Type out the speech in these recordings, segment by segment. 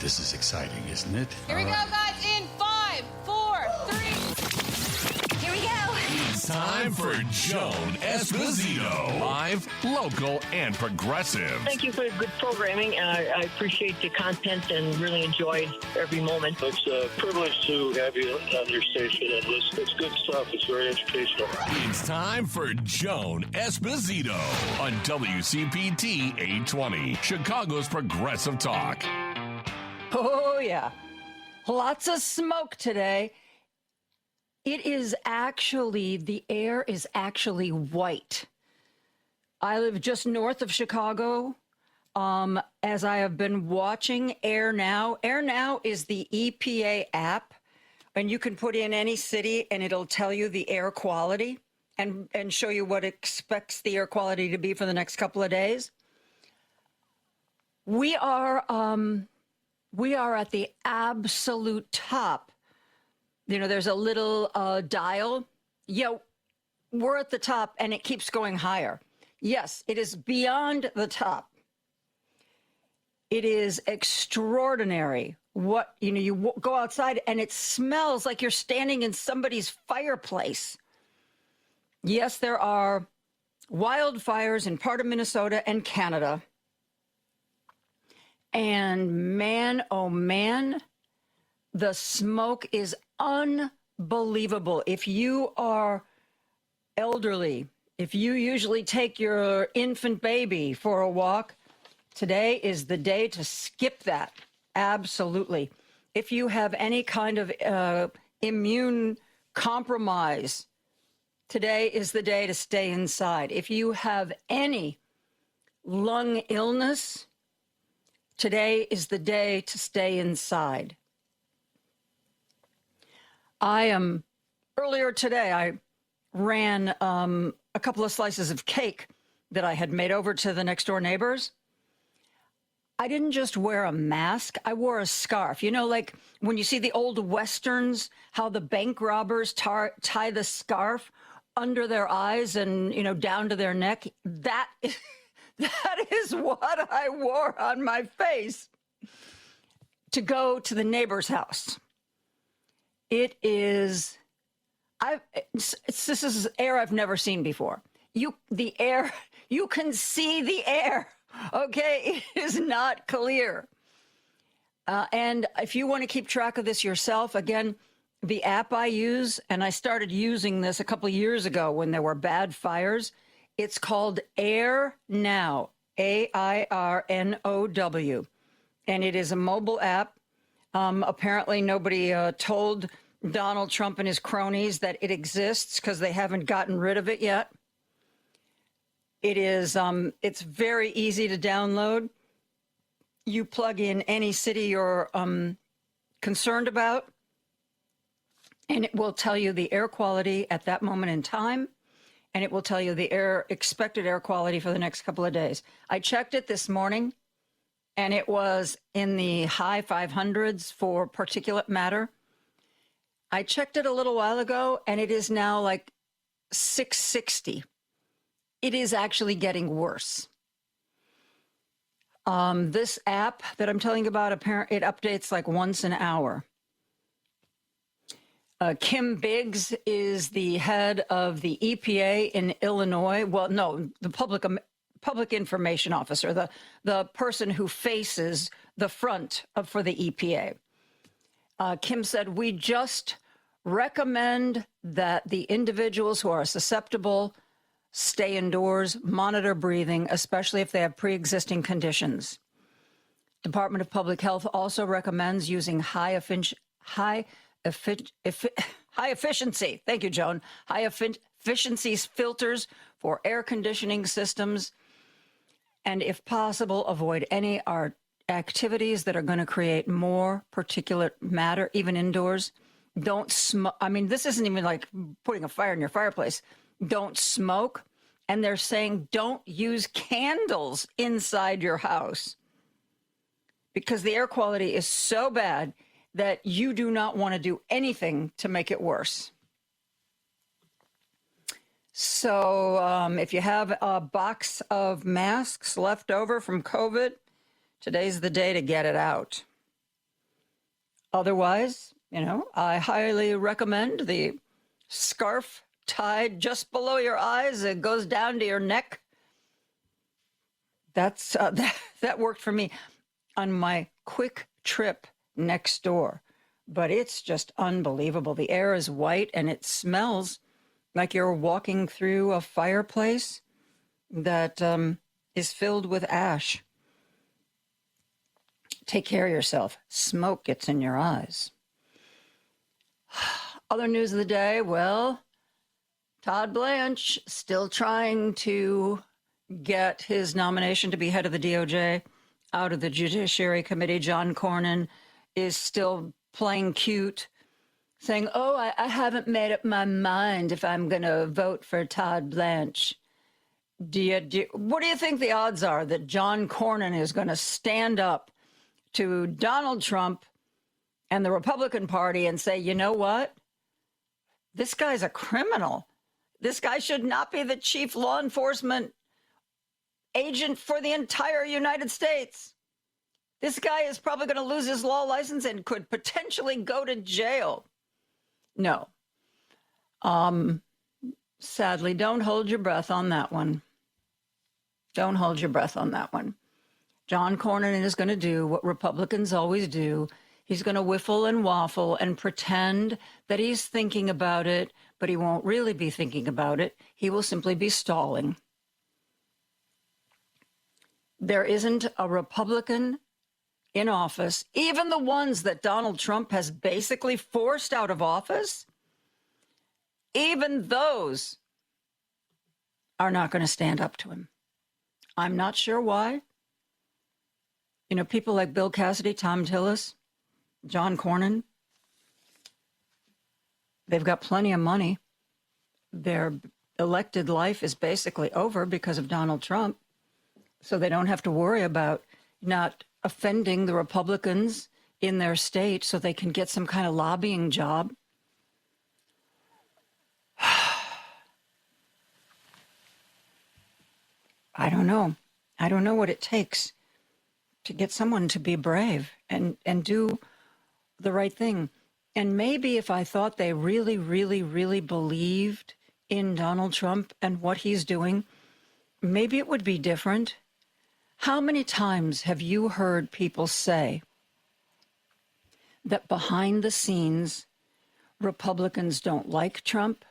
This is exciting, isn't it? Here we go, guys, in 5, 4, 3. Here we go. It's time for Joan Esposito. Live, local, and progressive. Thank you for good programming, and I appreciate the content and really enjoyed every moment. It's a privilege to have you on your station and listen. It's good stuff. It's very educational. It's time for Joan Esposito on WCPT 820, Chicago's Progressive Talk. Oh, yeah. Lots of smoke today. It is actually, the air is actually white. I live just north of Chicago. As I have been watching Air Now. Air Now is the EPA app, and you can put in any city and it'll tell you the air quality and show you what it expects the air quality to be for the next couple of days. We are at the absolute top. You know, there's a little dial. Yeah, we're at the top, and it keeps going higher. Yes, it is beyond the top. It is extraordinary. What, you go outside, and it smells like you're standing in somebody's fireplace. Yes, there are wildfires in part of Minnesota and Canada. And man, oh man, the smoke is unbelievable. If you are elderly, if you usually take your infant baby for a walk, today is the day to skip that. Absolutely. If you have any kind of immune compromise, today is the day to stay inside. If you have any lung illness, today is the day to stay inside. Earlier today, I ran a couple of slices of cake that I had made over to the next door neighbors. I didn't just wear a mask, I wore a scarf. You know, like when you see the old Westerns, how the bank robbers tie the scarf under their eyes and, down to their neck. That is what I wore on my face to go to the neighbor's house. It is, this is air I've never seen before. You can see the air, okay? It is not clear. And if you want to keep track of this yourself, again, the app I use, and I started using this a couple of years ago when there were bad fires, it's called Air Now, AIRNOW, and it is a mobile app. Apparently, nobody told Donald Trump and his cronies that it exists because they haven't gotten rid of it yet. It is. It's very easy to download. You plug in any city you're concerned about, and it will tell you the air quality at that moment in time. And it will tell you the expected air quality for the next couple of days. I checked it this morning, and it was in the high 500s for particulate matter. I checked it a little while ago, and it is now like 660. It is actually getting worse. This app that I'm telling you about, it updates like once an hour. Kim Biggs is the head of the EPA in Illinois. Well, no, the public information officer, the person who faces the front for the EPA. Kim said, we just recommend that the individuals who are susceptible stay indoors, monitor breathing, especially if they have pre-existing conditions. Department of Public Health also recommends using high efficiency. Thank you, Joan. High efficiency filters for air conditioning systems. And if possible, avoid any activities that are going to create more particulate matter, even indoors. Don't smoke. I mean, this isn't even like putting a fire in your fireplace. Don't smoke. And they're saying don't use candles inside your house because the air quality is so bad that you do not want to do anything to make it worse. So if you have a box of masks left over from COVID, today's the day to get it out. Otherwise, I highly recommend the scarf tied just below your eyes. It goes down to your neck. That's that worked for me on my quick trip next door. But it's just unbelievable. The air is white and it smells like you're walking through a fireplace that is filled with ash. Take care of yourself. Smoke gets in your eyes. Other news of the day, well, Todd Blanche still trying to get his nomination to be head of the DOJ out of the Judiciary Committee. John Cornyn is still playing cute, saying, oh, I haven't made up my mind if I'm going to vote for Todd Blanche. What do you think the odds are that John Cornyn is going to stand up to Donald Trump and the Republican Party and say, you know what? This guy's a criminal. This guy should not be the chief law enforcement agent for the entire United States. This guy is probably going to lose his law license and could potentially go to jail. No. Sadly, don't hold your breath on that one. Don't hold your breath on that one. John Cornyn is going to do what Republicans always do. He's going to whiffle and waffle and pretend that he's thinking about it, but he won't really be thinking about it. He will simply be stalling. There isn't a Republican in office, even the ones that Donald Trump has basically forced out of office, even those are not going to stand up to him. I'm not sure why. People like Bill Cassidy, Tom Tillis, John Cornyn, they've got plenty of money. Their elected life is basically over because of Donald Trump. So they don't have to worry about not offending the Republicans in their state so they can get some kind of lobbying job. I don't know. I don't know what it takes to get someone to be brave and do the right thing. And maybe if I thought they really, really, really believed in Donald Trump and what he's doing, maybe it would be different. How many times have you heard people say that behind the scenes, Republicans don't like Trump?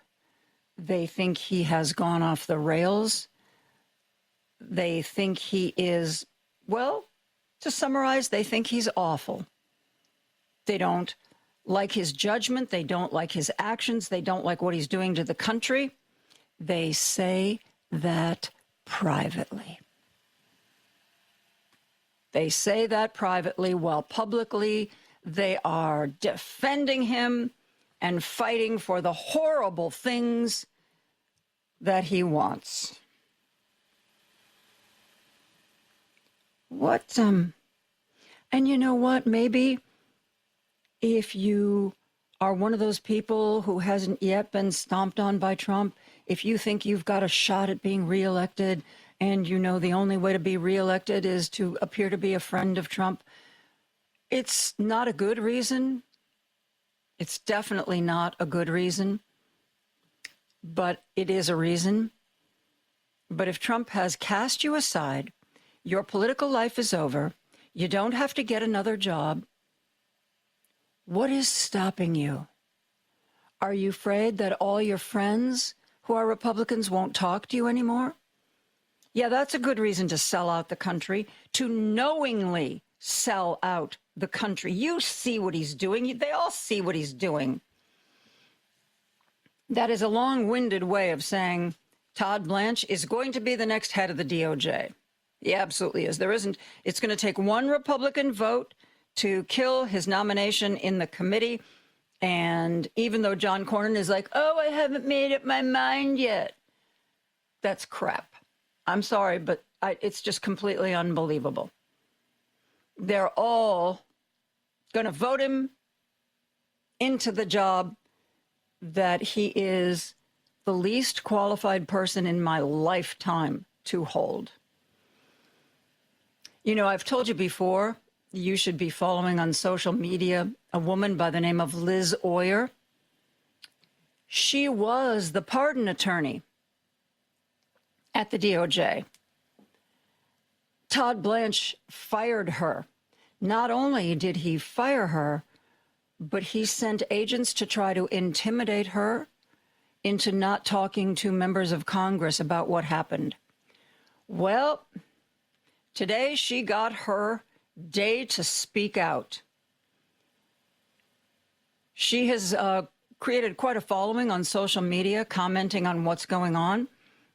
They think he has gone off the rails. They think he is, well, to summarize, they think he's awful. They don't like his judgment. They don't like his actions. They don't like what he's doing to the country. They say that privately. They say that privately while publicly they are defending him and fighting for the horrible things that he wants. And you know what? Maybe if you are one of those people who hasn't yet been stomped on by Trump, if you think you've got a shot at being reelected and the only way to be reelected is to appear to be a friend of Trump, it's not a good reason. It's definitely not a good reason, but it is a reason. But if Trump has cast you aside, your political life is over. You don't have to get another job. What is stopping you? Are you afraid that all your friends who are Republicans won't talk to you anymore? Yeah, that's a good reason to sell out the country, to knowingly sell out the country. You see what he's doing. They all see what he's doing. That is a long-winded way of saying Todd Blanche is going to be the next head of the DOJ. He absolutely is. It's going to take one Republican vote to kill his nomination in the committee. And even though John Cornyn is like, oh, I haven't made up my mind yet. That's crap. I'm sorry, but it's just completely unbelievable. They're all going to vote him into the job that he is the least qualified person in my lifetime to hold. I've told you before, you should be following on social media a woman by the name of Liz Oyer. She was the pardon attorney at the DOJ. Todd Blanche fired her. Not only did he fire her, but he sent agents to try to intimidate her into not talking to members of Congress about what happened. Well, today she got her day to speak out. She has created quite a following on social media, commenting on what's going on.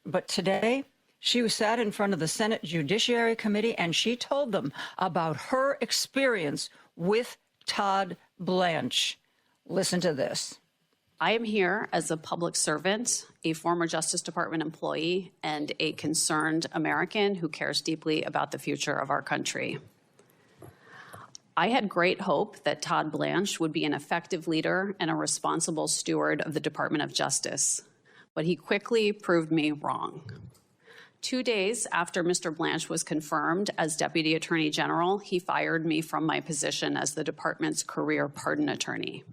But today, she sat in front of the Senate Judiciary Committee and she told them about her experience with Todd Blanche. Listen to this. I am here as a public servant, a former Justice Department employee, and a concerned American who cares deeply about the future of our country. I had great hope that Todd Blanche would be an effective leader and a responsible steward of the Department of Justice, but he quickly proved me wrong. 2 days after Mr. Blanche was confirmed as Deputy Attorney General, he fired me from my position as the department's career pardon attorney.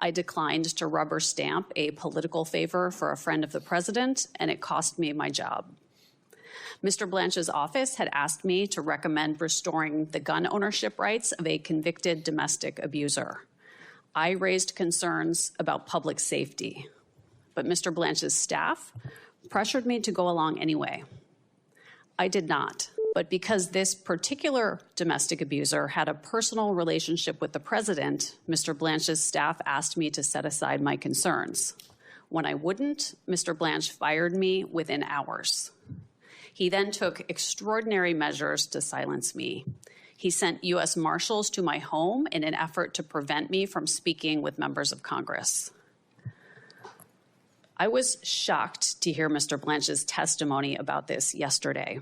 I declined to rubber stamp a political favor for a friend of the president, and it cost me my job. Mr. Blanche's office had asked me to recommend restoring the gun ownership rights of a convicted domestic abuser. I raised concerns about public safety, but Mr. Blanche's staff pressured me to go along anyway. I did not, but because this particular domestic abuser had a personal relationship with the president, Mr. Blanche's staff asked me to set aside my concerns. When I wouldn't, Mr. Blanche fired me within hours. He then took extraordinary measures to silence me. He sent U.S. Marshals to my home in an effort to prevent me from speaking with members of Congress. I was shocked to hear Mr. Blanche's testimony about this yesterday.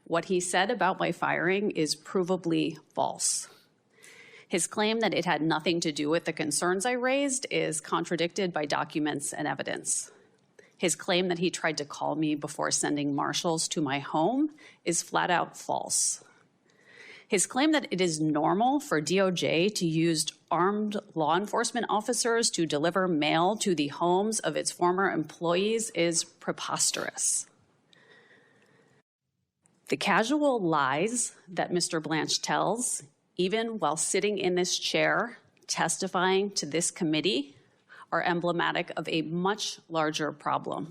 What he said about my firing is provably false. His claim that it had nothing to do with the concerns I raised is contradicted by documents and evidence. His claim that he tried to call me before sending marshals to my home is flat out false. His claim that it is normal for DOJ to use armed law enforcement officers to deliver mail to the homes of its former employees is preposterous. The casual lies that Mr. Blanche tells, even while sitting in this chair testifying to this committee, are emblematic of a much larger problem.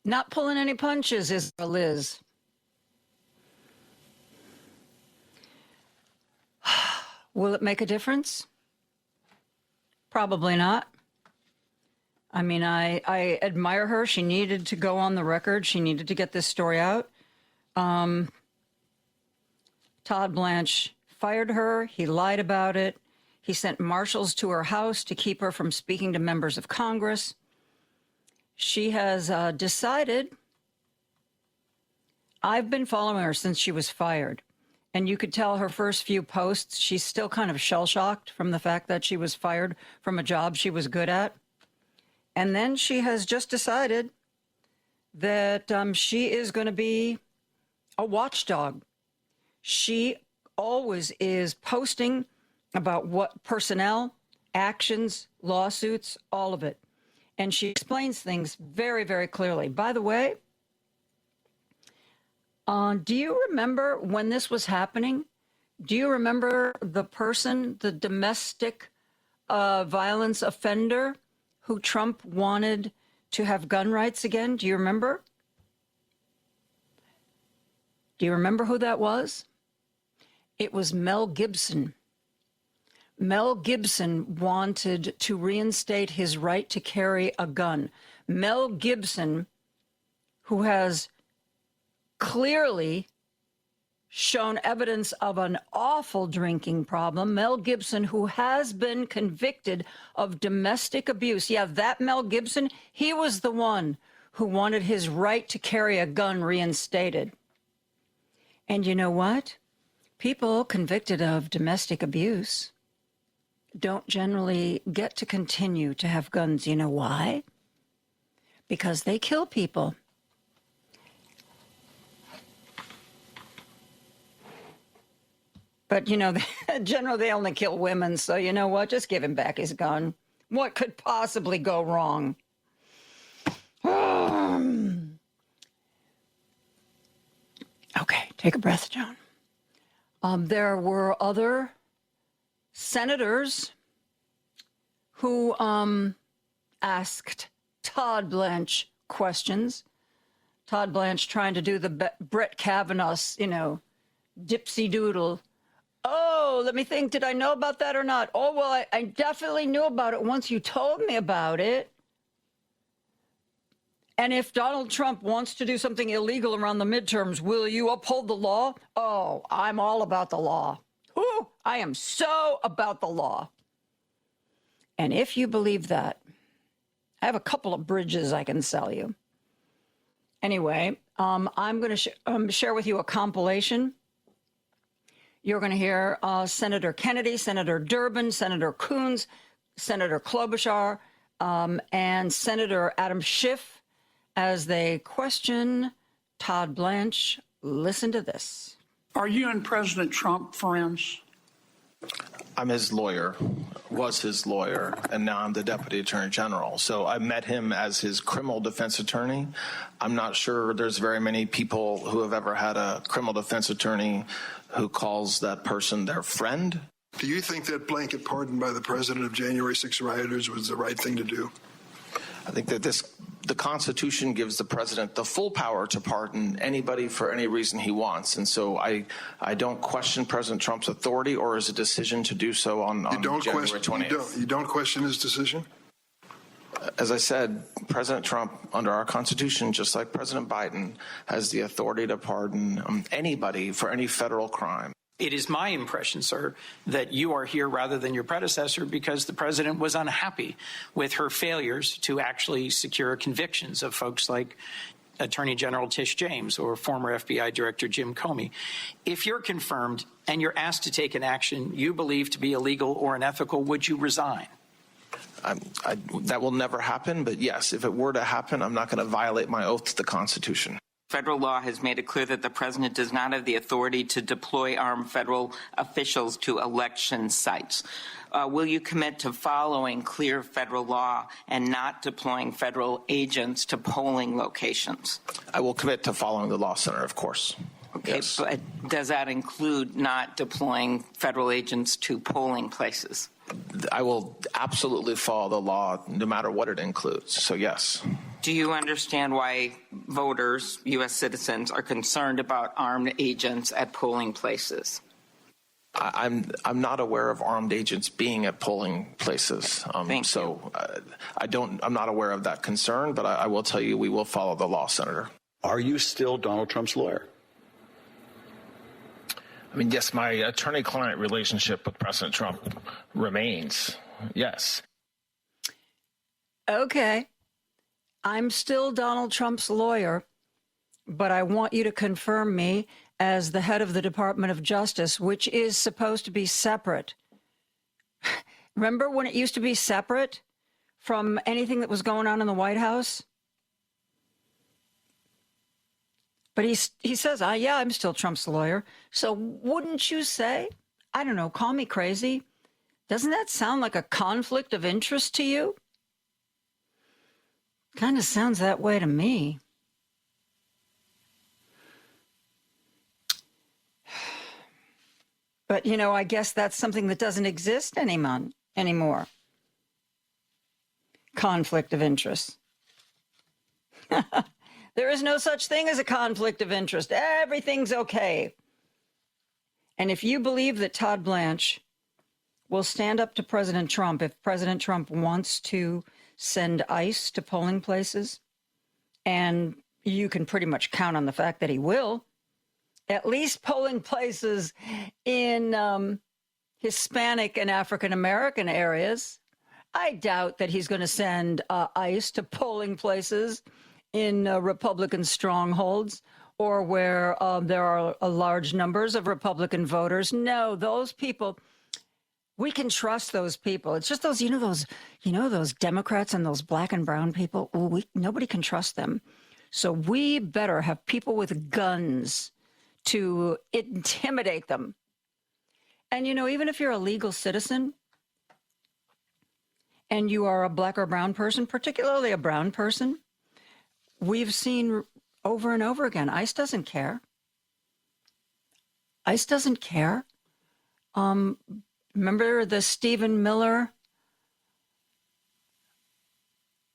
Not pulling any punches, is Liz. Will it make a difference? Probably not. I mean, I admire her. She needed to go on the record. She needed to get this story out. Todd Blanche fired her. He lied about it. He sent marshals to her house to keep her from speaking to members of Congress. She has decided. I've been following her since she was fired. And you could tell her first few posts, she's still kind of shell-shocked from the fact that she was fired from a job she was good at. And then she has just decided that she is going to be a watchdog. She always is posting about what personnel, actions, lawsuits, all of it. And she explains things very, very clearly. By the way, do you remember when this was happening? Do you remember the person, the domestic violence offender who Trump wanted to have gun rights again? Do you remember? Do you remember who that was? It was Mel Gibson. Mel Gibson wanted to reinstate his right to carry a gun. Mel Gibson, who has clearly shown evidence of an awful drinking problem. Mel Gibson, who has been convicted of domestic abuse. Yeah, that Mel Gibson, he was the one who wanted his right to carry a gun reinstated. And you know what? People convicted of domestic abuse don't generally get to continue to have guns. You know why? Because they kill people. But, you know, generally they only kill women. So you know what? Just give him back his gun. What could possibly go wrong? Okay, take a breath, Joan. There were other senators who asked Todd Blanche questions. Todd Blanche trying to do the Brett Kavanaugh's, you know, dipsy doodle. Oh, let me think. Did I know about that or not? Oh, well, I definitely knew about it once you told me about it. And if Donald Trump wants to do something illegal around the midterms, will you uphold the law? Oh, I'm all about the law. Ooh, I am so about the law. And if you believe that, I have a couple of bridges I can sell you. Anyway, I'm going to share with you a compilation. You're going to hear Senator Kennedy, Senator Durbin, Senator Coons, Senator Klobuchar, and Senator Adam Schiff as they question Todd Blanche. Listen to this. Are you and President Trump friends? I'm his lawyer, was his lawyer, and now I'm the Deputy Attorney General. So I met him as his criminal defense attorney. I'm not sure there's very many people who have ever had a criminal defense attorney who calls that person their friend. Do you think that blanket pardon by the president of January 6 rioters was the right thing to do? I think that the Constitution gives the president the full power to pardon anybody for any reason he wants. And so I don't question President Trump's authority or his decision to do so on January 20th. You don't question his decision? As I said, President Trump, under our Constitution, just like President Biden, has the authority to pardon anybody for any federal crime. It is my impression, sir, that you are here rather than your predecessor because the president was unhappy with her failures to actually secure convictions of folks like Attorney General Tish James or former FBI Director Jim Comey. If you're confirmed and you're asked to take an action you believe to be illegal or unethical, would you resign? That will never happen, but yes, if it were to happen, I'm not going to violate my oath to the Constitution. Federal law has made it clear that the president does not have the authority to deploy armed federal officials to election sites. Will you commit to following clear federal law and not deploying federal agents to polling locations? I will commit to following the law, Senator, of course. Okay, yes. But does that include not deploying federal agents to polling places? I will absolutely follow the law no matter what it includes. So, yes. Do you understand why voters, U.S. citizens, are concerned about armed agents at polling places? I'm not aware of armed agents being at polling places. Thank you. I'm not aware of that concern, but I will tell you we will follow the law, Senator. Are you still Donald Trump's lawyer? I mean, yes, my attorney-client relationship with President Trump remains. Yes. Okay. I'm still Donald Trump's lawyer, but I want you to confirm me as the head of the Department of Justice, which is supposed to be separate. Remember when it used to be separate from anything that was going on in the White House? But he says, yeah, I'm still Trump's lawyer. So wouldn't you say, I don't know, call me crazy. Doesn't that sound like a conflict of interest to you? Kind of sounds that way to me. But, you know, I guess that's something that doesn't exist anymore. Conflict of interest. There is no such thing as a conflict of interest. Everything's okay. And if you believe that Todd Blanche will stand up to President Trump if President Trump wants to send ICE to polling places, and you can pretty much count on the fact that he will, at least polling places in Hispanic and African-American areas. I doubt that he's going to send ICE to polling places in Republican strongholds or where there are large numbers of Republican voters. No, those people, we can trust those people. It's just those Democrats and those black and brown people. Nobody can trust them. So we better have people with guns to intimidate them. And, even if you're a legal citizen and you are a black or brown person, particularly a brown person, we've seen over and over again, ICE doesn't care. ICE doesn't care. Remember the Stephen Miller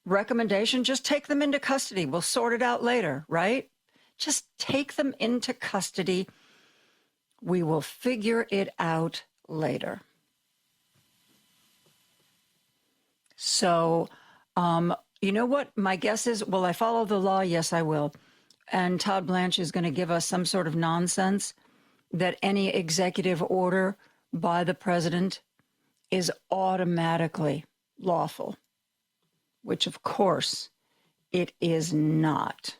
recommendation? Just take them into custody. We'll sort it out later, right? Just take them into custody. We will figure it out later. So, you know what? My guess is, will I follow the law? Yes, I will. And Todd Blanche is going to give us some sort of nonsense that any executive order by the president is automatically lawful, which of course it is not.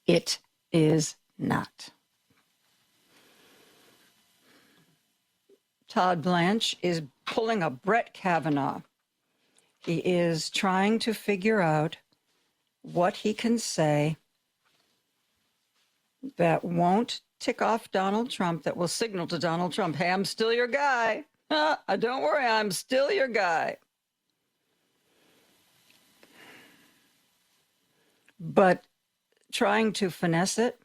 It is not. Todd Blanche is pulling a Brett Kavanaugh. He is trying to figure out what he can say that won't tick off Donald Trump, that will signal to Donald Trump, hey, I'm still your guy. Don't worry, I'm still your guy. But trying to finesse it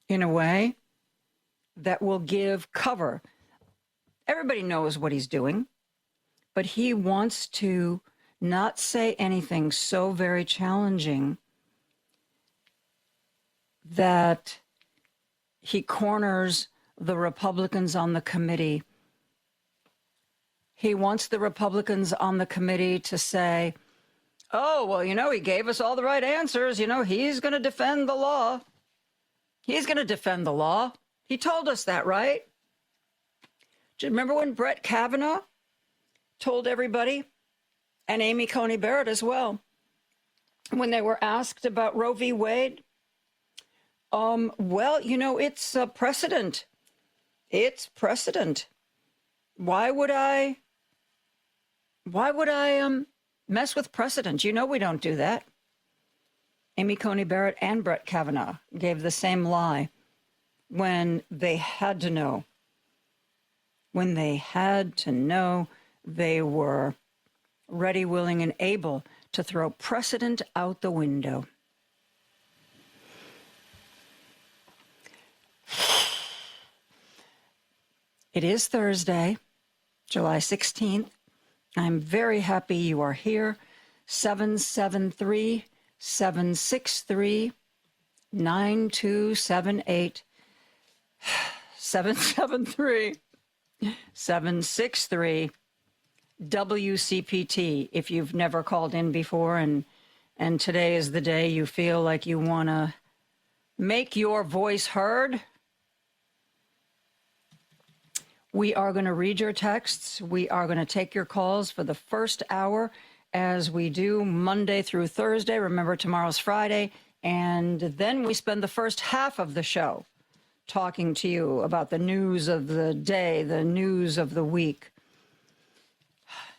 in a way that will give cover. Everybody knows what he's doing, but he wants to not say anything so very challenging that he corners the Republicans on the committee. He wants the Republicans on the committee to say, oh, well, he gave us all the right answers. He's going to defend the law. He's going to defend the law. He told us that, right? Do you remember when Brett Kavanaugh told everybody, and Amy Coney Barrett as well, when they were asked about Roe v. Wade? Well, it's a precedent. It's precedent. Why would I mess with precedent? We don't do that. Amy Coney Barrett and Brett Kavanaugh gave the same lie when they had to know. When they had to know, they were ready, willing, and able to throw precedent out the window. It is Thursday, July 16th. I'm very happy you are here. 773-763-9278. 773-763 WCPT. If you've never called in before and today is the day you feel like you want to make your voice heard, we are going to read your texts. We are going to take your calls for the first hour as we do Monday through Thursday. Remember, tomorrow's Friday. And then we spend the first half of the show talking to you about the news of the day, the news of the week.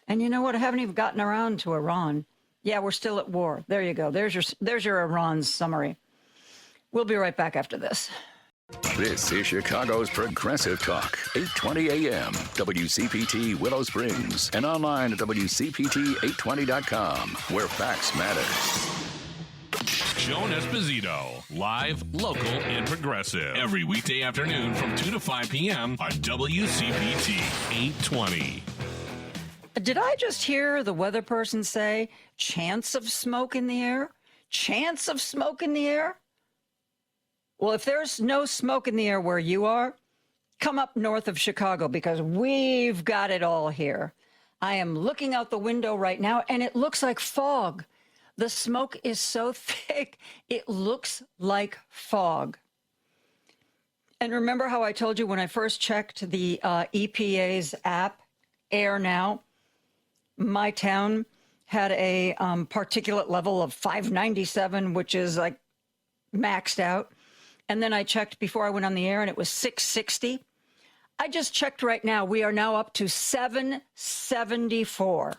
And you know what? I haven't even gotten around to Iran. Yeah, we're still at war. There you go. There's your Iran summary. We'll be right back after this. This is Chicago's Progressive Talk, 820 AM, WCPT Willow Springs, and online at WCPT820.com, where facts matter. Joan Esposito, live, local, and progressive. Every weekday afternoon from 2 to 5 p.m. on WCPT 820. Did I just hear the weather person say, chance of smoke in the air? Chance of smoke in the air? Well, if there's no smoke in the air where you are, come up north of Chicago because we've got it all here. I am looking out the window right now, and it looks like fog. The smoke is so thick, it looks like fog. And remember how I told you when I first checked the EPA's app, Air Now, my town had a particulate level of 597, which is like maxed out. And then I checked before I went on the air, and it was 660. I just checked right now. We are now up to 774.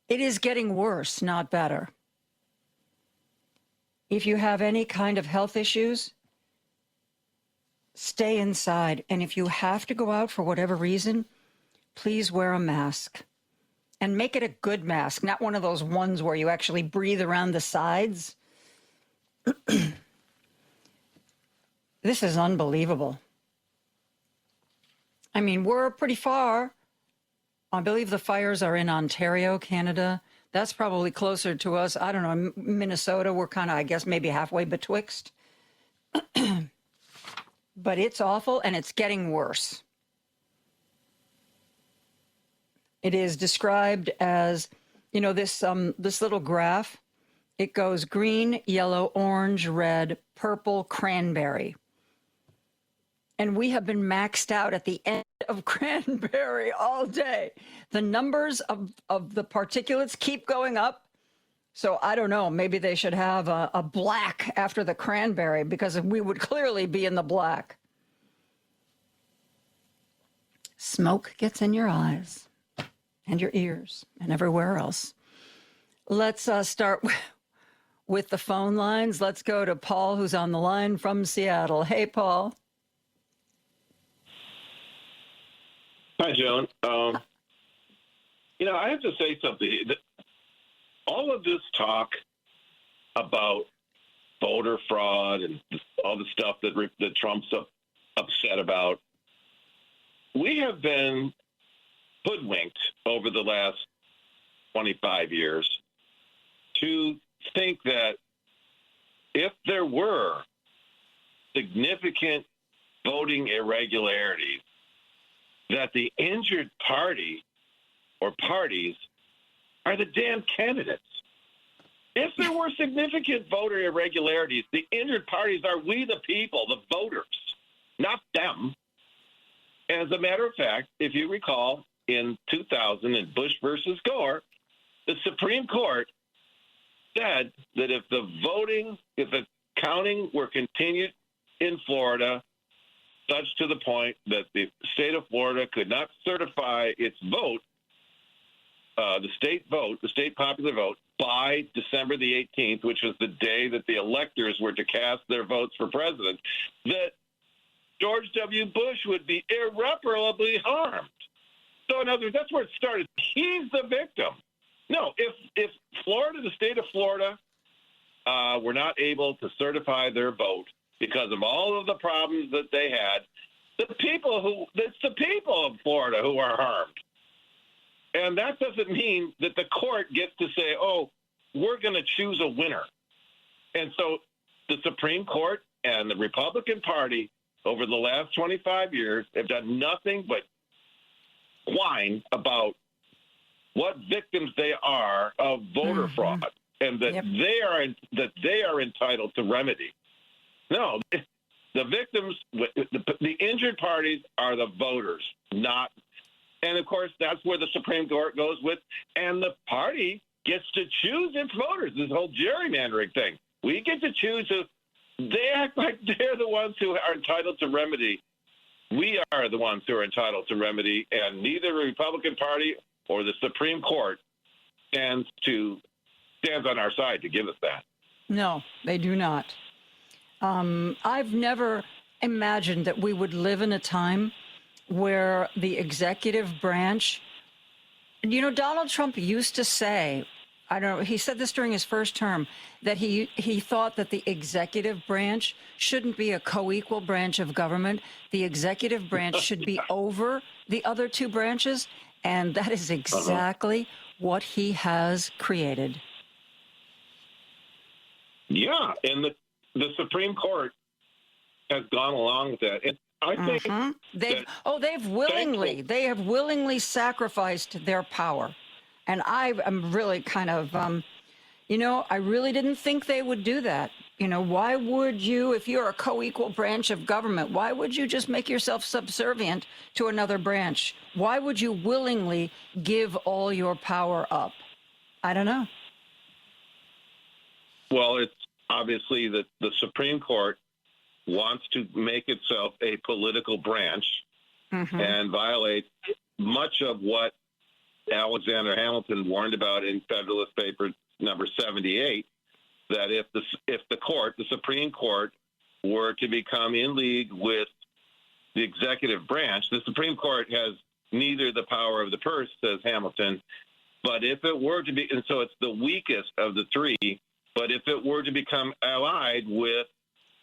It is getting worse, not better. If you have any kind of health issues, stay inside. And if you have to go out for whatever reason, please wear a mask. And make it a good mask, not one of those ones where you actually breathe around the sides. This is unbelievable. I mean, we're pretty far. I believe the fires are in Ontario, Canada. That's probably closer to us. I don't know, Minnesota, we're kind of, I guess, maybe halfway betwixt. But it's awful, and it's getting worse. It is described as, you know, this little graph. It goes green, yellow, orange, red, purple, cranberry. And we have been maxed out at the end of cranberry all day. The numbers of the particulates keep going up. So I don't know, maybe they should have a black after the cranberry, because we would clearly be in the black. Smoke gets in your eyes and your ears and everywhere else. Let's start with the phone lines. Let's go to Paul, who's on the line from Seattle. Hey, Paul. Hi, Joan. I have to say something. All of this talk about voter fraud and all the stuff that Trump's upset about, we have been hoodwinked over the last 25 years to think that if there were significant voting irregularities, that the injured party or parties are the damn candidates. If there were significant voter irregularities, the injured parties are we the people, the voters, not them. As a matter of fact, if you recall, in 2000 in Bush versus Gore, the Supreme Court said that if the counting were continued in Florida, such to the point that the state of Florida could not certify its vote, the state popular vote, by December the 18th, which was the day that the electors were to cast their votes for president, that George W. Bush would be irreparably harmed. So, in other words, that's where it started. He's the victim. No, if Florida, the state of Florida, were not able to certify their vote because of all of the problems that they had, it's the people of Florida who are harmed. And that doesn't mean that the court gets to say, oh, we're going to choose a winner. And so the Supreme Court and the Republican Party over the last 25 years have done nothing but whine about what victims they are of voter fraud, and that they are entitled to remedy. No, the victims, the injured parties are the voters, not. And of course, that's where the Supreme Court goes with, and the party gets to choose its voters. This whole gerrymandering thing, we get to choose. They act like they're the ones who are entitled to remedy. We are the ones who are entitled to remedy, and neither the Republican Party or the Supreme Court stands on our side to give us that. No, they do not. I've never imagined that we would live in a time where the executive branch, Donald Trump used to say, I don't know, he said this during his first term, that he thought that the executive branch shouldn't be a co-equal branch of government. The executive branch should be over the other two branches, and that is exactly what he has created. Yeah, and the Supreme Court has gone along with that. And I think they have willingly sacrificed their power. And I am really kind of, I really didn't think they would do that. Why would you, if you're a co-equal branch of government, why would you just make yourself subservient to another branch? Why would you willingly give all your power up? I don't know. Well, it's obviously that the Supreme Court wants to make itself a political branch and violate much of what Alexander Hamilton warned about in Federalist Paper number 78, that if the Supreme Court, were to become in league with the executive branch, the Supreme Court has neither the power of the purse, says Hamilton, but if it were to be, and so it's the weakest of the three, but if it were to become allied with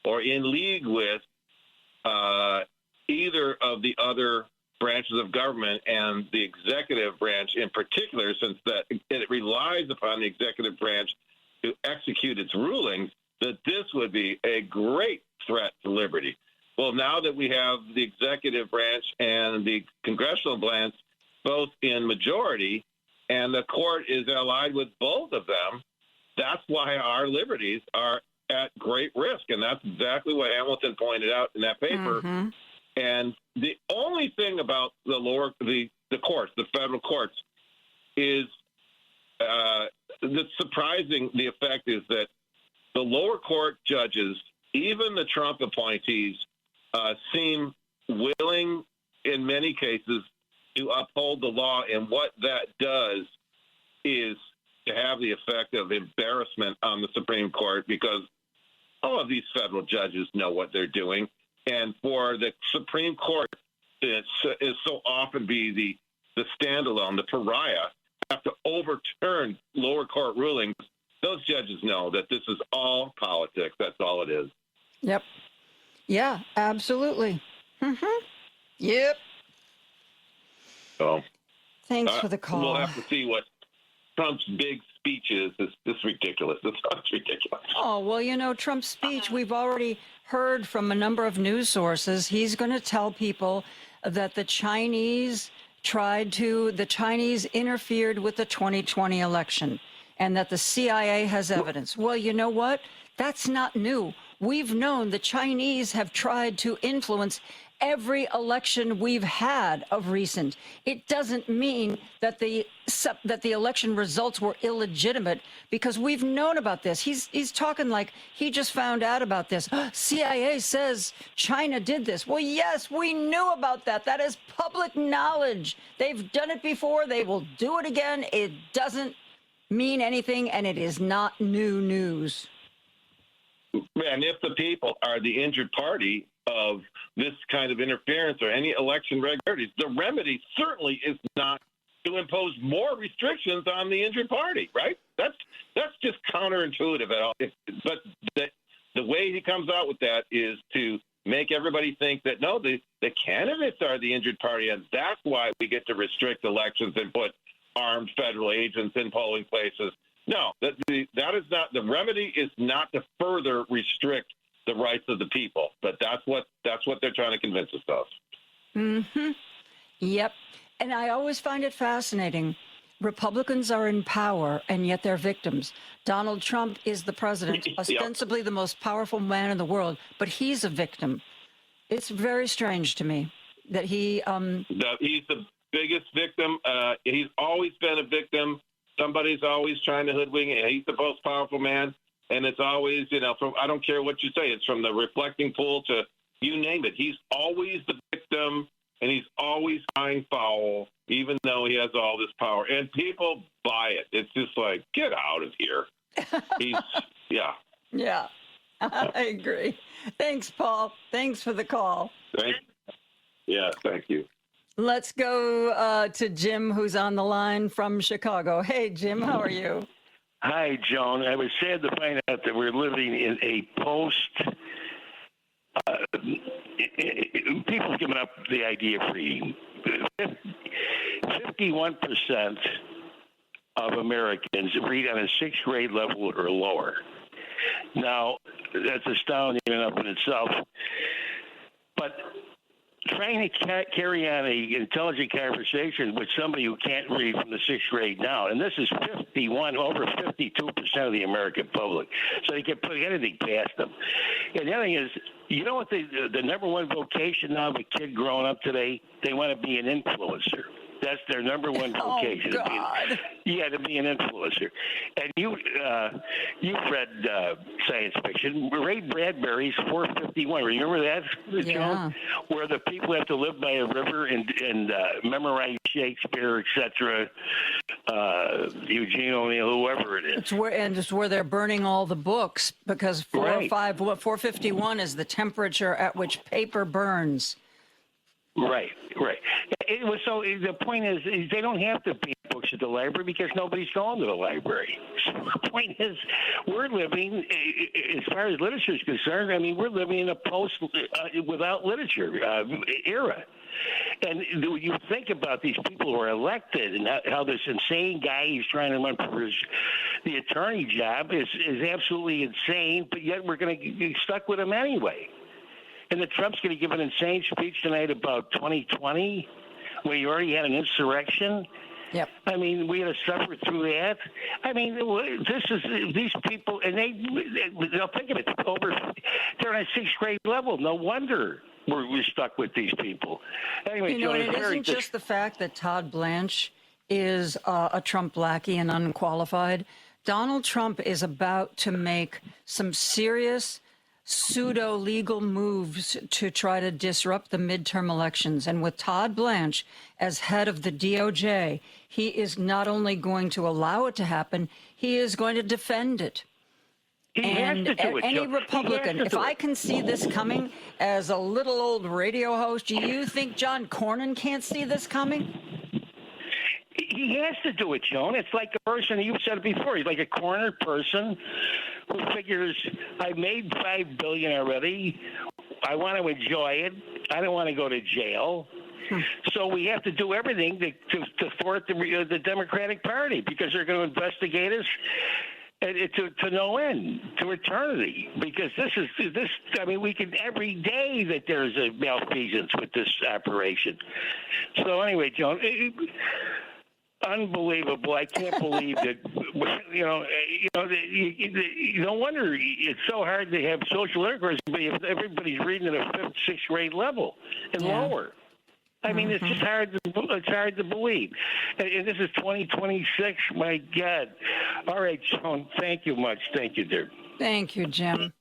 or in league with either of the other branches of government, and the executive branch in particular, since that it relies upon the executive branch to execute its rulings, that this would be a great threat to liberty. Well, now that we have the executive branch and the congressional branch both in majority, and the court is allied with both of them, that's why our liberties are at great risk. And that's exactly what Hamilton pointed out in that paper. Mm-hmm. And the only thing about the courts, the federal courts, is that's surprising. The effect is that the lower court judges, even the Trump appointees, seem willing in many cases to uphold the law. And what that does is to have the effect of embarrassment on the Supreme Court, because all of these federal judges know what they're doing. And for the Supreme Court is so often be the standalone, the pariah, have to overturn lower court rulings. Those judges know that this is all politics. That's all it is. Yep. Yeah, absolutely. Mm-hmm. Yep. So thanks for the call. We'll have to see what Trump's big speech is. It's ridiculous. It's ridiculous. Oh, well, Trump's speech, we've already heard from a number of news sources. He's going to tell people that the Chinese interfered with the 2020 election and that the CIA has evidence. Well, you know what? That's not new. We've known the Chinese have tried to influence every election we've had of recent. It doesn't mean that the election results were illegitimate, because we've known about this. He's talking like he just found out about this. CIA says China did this. Well, yes, we knew about that. That is public knowledge. They've done it before. They will do it again. It doesn't mean anything, and it is not new news. And if the people are the injured party of this kind of interference or any election irregularities, the remedy certainly is not to impose more restrictions on the injured party, right? That's just counterintuitive at all. But the way he comes out with that is to make everybody think that, no, the candidates are the injured party, and that's why we get to restrict elections and put armed federal agents in polling places. No, that is not, the remedy is not to further restrict the rights of the people, but that's what they're trying to convince us of. Mm-hmm. Yep. And I always find it fascinating. Republicans are in power, and yet they're victims. Donald Trump is the president, ostensibly the most powerful man in the world, but he's a victim. It's very strange to me that he's the biggest victim. He's always been a victim. Somebody's always trying to hoodwink him. He's the most powerful man. And it's always, from, I don't care what you say, it's from the reflecting pool to you name it. He's always the victim, and he's always crying foul, even though he has all this power. And people buy it. It's just like, get out of here. Yeah. Yeah, I agree. Thanks, Paul. Thanks for the call. Thank you. Let's go to Jim, who's on the line from Chicago. Hey, Jim, how are you? Hi, Joan. I was sad to find out that we're living in a people giving up the idea of reading. 51% of Americans read on a sixth grade level or lower. Now, that's astounding enough in itself. But trying to carry on an intelligent conversation with somebody who can't read from the sixth grade down, and this is over 52% of the American public, so they can put anything past them. And the other thing is, you know what the number one vocation now of a kid growing up today? They want to be an influencer. That's their number one vocation. Oh, God. To be an influencer. And you read science fiction. Ray Bradbury's 451. Remember that, Joan? Where the people have to live by a river and memorize Shakespeare, etc. Eugene O'Neill, whoever it is. It's where they're burning all the books because 451 is the temperature at which paper burns. Right. So the point is they don't have to be books at the library because nobody's going to the library. So the point is we're living, as far as literature is concerned, I mean, we're living in a post without literature era. And you think about these people who are elected and how this insane guy who's trying to run for the attorney job is absolutely insane, but yet we're going to get stuck with him anyway. And that Trump's going to give an insane speech tonight about 2020, where you already had an insurrection. Yep. I mean, we had to suffer through that. I mean, these people, and they'll think of it, they're on a sixth grade level. No wonder we're stuck with these people. Anyway, Joan, it isn't just the fact that Todd Blanche is a Trump lackey and unqualified. Donald Trump is about to make some serious pseudo-legal moves to try to disrupt the midterm elections. And with Todd Blanche as head of the DOJ, he is not only going to allow it to happen, he is going to defend it. And any Republican, if I can see this coming as a little old radio host, do you think John Cornyn can't see this coming? He has to do it, Joan. It's like a person, you've said it before, he's like a cornered person who figures, I made $5 billion already. I want to enjoy it. I don't want to go to jail. So we have to do everything to thwart the Democratic Party because they're going to investigate us to no end, to eternity. Because I mean, we can every day that there's a malfeasance with this operation. So anyway, Joan, unbelievable. I can't believe that, no wonder it's so hard to have social intercourse if everybody's reading at a 5th, 6th grade level and lower. I mean, it's just hard to believe. And this is 2026. My God. All right, Joan, thank you much. Thank you, dear. Thank you, Jim.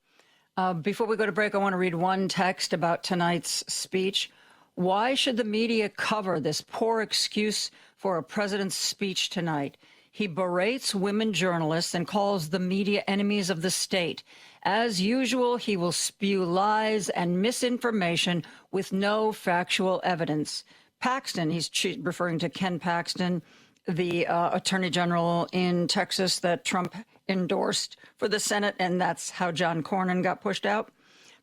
Before we go to break, I want to read one text about tonight's speech. Why should the media cover this poor excuse for a president's speech tonight? He berates women journalists and calls the media enemies of the state. As usual, he will spew lies and misinformation with no factual evidence. Paxton, he's referring to Ken Paxton, the attorney general in Texas that Trump endorsed for the Senate, and that's how John Cornyn got pushed out.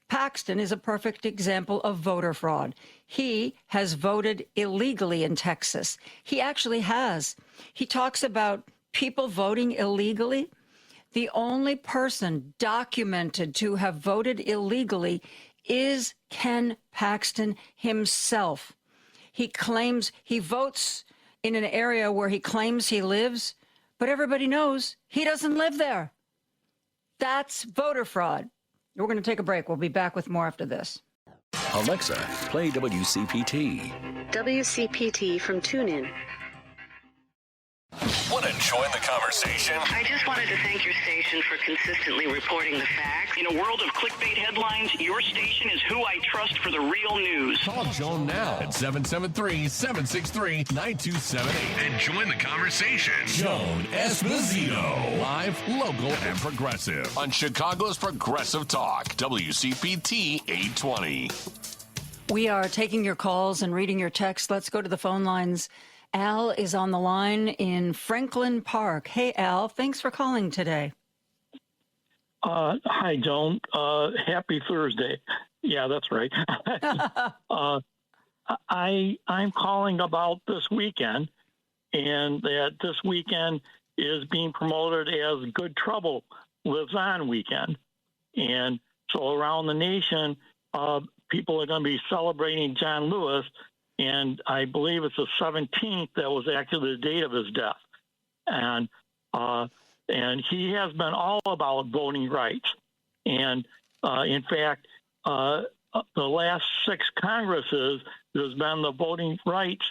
Paxton is a perfect example of voter fraud. He has voted illegally in Texas. He actually has. He talks about people voting illegally. The only person documented to have voted illegally is Ken Paxton himself. He claims he votes in an area where he claims he lives, but everybody knows he doesn't live there. That's voter fraud. We're going to take a break. We'll be back with more after this. Alexa, play WCPT. WCPT from TuneIn. Want to join the conversation? I just wanted to thank your station for consistently reporting the facts. In a world of clickbait headlines, your station is who I trust for the real news. Call Joan now at 773-763-9278 and join the conversation. Joan Esposito. Live, local, and progressive on Chicago's Progressive Talk, WCPT 820. We are taking your calls and reading your texts. Let's go to the phone lines. Al is on the line in Franklin Park. Hey, Al, thanks for calling today. Hi, Joan. Happy Thursday. Yeah, that's right. I'm calling about this weekend, and that this weekend is being promoted as Good Trouble Lives On weekend. And so around the nation, people are going to be celebrating John Lewis. And I believe it's the 17th that was actually the date of his death. And he has been all about voting rights. And in fact, the last 6 Congresses, there's been the voting rights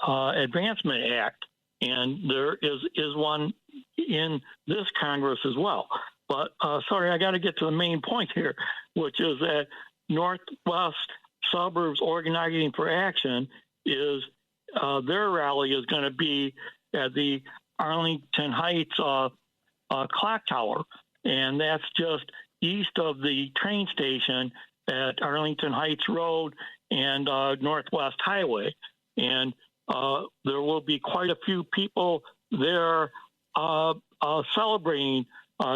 Advancement Act, and there is one in this Congress as well. But sorry, I got to get to the main point here, which is that Northwest Suburbs Organizing for Action is their rally is going to be at the Arlington Heights clock tower, and that's just east of the train station at Arlington Heights Road and Northwest Highway. And there will be quite a few people there celebrating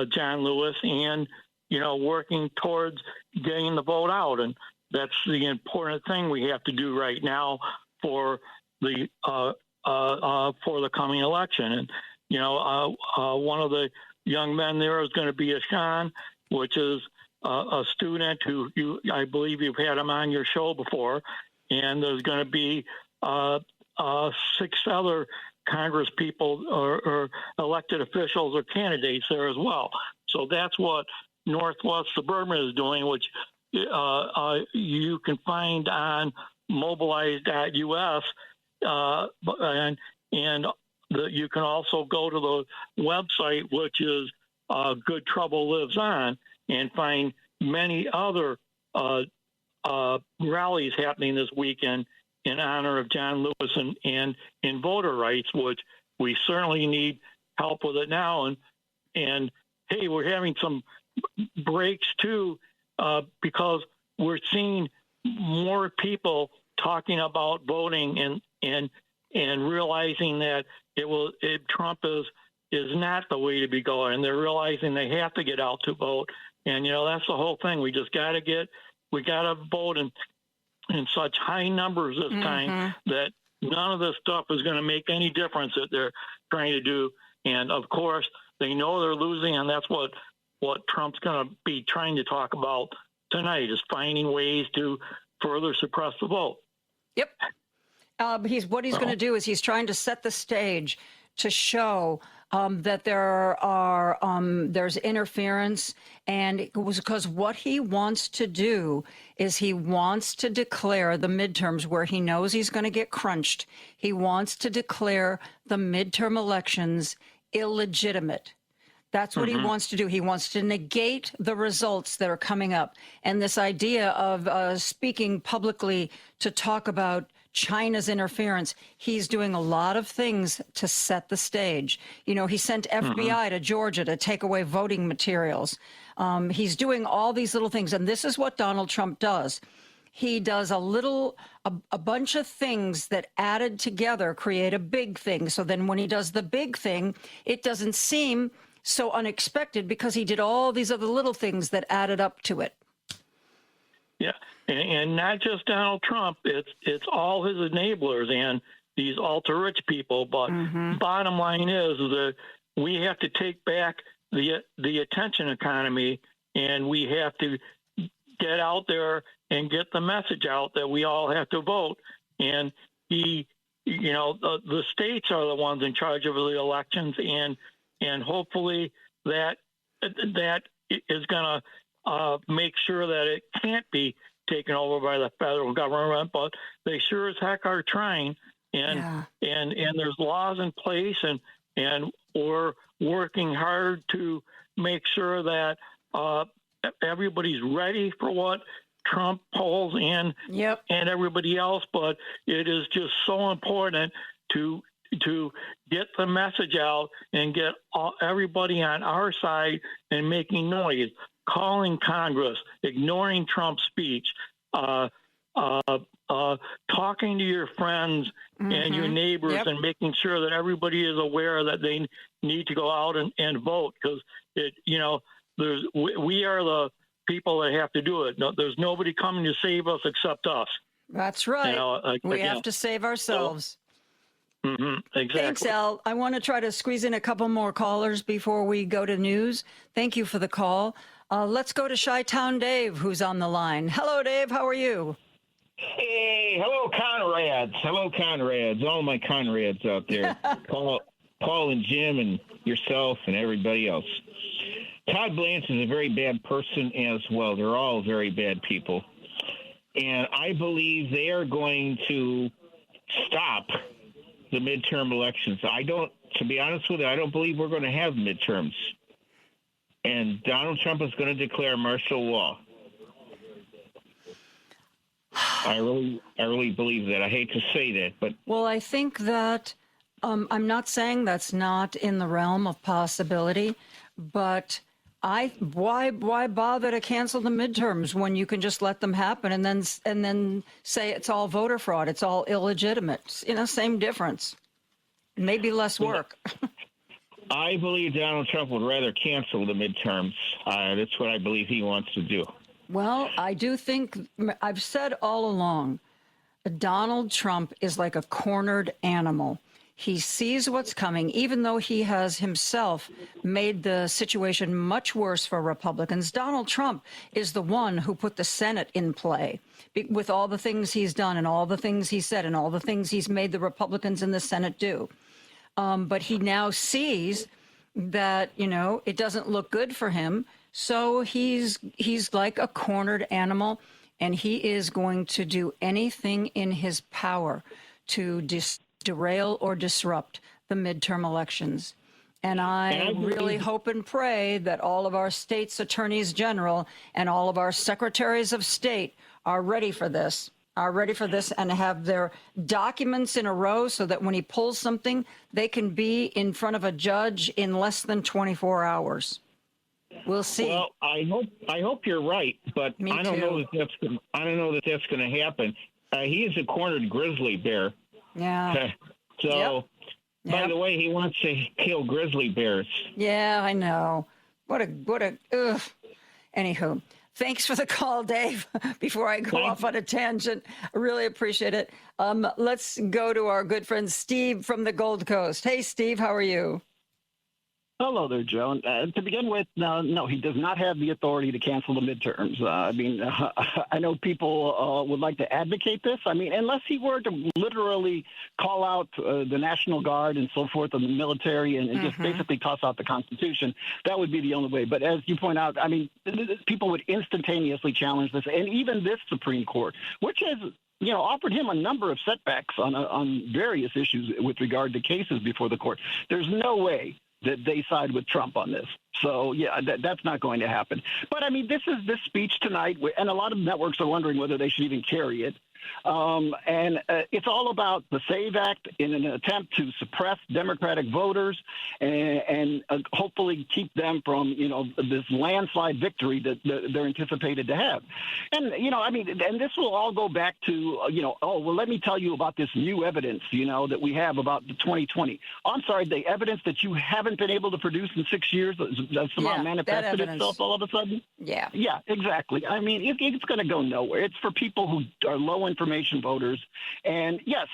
John Lewis and, working towards getting the vote out. And that's the important thing we have to do right now for the coming election. And, one of the young men there is going to be Ashan, which is a student who I believe you've had him on your show before. And there's going to be 6 other Congress people or elected officials or candidates there as well. So that's what Northwest Suburban is doing, which you can find on mobilize.us, and you can also go to the website, which is Good Trouble Lives On, and find many other rallies happening this weekend in honor of John Lewis and in voter rights, which we certainly need help with it now. And hey, we're having some breaks too, because we're seeing more people talking about voting and realizing that Trump is not the way to be going, and they're realizing they have to get out to vote. And that's the whole thing. We just got to vote in such high numbers this time that none of this stuff is going to make any difference that they're trying to do. And of course, they know they're losing, and that's what Trump's going to be trying to talk about tonight, is finding ways to further suppress the vote. Yep. What he's going to do is he's trying to set the stage to show that there's interference, and it was because what he wants to do is he wants to declare the midterms where he knows he's going to get crunched. He wants to declare the midterm elections illegitimate. That's what he wants to do. He wants to negate the results that are coming up. And this idea of speaking publicly to talk about China's interference, he's doing a lot of things to set the stage. He sent FBI to Georgia to take away voting materials. He's doing all these little things. And this is what Donald Trump does. He does a bunch of things that added together create a big thing. So then when he does the big thing, it doesn't seem so unexpected because he did all these other little things that added up to it. Yeah, and not just Donald Trump. It's all his enablers and these ultra-rich people. But bottom line is that we have to take back the attention economy, and we have to get out there and get the message out that we all have to vote. And the states are the ones in charge of the elections, and hopefully that is going to make sure that it can't be taken over by the federal government. But they sure as heck are trying, and there's laws in place, and we're working hard to make sure that everybody's ready for what Trump polls and everybody else. But it is just so important to get the message out and get everybody on our side and making noise, calling Congress, ignoring Trump's speech, talking to your friends and your neighbors, and making sure that everybody is aware that they need to go out and vote, because we are the people that have to do it. No, there's nobody coming to save us except us. That's right. We have to save ourselves. Exactly. Thanks, Al. I want to try to squeeze in a couple more callers before we go to news. Thank you for the call. Let's go to Chi-Town Dave, who's on the line. Hello, Dave. How are you? Hey, hello, Conrads. Hello, Conrads. All my Conrads out there. Paul and Jim and yourself and everybody else. Todd Blanche is a very bad person as well. They're all very bad people. And I believe they are going to stop the midterm elections. To be honest with you, I don't believe we're going to have midterms. And Donald Trump is going to declare martial law. I really believe that. I hate to say that, but well, I think that I'm not saying that's not in the realm of possibility, but why bother to cancel the midterms when you can just let them happen and then say it's all voter fraud, it's all illegitimate? Same difference, maybe less work. I believe Donald Trump would rather cancel the midterms. That's what I believe he wants to do. Well, I do think, I've said all along, Donald Trump is like a cornered animal. He sees what's coming, even though he has himself made the situation much worse for Republicans. Donald Trump is the one who put the Senate in play with all the things he's done and all the things he said and all the things he's made the Republicans in the Senate do. But he now sees that, it doesn't look good for him. So he's like a cornered animal, and he is going to do anything in his power to derail or disrupt the midterm elections. And I really hope and pray that all of our states' attorneys general and all of our secretaries of state are ready for this, and have their documents in a row so that when he pulls something, they can be in front of a judge in less than 24 hours. We'll see. Well, I hope you're right, but I don't know that that's going to happen. He is a cornered grizzly bear. Yeah. By the way, he wants to kill grizzly bears. Yeah, I know. What a ugh. Anywho, thanks for the call, Dave. Before I go off on a tangent, I really appreciate it. Let's go to our good friend Steve from the Gold Coast. Hey, Steve, how are you? Hello there, Joan. To begin with, no, he does not have the authority to cancel the midterms. I know people would like to advocate this. Unless he were to literally call out the National Guard and so forth, and the military, and just basically toss out the Constitution, that would be the only way. But as you point out, people would instantaneously challenge this, and even this Supreme Court, which has offered him a number of setbacks on various issues with regard to cases before the court. There's no way that they side with Trump on this. So, yeah, that's not going to happen. But, this speech tonight, and a lot of networks are wondering whether they should even carry it. It's all about the SAVE Act in an attempt to suppress Democratic voters and hopefully keep them from, this landslide victory that they're anticipated to have. And, and this will all go back to, let me tell you about this new evidence, that we have about the 2020. I'm sorry, the evidence that you haven't been able to produce in 6 years that's somehow manifested itself all of a sudden? Yeah. Yeah, exactly. It's going to go nowhere. It's for people who are low information voters. And yes,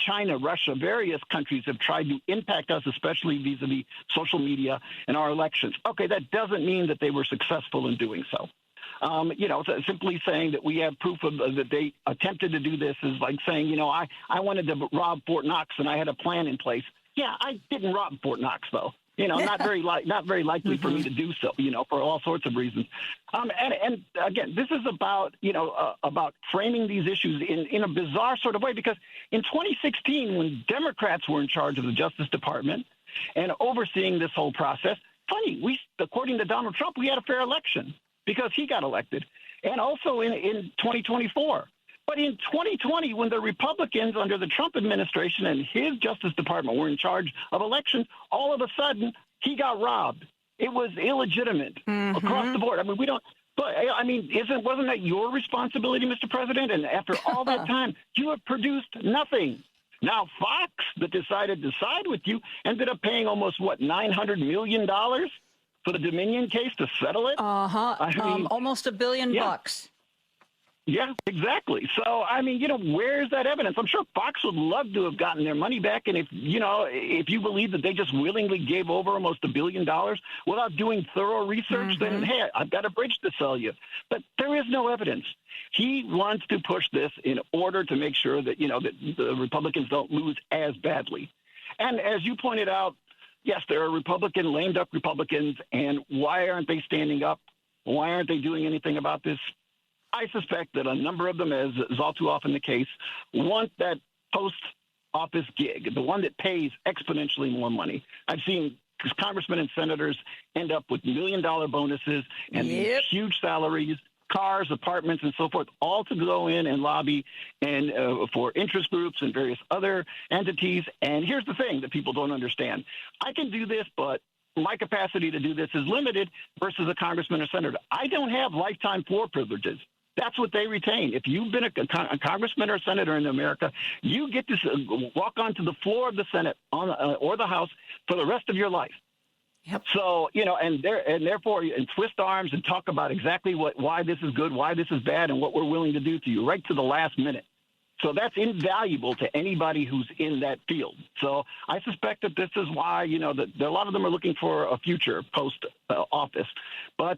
China, Russia, various countries have tried to impact us, especially vis-a-vis social media and our elections. Okay, that doesn't mean that they were successful in doing so. Simply saying that we have proof of that they attempted to do this is like saying, I wanted to rob Fort Knox and I had a plan in place. Yeah, I didn't rob Fort Knox, though. Not very likely for me to do so, for all sorts of reasons. And again, this is about framing these issues in a bizarre sort of way, because in 2016, when Democrats were in charge of the Justice Department and overseeing this whole process, according to Donald Trump, we had a fair election because he got elected. And also in 2024. But in 2020, when the Republicans under the Trump administration and his Justice Department were in charge of elections, all of a sudden he got robbed. It was illegitimate across the board. Wasn't that your responsibility, Mr. President? And after all that time, you have produced nothing. Now, Fox, that decided to side with you, ended up paying almost, $900 million for the Dominion case to settle it? Almost $1 billion bucks. Yeah, exactly. So, where's that evidence? I'm sure Fox would love to have gotten their money back. And if you believe that they just willingly gave over almost $1 billion without doing thorough research, then, hey, I've got a bridge to sell you. But there is no evidence. He wants to push this in order to make sure that, that the Republicans don't lose as badly. And as you pointed out, yes, there are lamed up Republicans. And why aren't they standing up? Why aren't they doing anything about this? I suspect that a number of them, as is all too often the case, want that office gig, the one that pays exponentially more money. I've seen congressmen and senators end up with $1 million bonuses and these huge salaries, cars, apartments, and so forth, all to go in and lobby and for interest groups and various other entities. And here's the thing that people don't understand. I can do this, but my capacity to do this is limited versus a congressman or senator. I don't have lifetime floor privileges. That's what they retain. If you've been a congressman or a senator in America, you get to walk onto the floor of the Senate or the House for the rest of your life. Yep. So, and therefore, and twist arms and talk about exactly why this is good, why this is bad, and what we're willing to do to you right to the last minute. So that's invaluable to anybody who's in that field. So I suspect that this is why, that a lot of them are looking for a future post-office. But,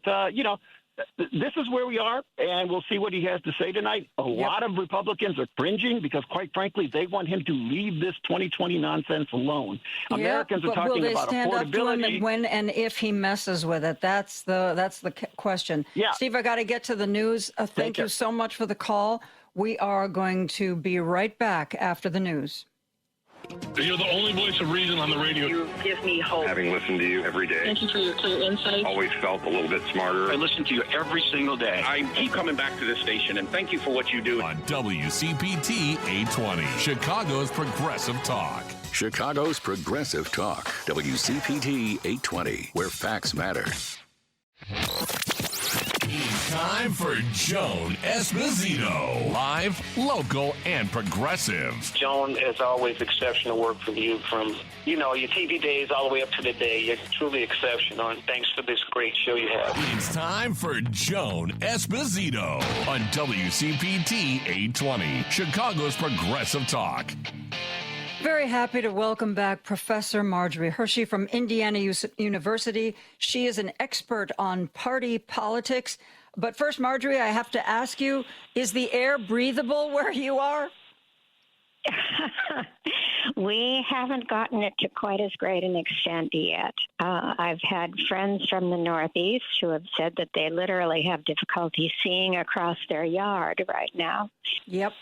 this is where we are, and we'll see what he has to say tonight. A lot of Republicans are cringing because, quite frankly, they want him to leave this 2020 nonsense alone. Americans are talking about affordability. Will they stand up to him and when and if he messes with it? That's the question. Yeah. Steve, I got to get to the news. Thank you so much for the call. We are going to be right back after the news. You're the only voice of reason on the radio. You give me hope. Having listened to you every day. Thank you for your clear insight. Always felt a little bit smarter. I listen to you every single day. I keep coming back to this station, and thank you for what you do. On WCPT 820, Chicago's Progressive Talk. Chicago's Progressive Talk. WCPT 820, where facts matter. It's time for Joan Esposito. Live, local, and progressive. Joan, as always, exceptional work from you from, your TV days all the way up to today. You're truly exceptional, and thanks for this great show you have. It's time for Joan Esposito on WCPT 820, Chicago's Progressive Talk. Very happy to welcome back Professor Marjorie Hershey from Indiana University. She is an expert on party politics. But first, Marjorie, I have to ask you, is the air breathable where you are? We haven't gotten it to quite as great an extent yet. I've had friends from the Northeast who have said that they literally have difficulty seeing across their yard right now. Yep.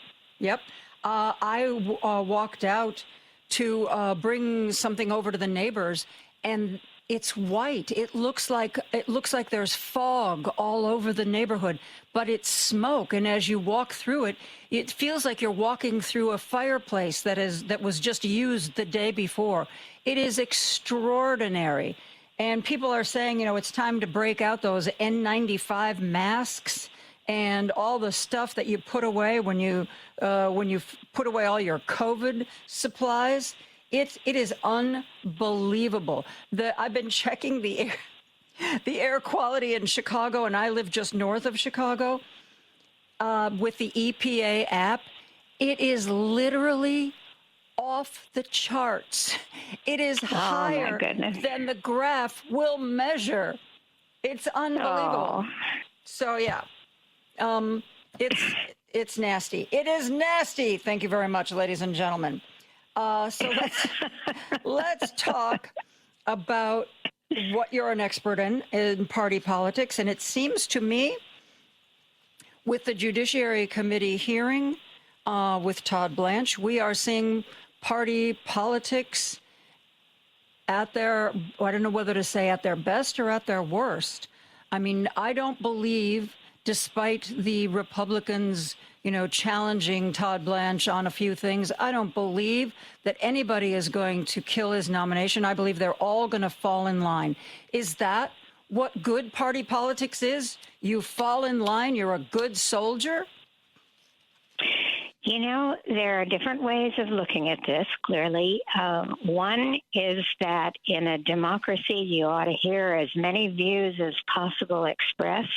I walked out to bring something over to the neighbors, and it's white. It looks like there's fog all over the neighborhood, but it's smoke. And as you walk through it, it feels like you're walking through a fireplace that was just used the day before. It is extraordinary. And people are saying, it's time to break out those N95 masks and all the stuff that you put away when you put away all your COVID supplies. It is unbelievable. I've been checking the air quality in Chicago, and I live just north of Chicago, with the EPA app. It is literally off the charts. It is higher than the graph will measure. It's unbelievable. So yeah. It's nasty. It is nasty. Thank you very much, ladies and gentlemen. So let's talk about what you're an expert in party politics. And it seems to me, with the Judiciary Committee hearing with Todd Blanche, we are seeing party politics at their, I don't know whether to say at their best or at their worst. I mean, I don't believe, despite the Republicans, challenging Todd Blanche on a few things, I don't believe that anybody is going to kill his nomination. I believe they're all going to fall in line. Is that what good party politics is? You fall in line, you're a good soldier? There are different ways of looking at this, clearly. One is that in a democracy, you ought to hear as many views as possible expressed.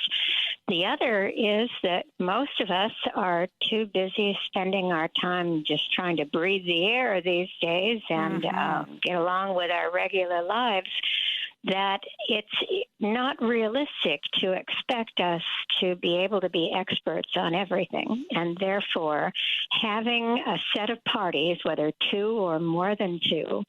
The other is that most of us are too busy spending our time just trying to breathe the air these days and get along with our regular lives, that it's not realistic to expect us to be able to be experts on everything. And therefore, having a set of parties, whether two or more than two,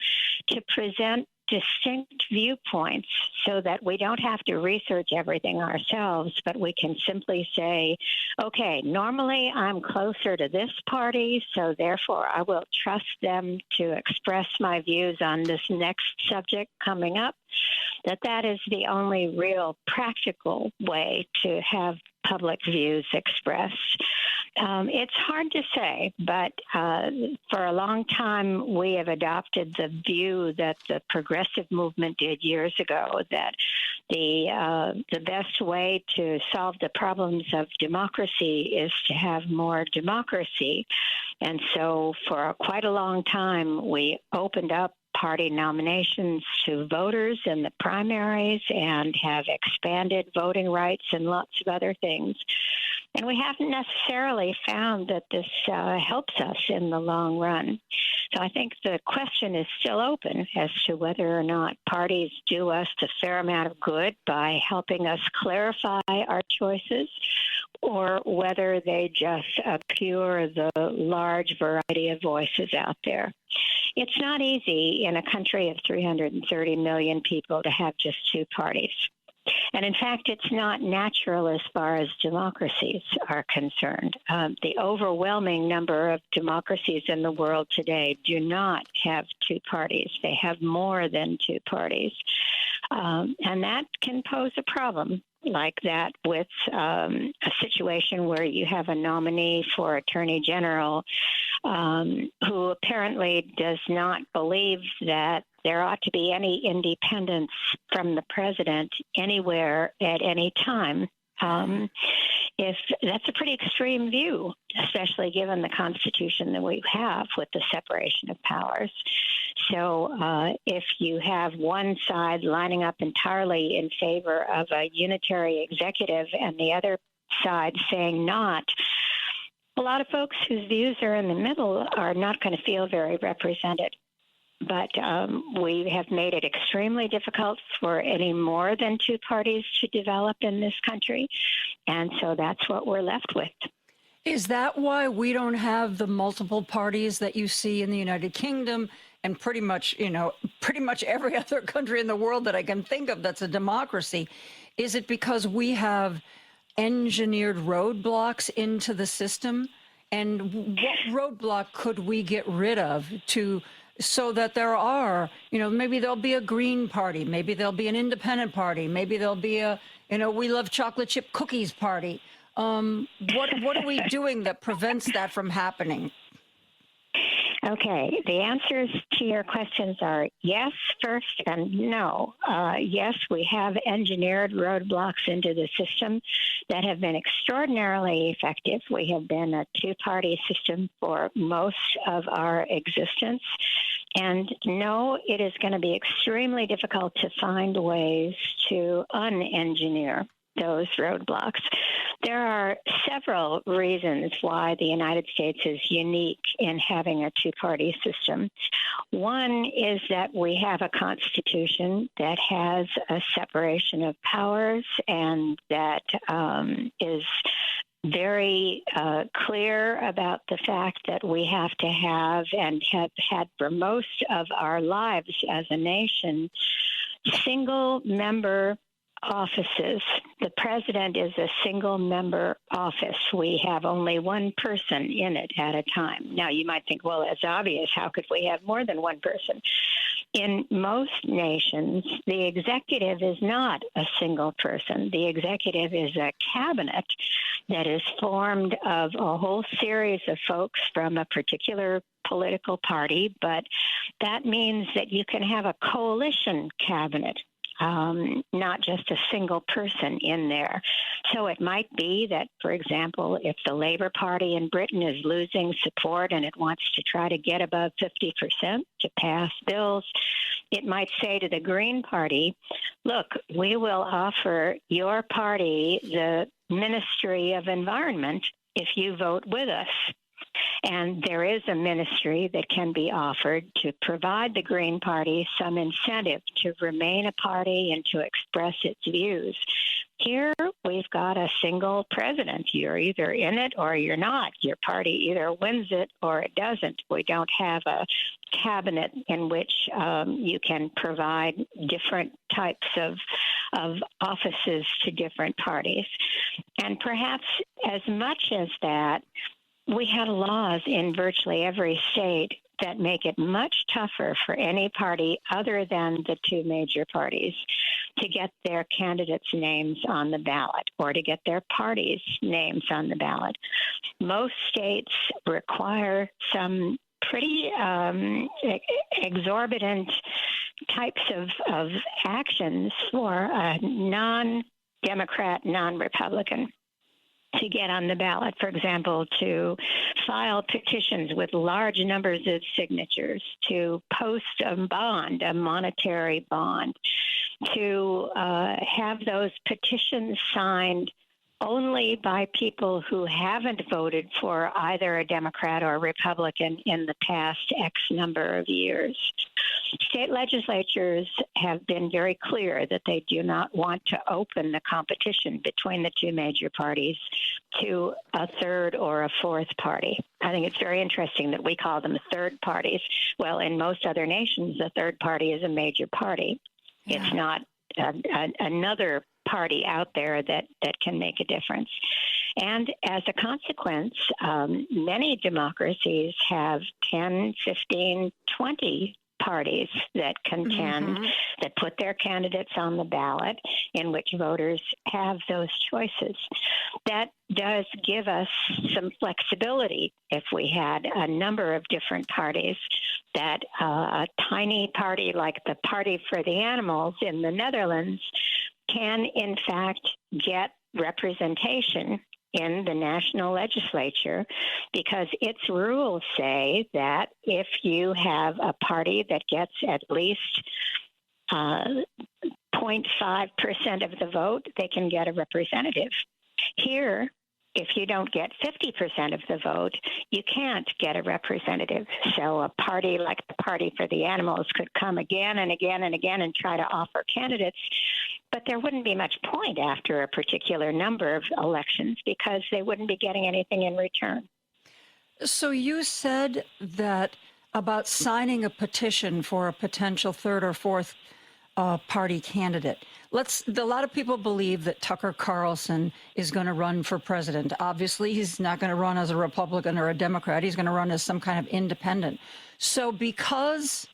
to present distinct viewpoints so that we don't have to research everything ourselves, but we can simply say, okay, normally I'm closer to this party, so therefore I will trust them to express my views on this next subject coming up, that is the only real practical way to have public views expressed. It's hard to say, but for a long time we have adopted the view that the progressive movement did years ago, that the best way to solve the problems of democracy is to have more democracy. And so for quite a long time we opened up party nominations to voters in the primaries and have expanded voting rights and lots of other things. And we haven't necessarily found that this helps us in the long run. So I think the question is still open as to whether or not parties do us a fair amount of good by helping us clarify our choices, or whether they just obscure the large variety of voices out there. It's not easy in a country of 330 million people to have just two parties. And in fact, it's not natural as far as democracies are concerned. The overwhelming number of democracies in the world today do not have two parties. They have more than two parties. And that can pose a problem like that with a situation where you have a nominee for Attorney General who apparently does not believe that there ought to be any independence from the president anywhere at any time. If that's a pretty extreme view, especially given the Constitution that we have with the separation of powers. So if you have one side lining up entirely in favor of a unitary executive and the other side saying not, a lot of folks whose views are in the middle are not going to feel very represented. But we have made it extremely difficult for any more than two parties to develop in this country. And so that's what we're left with. Is that why we don't have the multiple parties that you see in the United Kingdom and pretty much every other country in the world that I can think of that's a democracy? Is it because we have engineered roadblocks into the system? And what roadblock could we get rid of so that there are, maybe there'll be a Green Party, maybe there'll be an Independent Party, maybe there'll be a, we love chocolate chip cookies party. What are we doing that prevents that from happening? Okay, the answers to your questions are yes, first, and no. Yes, we have engineered roadblocks into the system that have been extraordinarily effective. We have been a two-party system for most of our existence. And no, it is going to be extremely difficult to find ways to unengineer those roadblocks. There are several reasons why the United States is unique in having a two-party system. One is that we have a constitution that has a separation of powers and that is very clear about the fact that we have to have and have had for most of our lives as a nation single-member offices. The president is a single-member office. We have only one person in it at a time. Now, you might think, well, that's obvious. How could we have more than one person? In most nations, the executive is not a single person. The executive is a cabinet that is formed of a whole series of folks from a particular political party, but that means that you can have a coalition cabinet. Not just a single person in there. So it might be that, for example, if the Labour Party in Britain is losing support and it wants to try to get above 50% to pass bills, it might say to the Green Party, look, we will offer your party the Ministry of Environment if you vote with us. And there is a ministry that can be offered to provide the Green Party some incentive to remain a party and to express its views. Here, we've got a single president. You're either in it or you're not. Your party either wins it or it doesn't. We don't have a cabinet in which you can provide different types of offices to different parties. And perhaps as much as that, we have laws in virtually every state that make it much tougher for any party other than the two major parties to get their candidates' names on the ballot or to get their parties' names on the ballot. Most states require some pretty exorbitant types of actions for a non-Democrat, non-Republican to get on the ballot. For example, to file petitions with large numbers of signatures, to post a bond, a monetary bond, to have those petitions signed only by people who haven't voted for either a Democrat or a Republican in the past X number of years. State legislatures have been very clear that they do not want to open the competition between the two major parties to a third or a fourth party. I think it's very interesting that we call them third parties. Well, in most other nations, the third party is a major party. Yeah. It's not another party out there that can make a difference. And as a consequence, many democracies have 10, 15, 20 parties that contend, that put their candidates on the ballot, in which voters have those choices. That does give us some flexibility if we had a number of different parties, that a tiny party like the Party for the Animals in the Netherlands can, in fact, get representation in the national legislature, because its rules say that if you have a party that gets at least 0.5% of the vote, they can get a representative. Here, if you don't get 50% of the vote, you can't get a representative. So a party like the Party for the Animals could come again and again and again and try to offer candidates, but there wouldn't be much point after a particular number of elections because they wouldn't be getting anything in return. So you said that about signing a petition for a potential third or fourth party candidate. A lot of people believe that Tucker Carlson is going to run for president. Obviously, he's not going to run as a Republican or a Democrat. He's going to run as some kind of independent. So because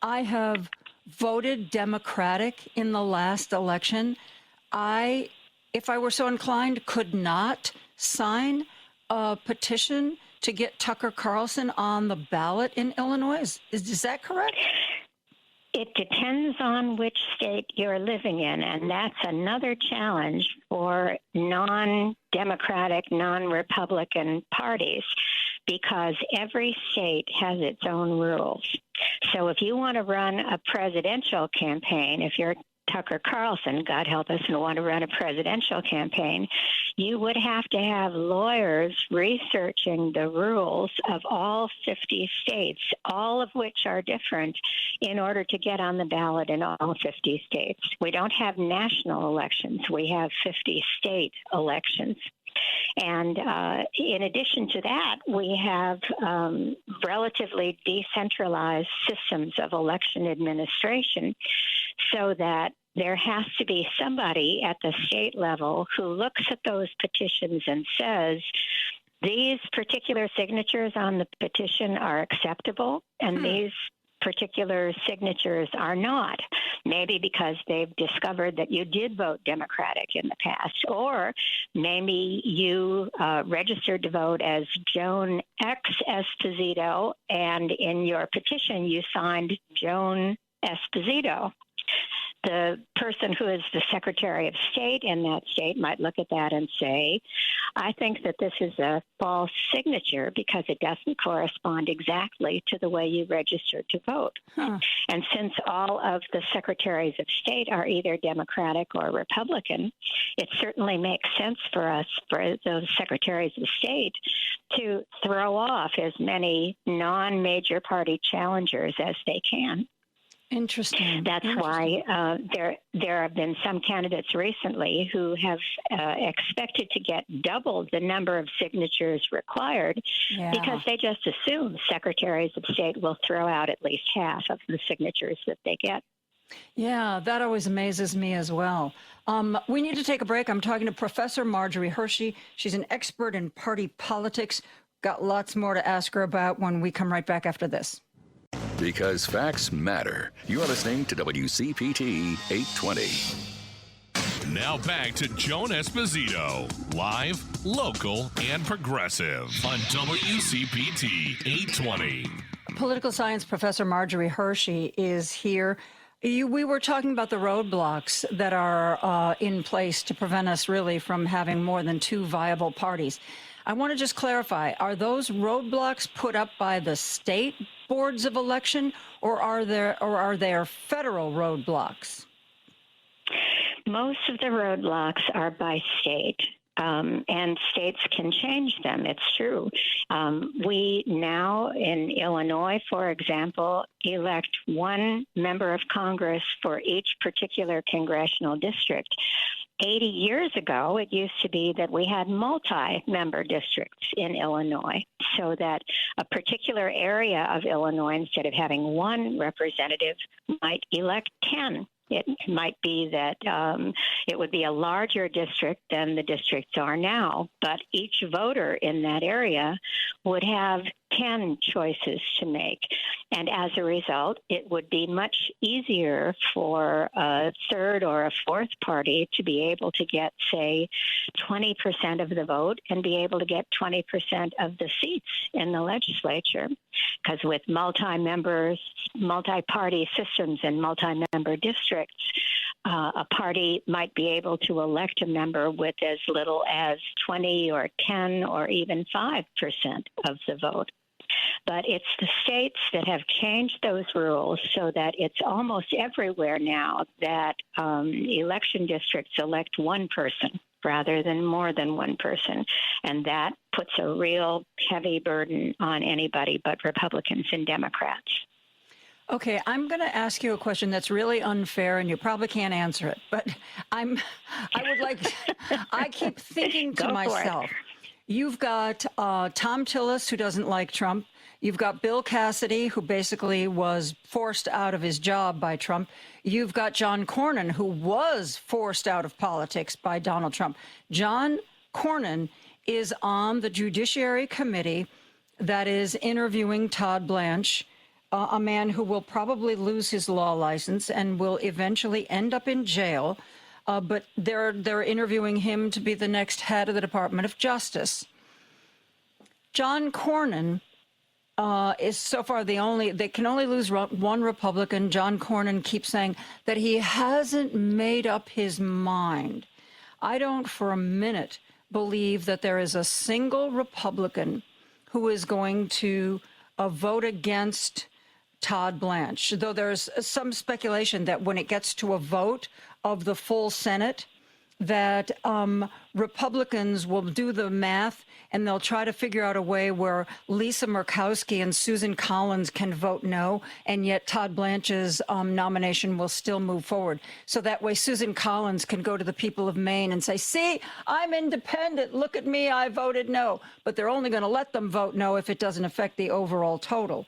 I have voted Democratic in the last election, if I were so inclined, could not sign a petition to get Tucker Carlson on the ballot in Illinois. Is that correct? It depends on which state you're living in, and that's another challenge for non-Democratic, non-Republican parties, because every state has its own rules. So if you want to run a presidential campaign, if you're Tucker Carlson, God help us, and want to run a presidential campaign, you would have to have lawyers researching the rules of all 50 states, all of which are different, in order to get on the ballot in all 50 states. We don't have national elections. We have 50 state elections. And in addition to that, we have relatively decentralized systems of election administration, so that there has to be somebody at the state level who looks at those petitions and says, these particular signatures on the petition are acceptable, and these particular signatures are not, maybe because they've discovered that you did vote Democratic in the past, or maybe you registered to vote as Joan Esposito, and in your petition you signed Joan Esposito. The person who is the Secretary of State in that state might look at that and say, I think that this is a false signature because it doesn't correspond exactly to the way you registered to vote. And since all of the Secretaries of State are either Democratic or Republican, it certainly makes sense for us, for those Secretaries of State, to throw off as many non-major party challengers as they can. Interesting. That's why there have been some candidates recently who have expected to get double the number of signatures required because they just assume secretaries of state will throw out at least half of the signatures that they get. Yeah, that always amazes me as well. We need to take a break. I'm talking to Professor Marjorie Hershey. She's an expert in party politics. Got lots more to ask her about when we come right back after this. Because facts matter. You're listening to WCPT 820. Now back to Joan Esposito, live, local, and progressive on WCPT 820. Political science professor Marjorie Hershey is here. We were talking about the roadblocks that are in place to prevent us really from having more than two viable parties. I want to just clarify, are those roadblocks put up by the state boards of election, or are there federal roadblocks? Most of the roadblocks are by state. And states can change them. It's true. We now in Illinois, for example, elect one member of Congress for each particular congressional district. 80 years ago, it used to be that we had multi-member districts in Illinois, so that a particular area of Illinois, instead of having one representative, might elect 10. It might be that it would be a larger district than the districts are now, but each voter in that area would have 10 choices to make. And as a result, it would be much easier for a third or a fourth party to be able to get, say, 20% of the vote and be able to get 20% of the seats in the legislature. Because with multi-party systems and multi-member districts, a party might be able to elect a member with as little as 20 or 10 or even 5% of the vote. But it's the states that have changed those rules so that it's almost everywhere now that election districts elect one person rather than more than one person. And that puts a real heavy burden on anybody but Republicans and Democrats. Okay, I'm going to ask you a question that's really unfair, and you probably can't answer it. But I keep thinking to myself, you've got Tom Tillis, who doesn't like Trump. You've got Bill Cassidy, who basically was forced out of his job by Trump. You've got John Cornyn, who was forced out of politics by Donald Trump. John Cornyn is on the Judiciary Committee that is interviewing Todd Blanche, a man who will probably lose his law license and will eventually end up in jail. But they're interviewing him to be the next head of the Department of Justice. John Cornyn is so far they can only lose one Republican. John Cornyn keeps saying that he hasn't made up his mind. I don't for a minute believe that there is a single Republican who is going to vote against Todd Blanche, though there's some speculation that when it gets to a vote of the full Senate, that Republicans will do the math and they'll try to figure out a way where Lisa Murkowski and Susan Collins can vote no, and yet Todd Blanche's nomination will still move forward. So that way Susan Collins can go to the people of Maine and say, see, I'm independent. Look at me. I voted no. But they're only going to let them vote no if it doesn't affect the overall total.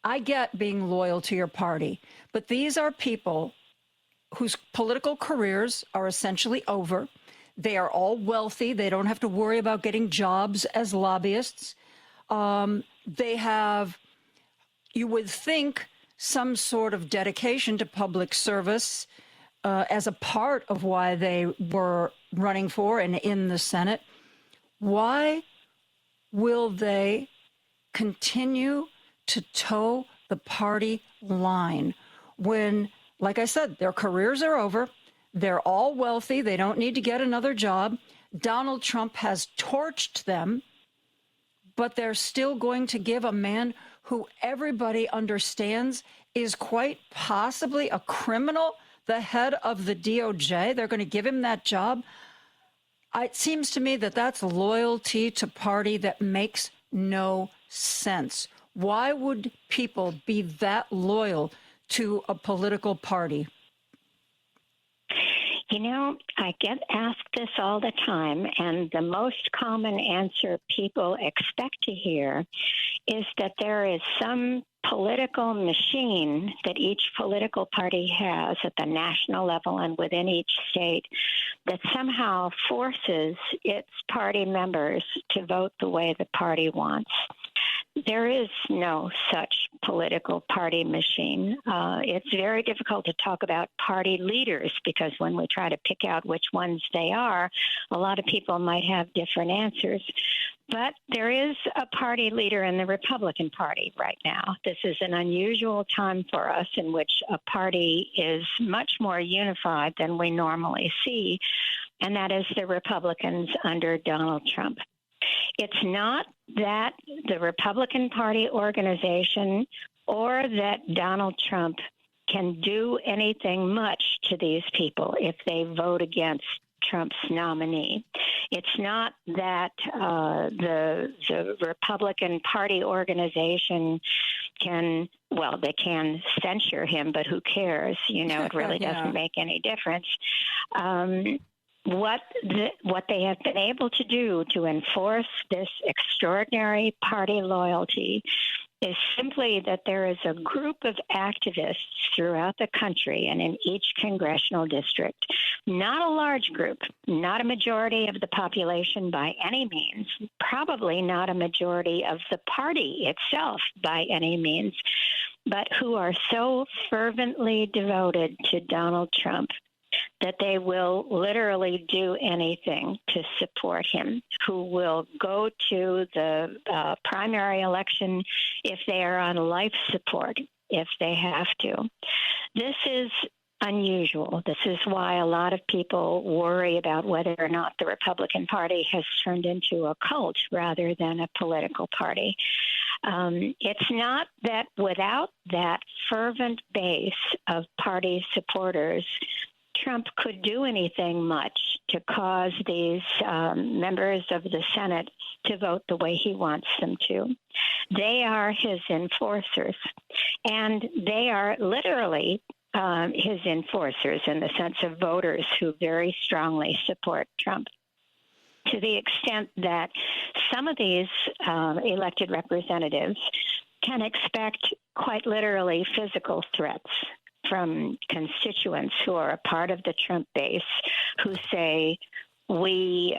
I get being loyal to your party, but these are people whose political careers are essentially over. They are all wealthy. They don't have to worry about getting jobs as lobbyists. They have, you would think, some sort of dedication to public service as a part of why they were running for and in the Senate. Why will they continue to toe the party line when, like I said, their careers are over? They're all wealthy. They don't need to get another job. Donald Trump has torched them, but they're still going to give a man who everybody understands is quite possibly a criminal the head of the DOJ. They're going to give him that job. It seems to me that that's loyalty to party that makes no sense. Why would people be that loyal to a political party? You know, I get asked this all the time, and the most common answer people expect to hear is that there is some political machine that each political party has at the national level and within each state that somehow forces its party members to vote the way the party wants. There is no such political party machine. It's very difficult to talk about party leaders because when we try to pick out which ones they are, a lot of people might have different answers. But there is a party leader in the Republican Party right now. This is an unusual time for us in which a party is much more unified than we normally see, and that is the Republicans under Donald Trump. It's not that the Republican Party organization or that Donald Trump can do anything much to these people if they vote against Trump's nominee. It's not that the Republican Party organization can, well, they can censure him, but who cares? You know, it really doesn't make any difference. What they have been able to do to enforce this extraordinary party loyalty is simply that there is a group of activists throughout the country and in each congressional district, not a large group, not a majority of the population by any means, probably not a majority of the party itself by any means, but who are so fervently devoted to Donald Trump that they will literally do anything to support him, who will go to the primary election if they are on life support, if they have to. This is unusual. This is why a lot of people worry about whether or not the Republican Party has turned into a cult rather than a political party. It's not that without that fervent base of party supporters, Trump could do anything much to cause these members of the Senate to vote the way he wants them to. They are his enforcers, and they are literally his enforcers in the sense of voters who very strongly support Trump, to the extent that some of these elected representatives can expect quite literally physical threats from constituents who are a part of the Trump base who say, we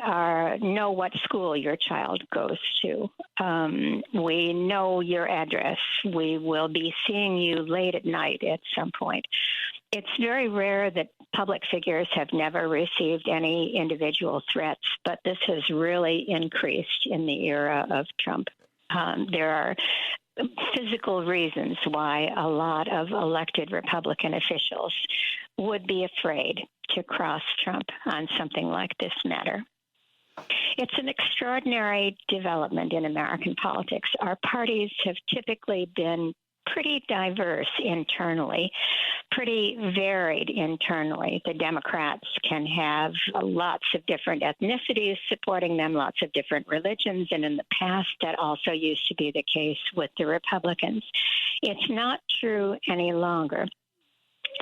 know what school your child goes to. We know your address. We will be seeing you late at night at some point. It's very rare that public figures have never received any individual threats, but this has really increased in the era of Trump. There are physical reasons why a lot of elected Republican officials would be afraid to cross Trump on something like this matter. It's an extraordinary development in American politics. Our parties have typically been pretty diverse internally, pretty varied internally. The Democrats can have lots of different ethnicities supporting them, lots of different religions, and in the past that also used to be the case with the Republicans. It's not true any longer.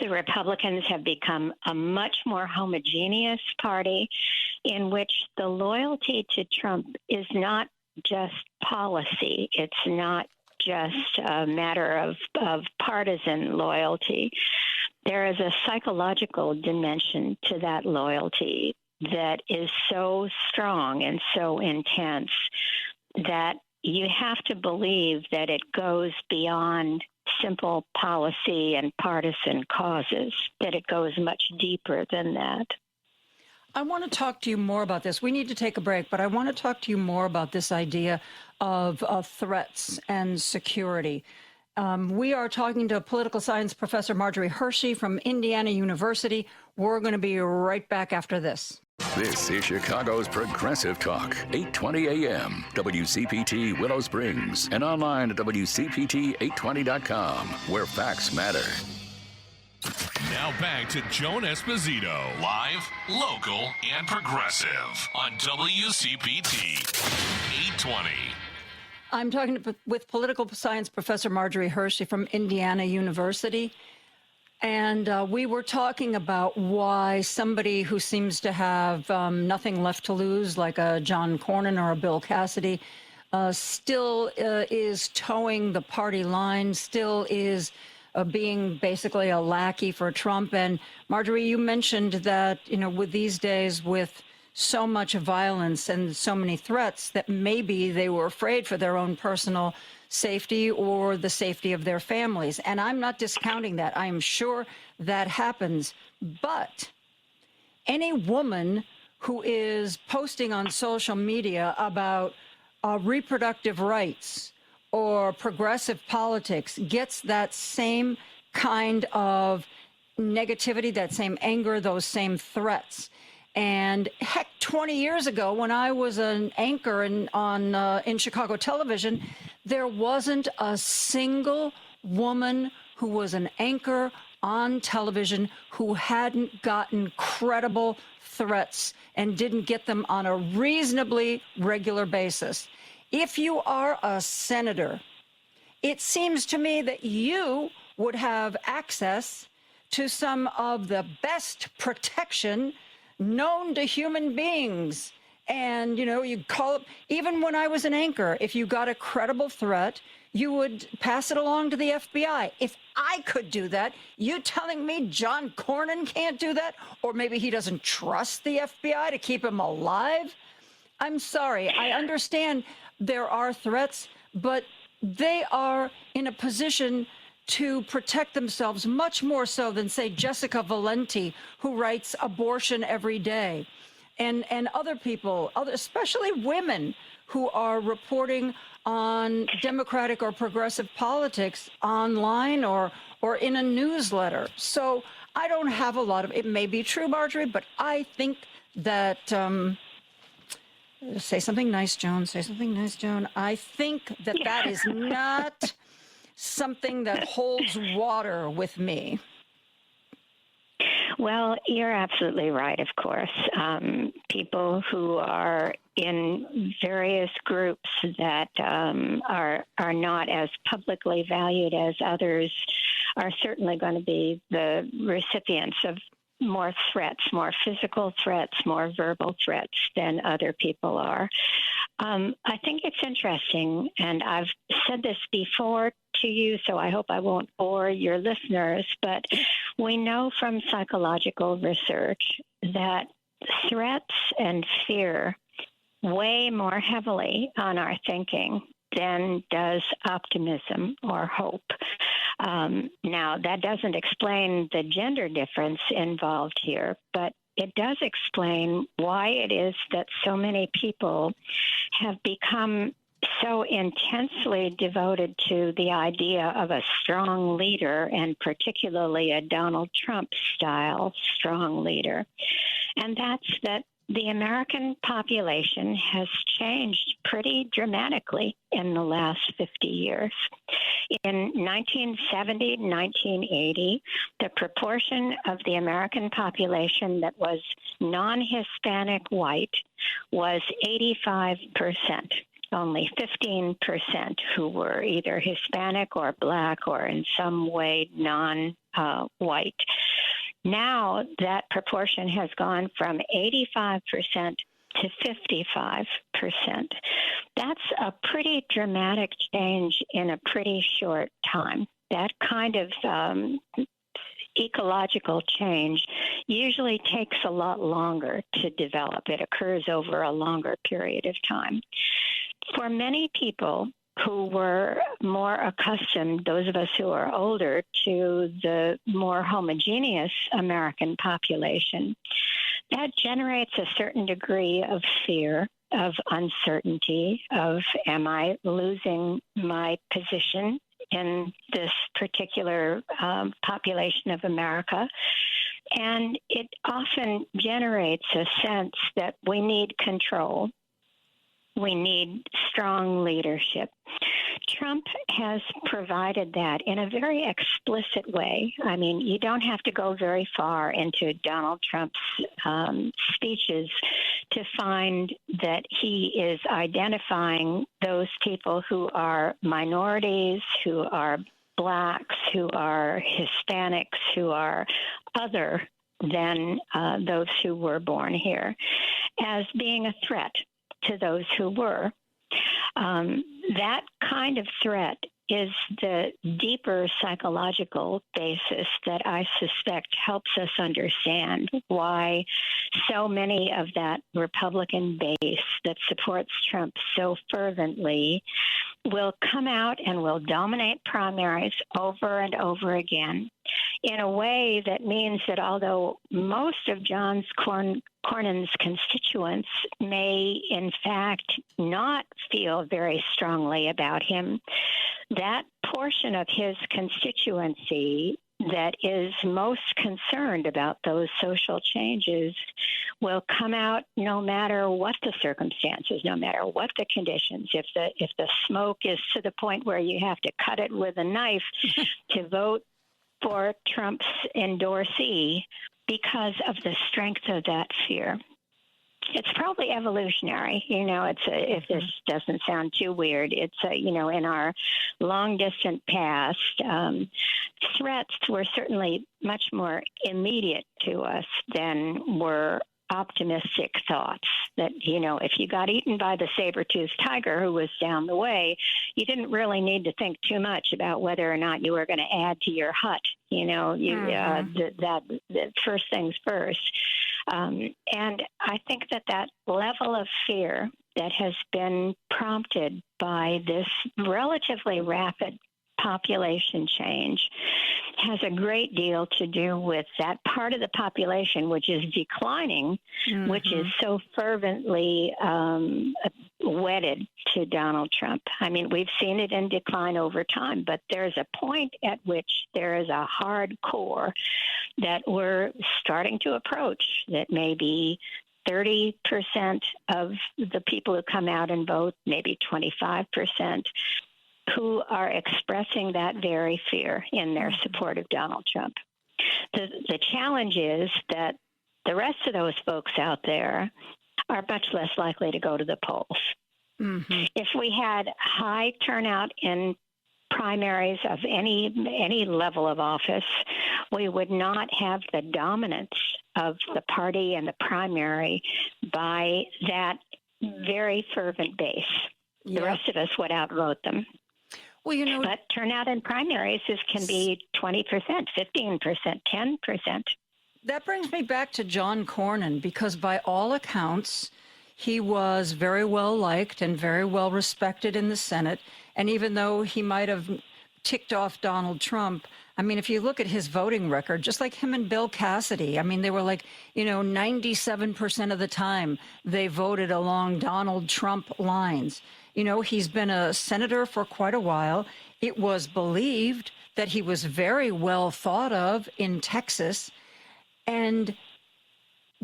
The Republicans have become a much more homogeneous party in which the loyalty to Trump is not just policy. It's not just a matter of partisan loyalty. There is a psychological dimension to that loyalty that is so strong and so intense that you have to believe that it goes beyond simple policy and partisan causes, that it goes much deeper than that. I want to talk to you more about this. We need to take a break, but I want to talk to you more about this idea of threats and security. We are talking to political science professor Marjorie Hershey from Indiana University. We're going to be right back after this. This is Chicago's Progressive Talk, 820 AM, WCPT Willow Springs, and online at WCPT820.com, where facts matter. Now back to Joan Esposito, live, local, and progressive on WCPT 820. I'm talking with political science professor Marjorie Hershey from Indiana University. And we were talking about why somebody who seems to have nothing left to lose, like a John Cornyn or a Bill Cassidy, still is towing the party line, still is being basically a lackey for Trump. And Marjorie, you mentioned that, with these days, with so much violence and so many threats, that maybe they were afraid for their own personal safety or the safety of their families. And I'm not discounting that. I am sure that happens. But any woman who is posting on social media about reproductive rights or progressive politics gets that same kind of negativity, that same anger, those same threats. And heck, 20 years ago, when I was an anchor in Chicago television, there wasn't a single woman who was an anchor on television who hadn't gotten credible threats and didn't get them on a reasonably regular basis. If you are a senator, it seems to me that you would have access to some of the best protection known to human beings. And, you call it, even when I was an anchor, if you got a credible threat, you would pass it along to the FBI. If I could do that, you telling me John Cornyn can't do that? Or maybe he doesn't trust the FBI to keep him alive? I'm sorry. I understand there are threats, but they are in a position to protect themselves much more so than, say, Jessica Valenti, who writes abortion every day, and other people, especially women who are reporting on Democratic or progressive politics online or in a newsletter. So I don't have a lot of, it may be true, Marjorie, but I think that, say something nice, Joan, say something nice, Joan. I think that is not something that holds water with me. Well, you're absolutely right, of course. People who are in various groups that are not as publicly valued as others are certainly going to be the recipients of more threats, more physical threats, more verbal threats than other people are. I think it's interesting, and I've said this before to you, so I hope I won't bore your listeners, but we know from psychological research that threats and fear weigh more heavily on our thinking than does optimism or hope. Now, that doesn't explain the gender difference involved here, but it does explain why it is that so many people have become so intensely devoted to the idea of a strong leader, and particularly a Donald Trump style strong leader. And that's that the American population has changed pretty dramatically in the last 50 years. In 1970, 1980, the proportion of the American population that was non-Hispanic white was 85%. Only 15% who were either Hispanic or Black or in some way non-white. Now that proportion has gone from 85% to 55%. That's a pretty dramatic change in a pretty short time. That kind of ecological change usually takes a lot longer to develop. It occurs over a longer period of time. For many people who were more accustomed, those of us who are older, to the more homogeneous American population, that generates a certain degree of fear, of uncertainty, of am I losing my position in this particular population of America? And it often generates a sense that we need control. We need strong leadership. Trump has provided that in a very explicit way. I mean, you don't have to go very far into Donald Trump's speeches to find that he is identifying those people who are minorities, who are Blacks, who are Hispanics, who are other than those who were born here, as being a threat to those who were. That kind of threat is the deeper psychological basis that I suspect helps us understand why so many of that Republican base that supports Trump so fervently will come out and will dominate primaries over and over again in a way that means that although most of John Cornyn's constituents may in fact not feel very strongly about him, that portion of his constituency that is most concerned about those social changes will come out no matter what the circumstances, no matter what the conditions. If the smoke is to the point where you have to cut it with a knife to vote for Trump's endorsee because of the strength of that fear. It's probably evolutionary. If this doesn't sound too weird, it's, in our long distant past, threats were certainly much more immediate to us than were optimistic thoughts that, if you got eaten by the saber-toothed tiger who was down the way, you didn't really need to think too much about whether or not you were going to add to your hut. That first things first. And I think that level of fear that has been prompted by this relatively rapid population change has a great deal to do with that part of the population which is declining, which is so fervently wedded to Donald Trump. I mean, we've seen it in decline over time, but there's a point at which there is a hard core that we're starting to approach that may be 30% of the people who come out and vote, maybe 25%, who are expressing that very fear in their support of Donald Trump. The challenge is that the rest of those folks out there are much less likely to go to the polls. Mm-hmm. If we had high turnout in primaries of any level of office, we would not have the dominance of the party and the primary by that very fervent base. The rest of us would outvote them. Well, but turnout in primaries can be 20%, 15%, 10%. That brings me back to John Cornyn, because by all accounts, he was very well liked and very well respected in the Senate. And even though he might have ticked off Donald Trump, I mean, if you look at his voting record, just like him and Bill Cassidy, I mean, they were 97% of the time they voted along Donald Trump lines. He's been a senator for quite a while. It was believed that he was very well thought of in Texas. And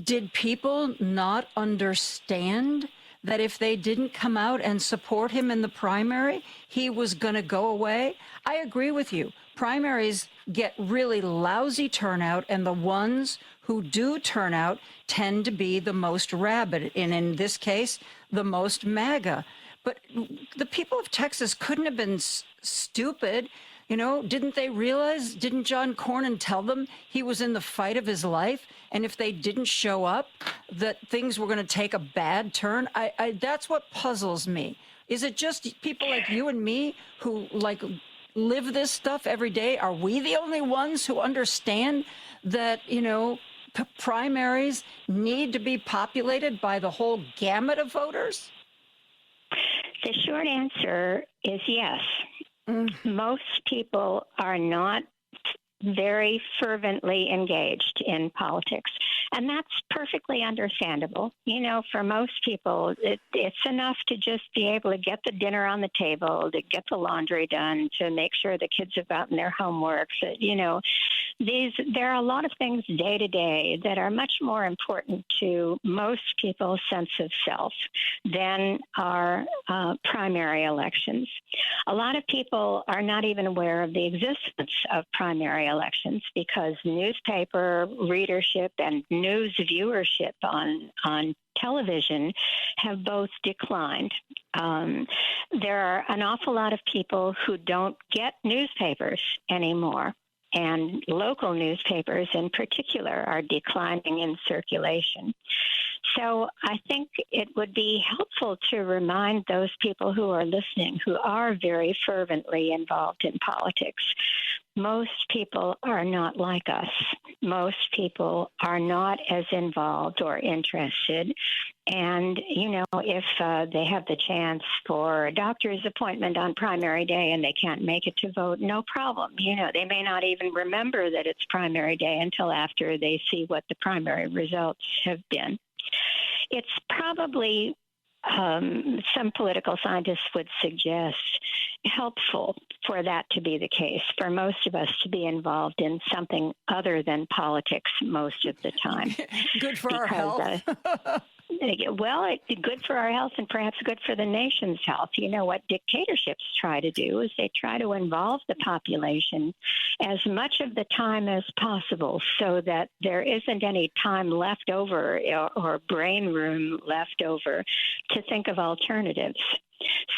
did people not understand that if they didn't come out and support him in the primary, he was going to go away? I agree with you. Primaries get really lousy turnout, and the ones who do turn out tend to be the most rabid, and in this case, the most MAGA. But the people of Texas couldn't have been stupid. Didn't they realize, didn't John Cornyn tell them he was in the fight of his life? And if they didn't show up, that things were going to take a bad turn? That's what puzzles me. Is it just people like you and me who live this stuff every day? Are we the only ones who understand that, primaries need to be populated by the whole gamut of voters? The short answer is yes. Most people are not very fervently engaged in politics. And that's perfectly understandable. For most people, it's enough to just be able to get the dinner on the table, to get the laundry done, to make sure the kids have gotten their homework. There are a lot of things day to day that are much more important to most people's sense of self than our primary elections. A lot of people are not even aware of the existence of primary elections because newspaper readership and news viewership on television have both declined. There are an awful lot of people who don't get newspapers anymore, and local newspapers in particular are declining in circulation. So I think it would be helpful to remind those people who are listening, who are very fervently involved in politics, most people are not like us. Most people are not as involved or interested. And, you know, if they have the chance for a doctor's appointment on primary day and they can't make it to vote, no problem. You know, they may not even remember that it's primary day until after they see what the primary results have been. It's probably, some political scientists would suggest, helpful for that to be the case, for most of us to be involved in something other than politics most of the time. Good for our health. Well, it's good for our health and perhaps good for the nation's health. You know, what dictatorships try to do is they try to involve the population as much of the time as possible so that there isn't any time left over or brain room left over to think of alternatives.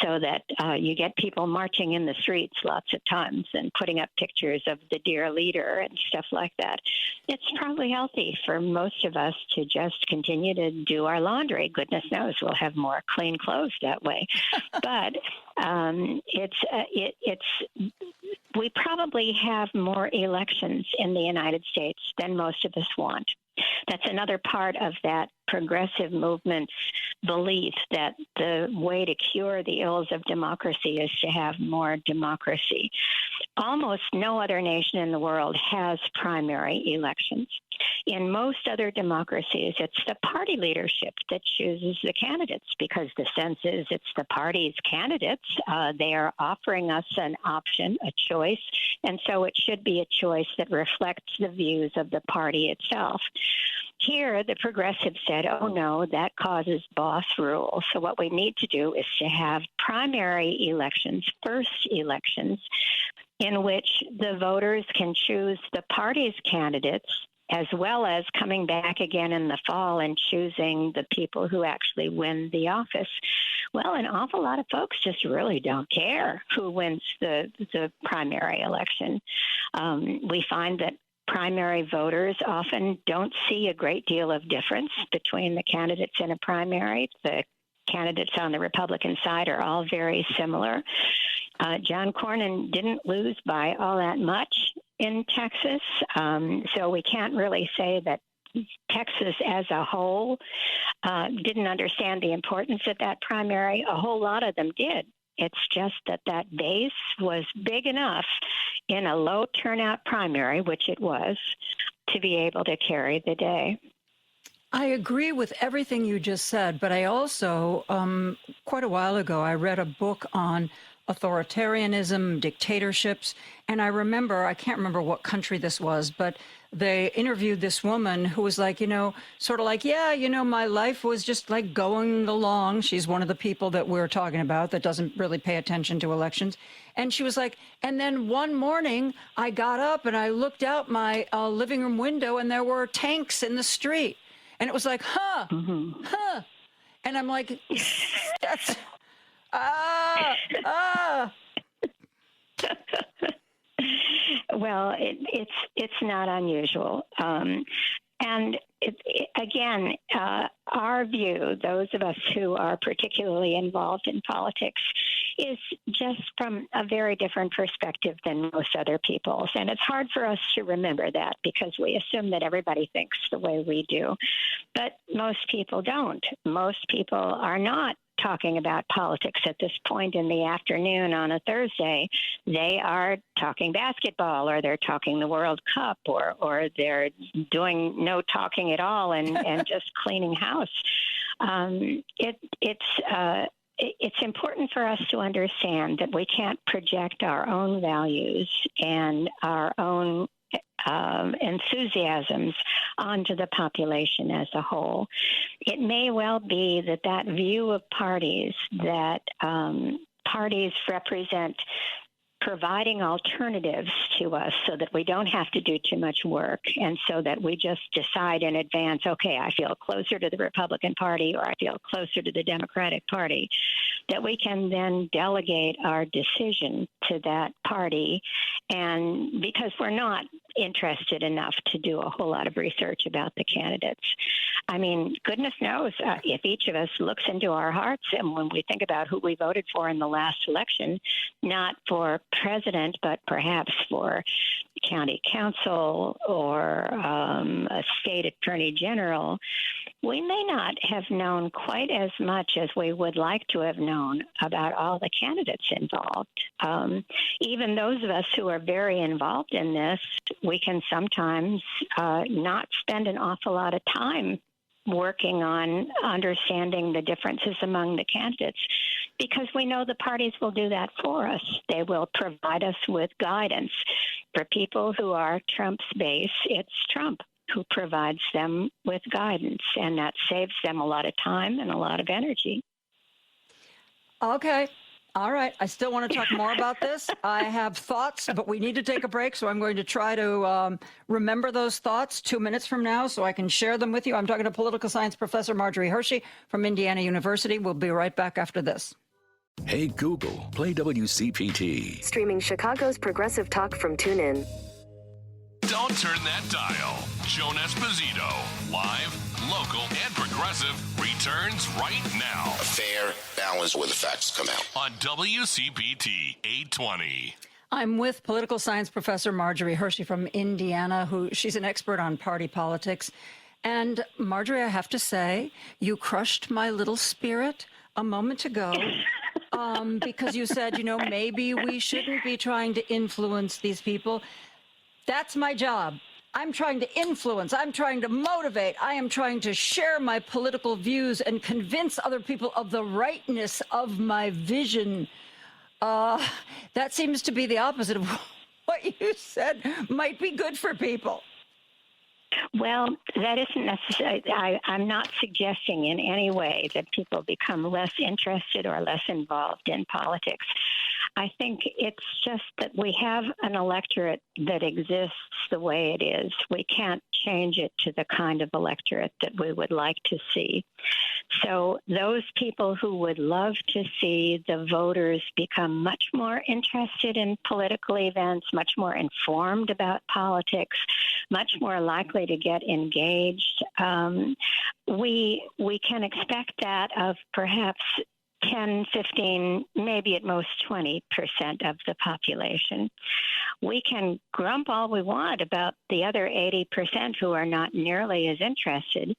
So that you get people marching in the streets lots of times and putting up pictures of the dear leader and stuff like that. It's probably healthy for most of us to just continue to do our laundry. Goodness knows we'll have more clean clothes that way. But we probably have more elections in the United States than most of us want. That's another part of that progressive movement's belief that the way to cure the ills of democracy is to have more democracy. Almost no other nation in the world has primary elections. In most other democracies, it's the party leadership that chooses the candidates because the sense is it's the party's candidates. They are offering us an option, a choice, and so it should be a choice that reflects the views of the party itself. Here, the progressives said, oh, no, that causes boss rule. So what we need to do is to have primary elections, first elections, in which the voters can choose the party's candidates, as well as coming back again in the fall and choosing the people who actually win the office. Well, an awful lot of folks just really don't care who wins the primary election. We find that primary voters often don't see a great deal of difference between the candidates in a primary. The candidates on the Republican side are all very similar. John Cornyn didn't lose by all that much in Texas, so we can't really say that Texas as a whole didn't understand the importance of that primary. A whole lot of them did. It's just that base was big enough in a low turnout primary, which it was, to be able to carry the day. I agree with everything you just said, but I also, quite a while ago, I read a book on authoritarianism, dictatorships, and I can't remember what country this was, but they interviewed this woman who was like, sort of like, my life was just like going along. She's one of the people that we're talking about that doesn't really pay attention to elections. And she was like, and then one morning I got up and I looked out my living room window and there were tanks in the street. And it was like, huh. And I'm like, that's, Well, it's not unusual. And again, our view, those of us who are particularly involved in politics, is just from a very different perspective than most other people's. And it's hard for us to remember that because we assume that everybody thinks the way we do. But most people don't. Most people are not talking about politics at this point in the afternoon on a Thursday. They are talking basketball, or they're talking the World Cup, or they're doing no talking at all and just cleaning house. It's important for us to understand that we can't project our own values and our own enthusiasms onto the population as a whole. It may well be that view of parties, that parties represent providing alternatives to us so that we don't have to do too much work, and so that we just decide in advance, okay, I feel closer to the Republican Party or I feel closer to the Democratic Party, that we can then delegate our decision to that party. And because we're not interested enough to do a whole lot of research about the candidates. I mean, goodness knows if each of us looks into our hearts and when we think about who we voted for in the last election, not for president, but perhaps for county council or a state attorney general, we may not have known quite as much as we would like to have known about all the candidates involved. Even those of us who are very involved in this, we can sometimes not spend an awful lot of time working on understanding the differences among the candidates because we know the parties will do that for us. They will provide us with guidance. For people who are Trump's base, it's Trump who provides them with guidance, and that saves them a lot of time and a lot of energy. Okay. All right. I still want to talk more about this. I have thoughts, but we need to take a break, so I'm going to try to remember those thoughts 2 minutes from now so I can share them with you. I'm talking to political science professor Marjorie Hershey from Indiana University. We'll be right back after this. Hey, Google, play WCPT. Streaming Chicago's progressive talk from TuneIn. Don't turn that dial. Joan Esposito, live, local, and progressive, returns right now. A fair balance where the facts come out. On WCPT 820. I'm with political science professor Marjorie Hershey from Indiana, she's an expert on party politics. And Marjorie, I have to say, you crushed my little spirit a moment ago. Because you said, maybe we shouldn't be trying to influence these people. That's my job. I'm trying to influence. I'm trying to motivate. I am trying to share my political views and convince other people of the rightness of my vision. That seems to be the opposite of what you said might be good for people. Well, that isn't necessary. I'm not suggesting in any way that people become less interested or less involved in politics. I think it's just that we have an electorate that exists the way it is. We can't change it to the kind of electorate that we would like to see. So those people who would love to see the voters become much more interested in political events, much more informed about politics, much more likely to get engaged, we can expect that of perhaps 10, 15, maybe at most 20% of the population. We can grump all we want about the other 80% who are not nearly as interested,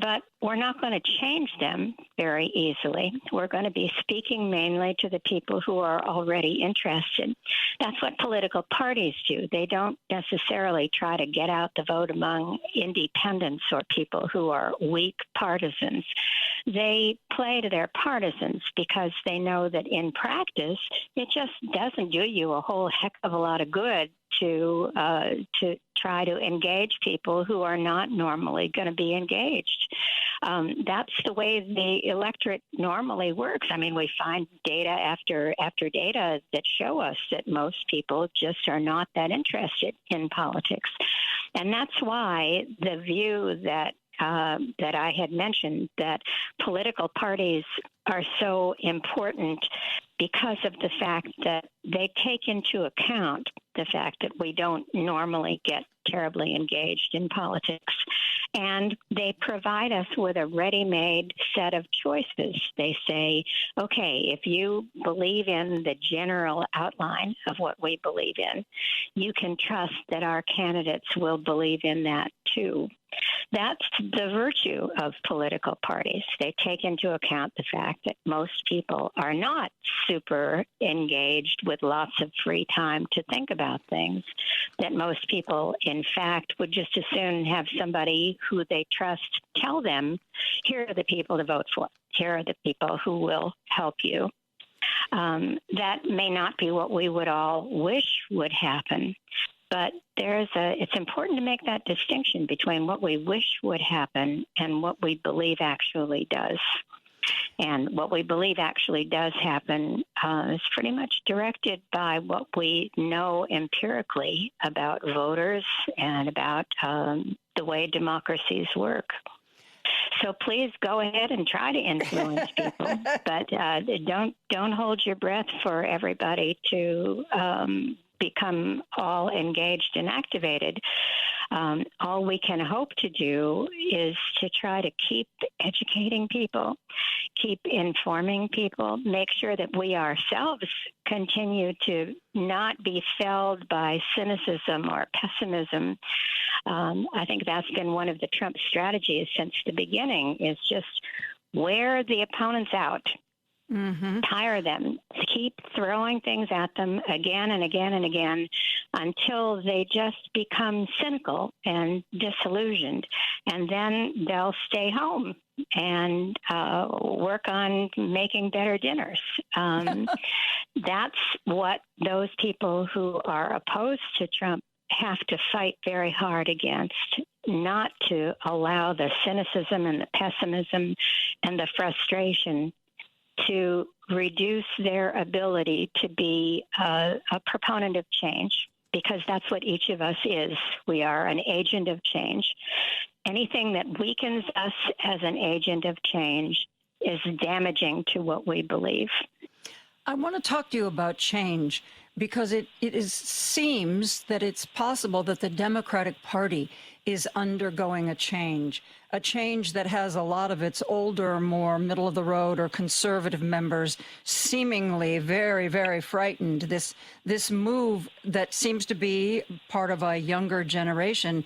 but we're not going to change them very easily. We're going to be speaking mainly to the people who are already interested. That's what political parties do. They don't necessarily try to get out the vote among independents or people who are weak partisans. They play to their partisans because they know that in practice, it just doesn't do you a whole heck of a lot of good to try to engage people who are not normally going to be engaged. That's the way the electorate normally works. I mean, we find data after data that show us that most people just are not that interested in politics. And that's why the view that I had mentioned, that political parties are so important because of the fact that they take into account the fact that we don't normally get terribly engaged in politics. And they provide us with a ready-made set of choices. They say, okay, if you believe in the general outline of what we believe in, you can trust that our candidates will believe in that too. That's the virtue of political parties. They take into account the fact that most people are not super engaged with lots of free time to think about things, that most people, in fact, would just as soon have somebody who they trust tell them, here are the people to vote for. Here are the people who will help you. That may not be what we would all wish would happen. But it's important to make that distinction between what we wish would happen and what we believe actually does. And what we believe actually does happen is pretty much directed by what we know empirically about voters and about the way democracies work. So please go ahead and try to influence people, but don't hold your breath for everybody to become all engaged and activated. All we can hope to do is to try to keep educating people, keep informing people, make sure that we ourselves continue to not be felled by cynicism or pessimism. I think that's been one of the Trump strategies since the beginning, is just wear the opponents out. Mm-hmm. Tire them. Keep throwing things at them again and again and again until they just become cynical and disillusioned. And then they'll stay home and work on making better dinners. That's what those people who are opposed to Trump have to fight very hard against, not to allow the cynicism and the pessimism and the frustration to reduce their ability to be a proponent of change, because that's what each of us is. We are an agent of change. Anything that weakens us as an agent of change is damaging to what we believe. I want to talk to you about change, because it seems that it's possible that the Democratic Party is undergoing a change that has a lot of its older, more middle-of-the-road or conservative members seemingly very, very frightened. This move that seems to be part of a younger generation,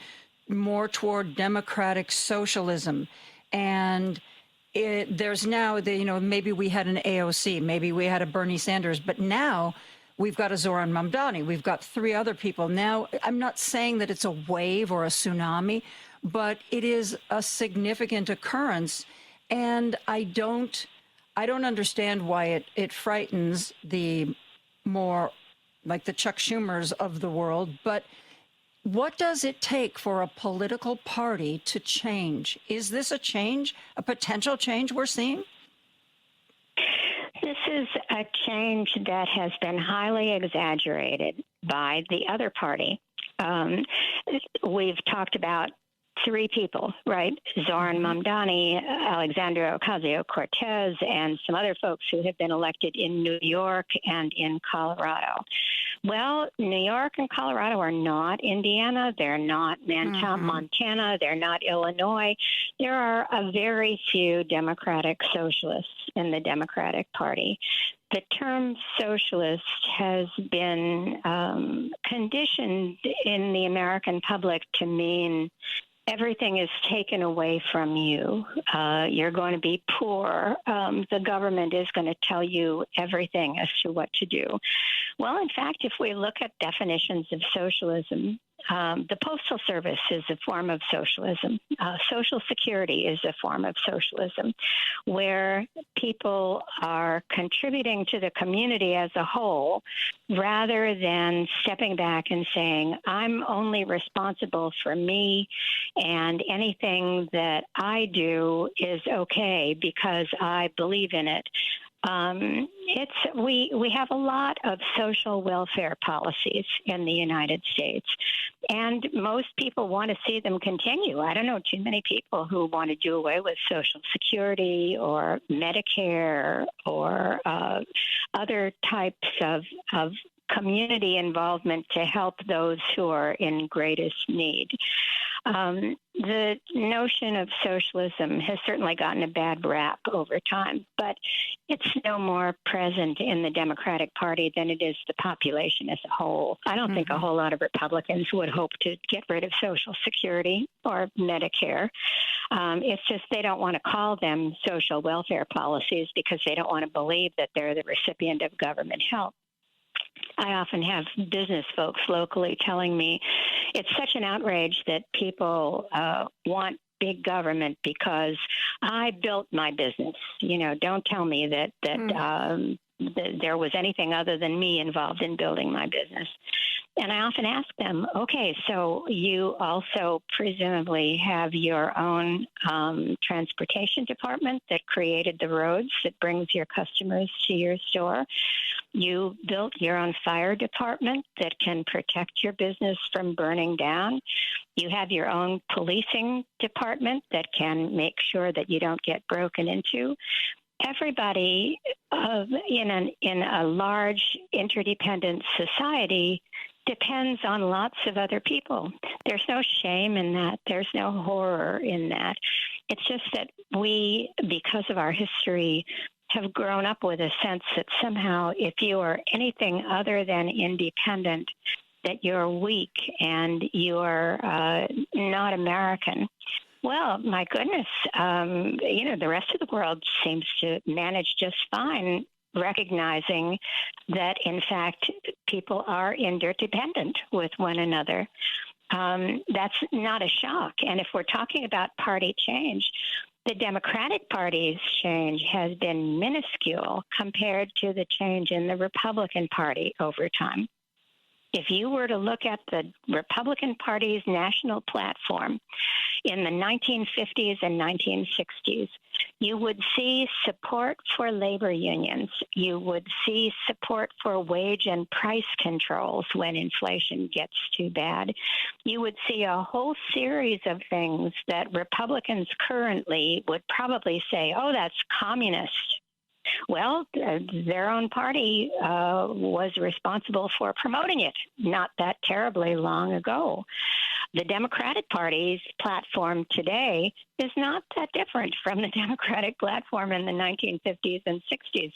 more toward democratic socialism. And there's now, maybe we had an AOC, maybe we had a Bernie Sanders, but now we've got a Zoran Mamdani. We've got three other people. Now, I'm not saying that it's a wave or a tsunami, but it is a significant occurrence. And I don't understand why it frightens the more, like the Chuck Schumers of the world. But what does it take for a political party to change? Is this a change, a potential change we're seeing? This is a change that has been highly exaggerated by the other party. We've talked about three people, right? Zoran Mamdani, Alexandria Ocasio-Cortez, and some other folks who have been elected in New York and in Colorado. Well, New York and Colorado are not Indiana. They're not Montana. They're not Illinois. There are a very few Democratic socialists in the Democratic Party. The term socialist has been conditioned in the American public to mean everything is taken away from you. You're going to be poor. The government is going to tell you everything as to what to do. Well, in fact, if we look at definitions of socialism, the Postal Service is a form of socialism. Social Security is a form of socialism, where people are contributing to the community as a whole rather than stepping back and saying, I'm only responsible for me, and anything that I do is okay because I believe in it. We have a lot of social welfare policies in the United States, and most people want to see them continue. I don't know too many people who want to do away with Social Security or Medicare or other types of community involvement to help those who are in greatest need. The notion of socialism has certainly gotten a bad rap over time, but it's no more present in the Democratic Party than it is the population as a whole. I don't think a whole lot of Republicans would hope to get rid of Social Security or Medicare. It's just they don't want to call them social welfare policies because they don't want to believe that they're the recipient of government help. I often have business folks locally telling me it's such an outrage that people want big government because I built my business. Don't tell me that there was anything other than me involved in building my business. And I often ask them, okay, so you also presumably have your own transportation department that created the roads that brings your customers to your store. You built your own fire department that can protect your business from burning down. You have your own policing department that can make sure that you don't get broken into. Everybody in a large interdependent society depends on lots of other people. There's no shame in that. There's no horror in that. It's just that we, because of our history, have grown up with a sense that somehow if you are anything other than independent, that you're weak and you're not American. Well, my goodness, the rest of the world seems to manage just fine, recognizing that, in fact, people are interdependent with one another. That's not a shock. And if we're talking about party change, the Democratic Party's change has been minuscule compared to the change in the Republican Party over time. If you were to look at the Republican Party's national platform in the 1950s and 1960s, you would see support for labor unions. You would see support for wage and price controls when inflation gets too bad. You would see a whole series of things that Republicans currently would probably say, oh, that's communist. Well, their own party was responsible for promoting it not that terribly long ago. The Democratic Party's platform today is not that different from the Democratic platform in the 1950s and 60s.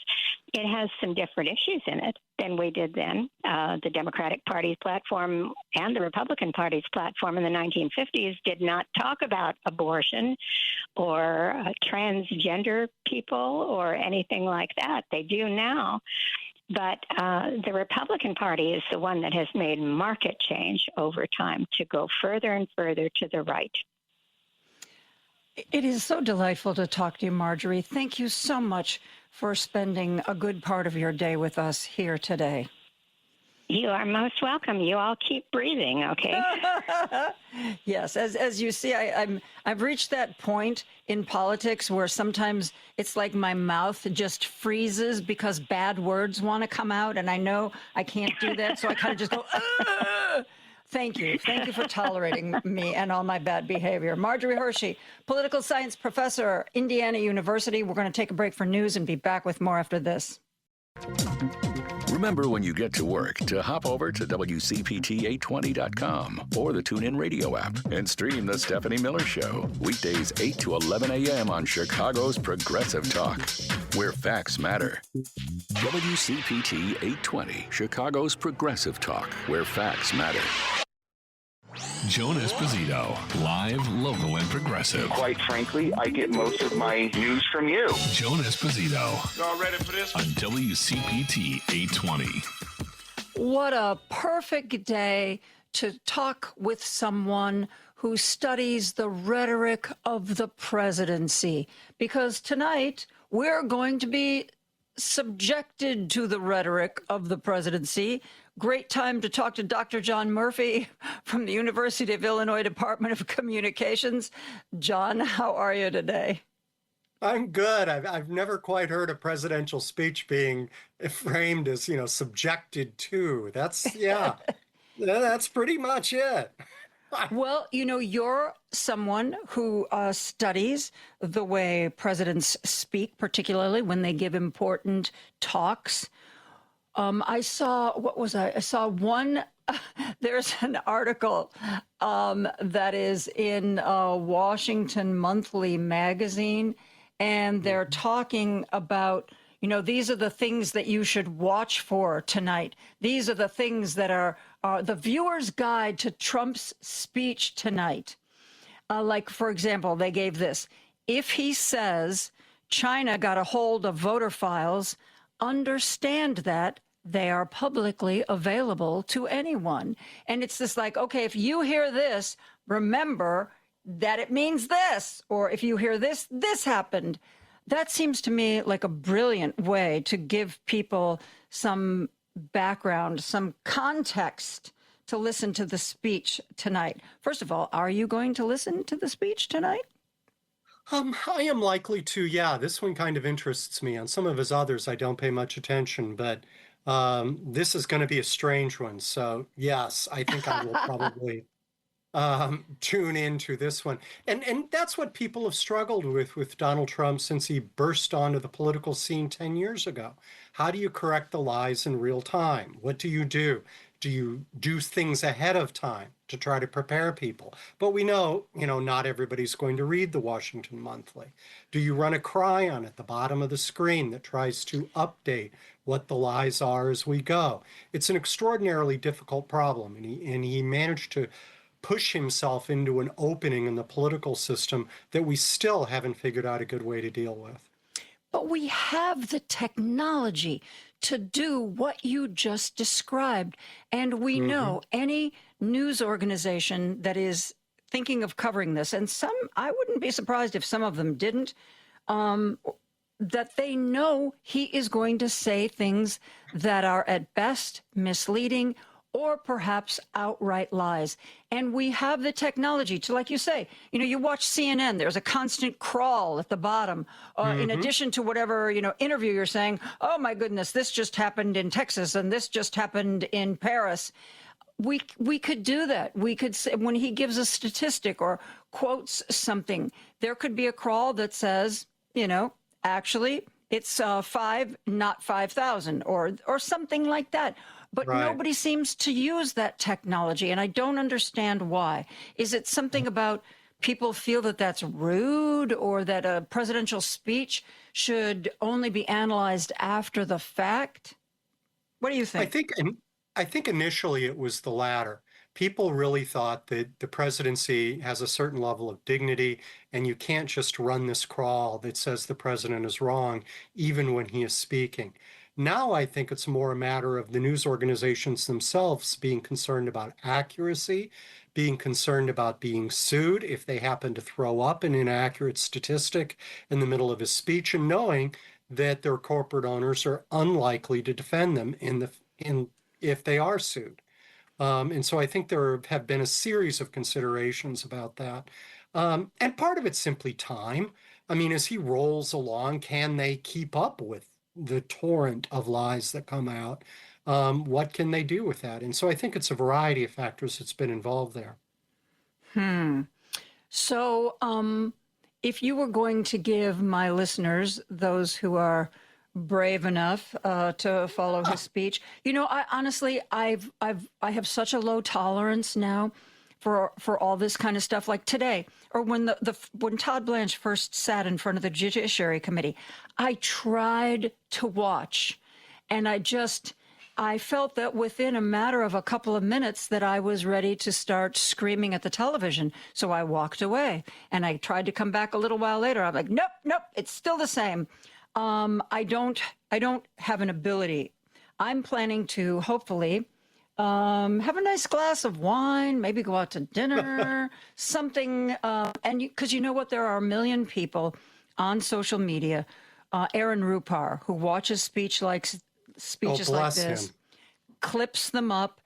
It has some different issues in it than we did then. The Democratic Party's platform and the Republican Party's platform in the 1950s did not talk about abortion or transgender people or anything like that. They do now. But the Republican Party is the one that has made market change over time to go further and further to the right. It is so delightful to talk to you, Marjorie. Thank you so much for spending a good part of your day with us here today. You are most welcome. You all keep breathing, okay? Yes, as you see, I've reached that point in politics where sometimes it's like my mouth just freezes because bad words want to come out, and I know I can't do that, so I kind of just go, Ugh! Thank you. Thank you for tolerating me and all my bad behavior. Marjorie Hershey, political science professor, Indiana University. We're going to take a break for news and be back with more after this. Remember when you get to work to hop over to WCPT820.com or the TuneIn Radio app and stream The Stephanie Miller Show. Weekdays 8 to 11 a.m. on Chicago's Progressive Talk, where facts matter. WCPT 820, Chicago's Progressive Talk, where facts matter. Joan Esposito, live, local, and progressive. Quite frankly, I get most of my news from you. Joan Esposito. Y'all ready for this? On WCPT 820. What a perfect day to talk with someone who studies the rhetoric of the presidency. Because tonight, we're going to be subjected to the rhetoric of the presidency. Great time to talk to Dr. John Murphy from the University of Illinois Department of Communications. John, how are you today? I'm good. I've never quite heard a presidential speech being framed as, subjected to. That's pretty much it. Well, you're someone who studies the way presidents speak, particularly when they give important talks. I saw one, there's an article that is in Washington Monthly magazine, and they're talking about, these are the things that you should watch for tonight. These are the things that are the viewer's guide to Trump's speech tonight. Like, for example, they gave this. If he says China got a hold of voter files, understand that they are publicly available to anyone. And it's just like, okay, if you hear this, remember that it means this. Or if you hear this, this happened. That seems to me like a brilliant way to give people some background, some context to listen to the speech tonight. First of all, are you going to listen to the speech tonight? I am likely to, yeah. This one kind of interests me. On some of his others, I don't pay much attention, but this is going to be a strange one. So, yes, I think I will probably tune into this one. And that's what people have struggled with Donald Trump since he burst onto the political scene 10 years ago. How do you correct the lies in real time? What do you do? Do you do things ahead of time to try to prepare people? But we know, not everybody's going to read the Washington Monthly. Do you run a cryon at the bottom of the screen that tries to update what the lies are as we go? It's an extraordinarily difficult problem, and he managed to push himself into an opening in the political system that we still haven't figured out a good way to deal with. But we have the technology to do what you just described. And we know any news organization that is thinking of covering this, and some, I wouldn't be surprised if some of them didn't, that they know he is going to say things that are at best misleading or perhaps outright lies. And we have the technology to, like you say, you watch CNN, there's a constant crawl at the bottom. In addition to whatever, interview you're saying, oh my goodness, this just happened in Texas and this just happened in Paris. We could do that. We could say, when he gives a statistic or quotes something, there could be a crawl that says, actually it's 5, not 5,000 or something like that. But nobody seems to use that technology, and I don't understand why. Is it something about people feel that that's rude, or that a presidential speech should only be analyzed after the fact? What do you think? I think initially it was the latter. People really thought that the presidency has a certain level of dignity, and you can't just run this crawl that says the president is wrong, even when he is speaking. Now I think it's more a matter of the news organizations themselves being concerned about accuracy, being concerned about being sued if they happen to throw up an inaccurate statistic in the middle of his speech, and knowing that their corporate owners are unlikely to defend them if they are sued. And so I think there have been a series of considerations about that. And part of it's simply time. I mean, as he rolls along, can they keep up with the torrent of lies that come out? What can they do with that? And so I think it's a variety of factors that's been involved there. So if you were going to give my listeners, those who are brave enough to follow his speech, I honestly, I have such a low tolerance now for all this kind of stuff. Like today, or when when Todd Blanche first sat in front of the Judiciary Committee, I tried to watch, and I felt that within a matter of a couple of minutes that I was ready to start screaming at the television. So I walked away, and I tried to come back a little while later. I'm like, nope, it's still the same. I don't have an ability. I'm planning to hopefully have a nice glass of wine, maybe go out to dinner, something. And because you know what, there are a million people on social media. Aaron Rupar, who watches speeches like this, clips them up.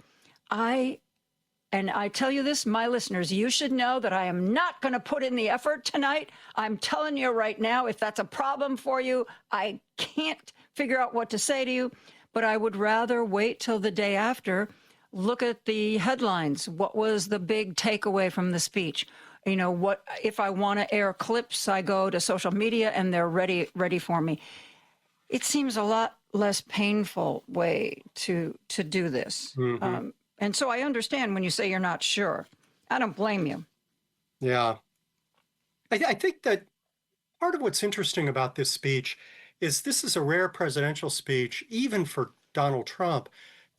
And I tell you this, my listeners, you should know that I am not going to put in the effort tonight. I'm telling you right now, if that's a problem for you, I can't figure out what to say to you, but I would rather wait till the day after, look at the headlines. What was the big takeaway from the speech? What if I want to air clips, I go to social media and they're ready for me. It seems a lot less painful way to do this. And so I understand when you say you're not sure. I don't blame you. Yeah. I think that part of what's interesting about this speech is this is a rare presidential speech, even for Donald Trump,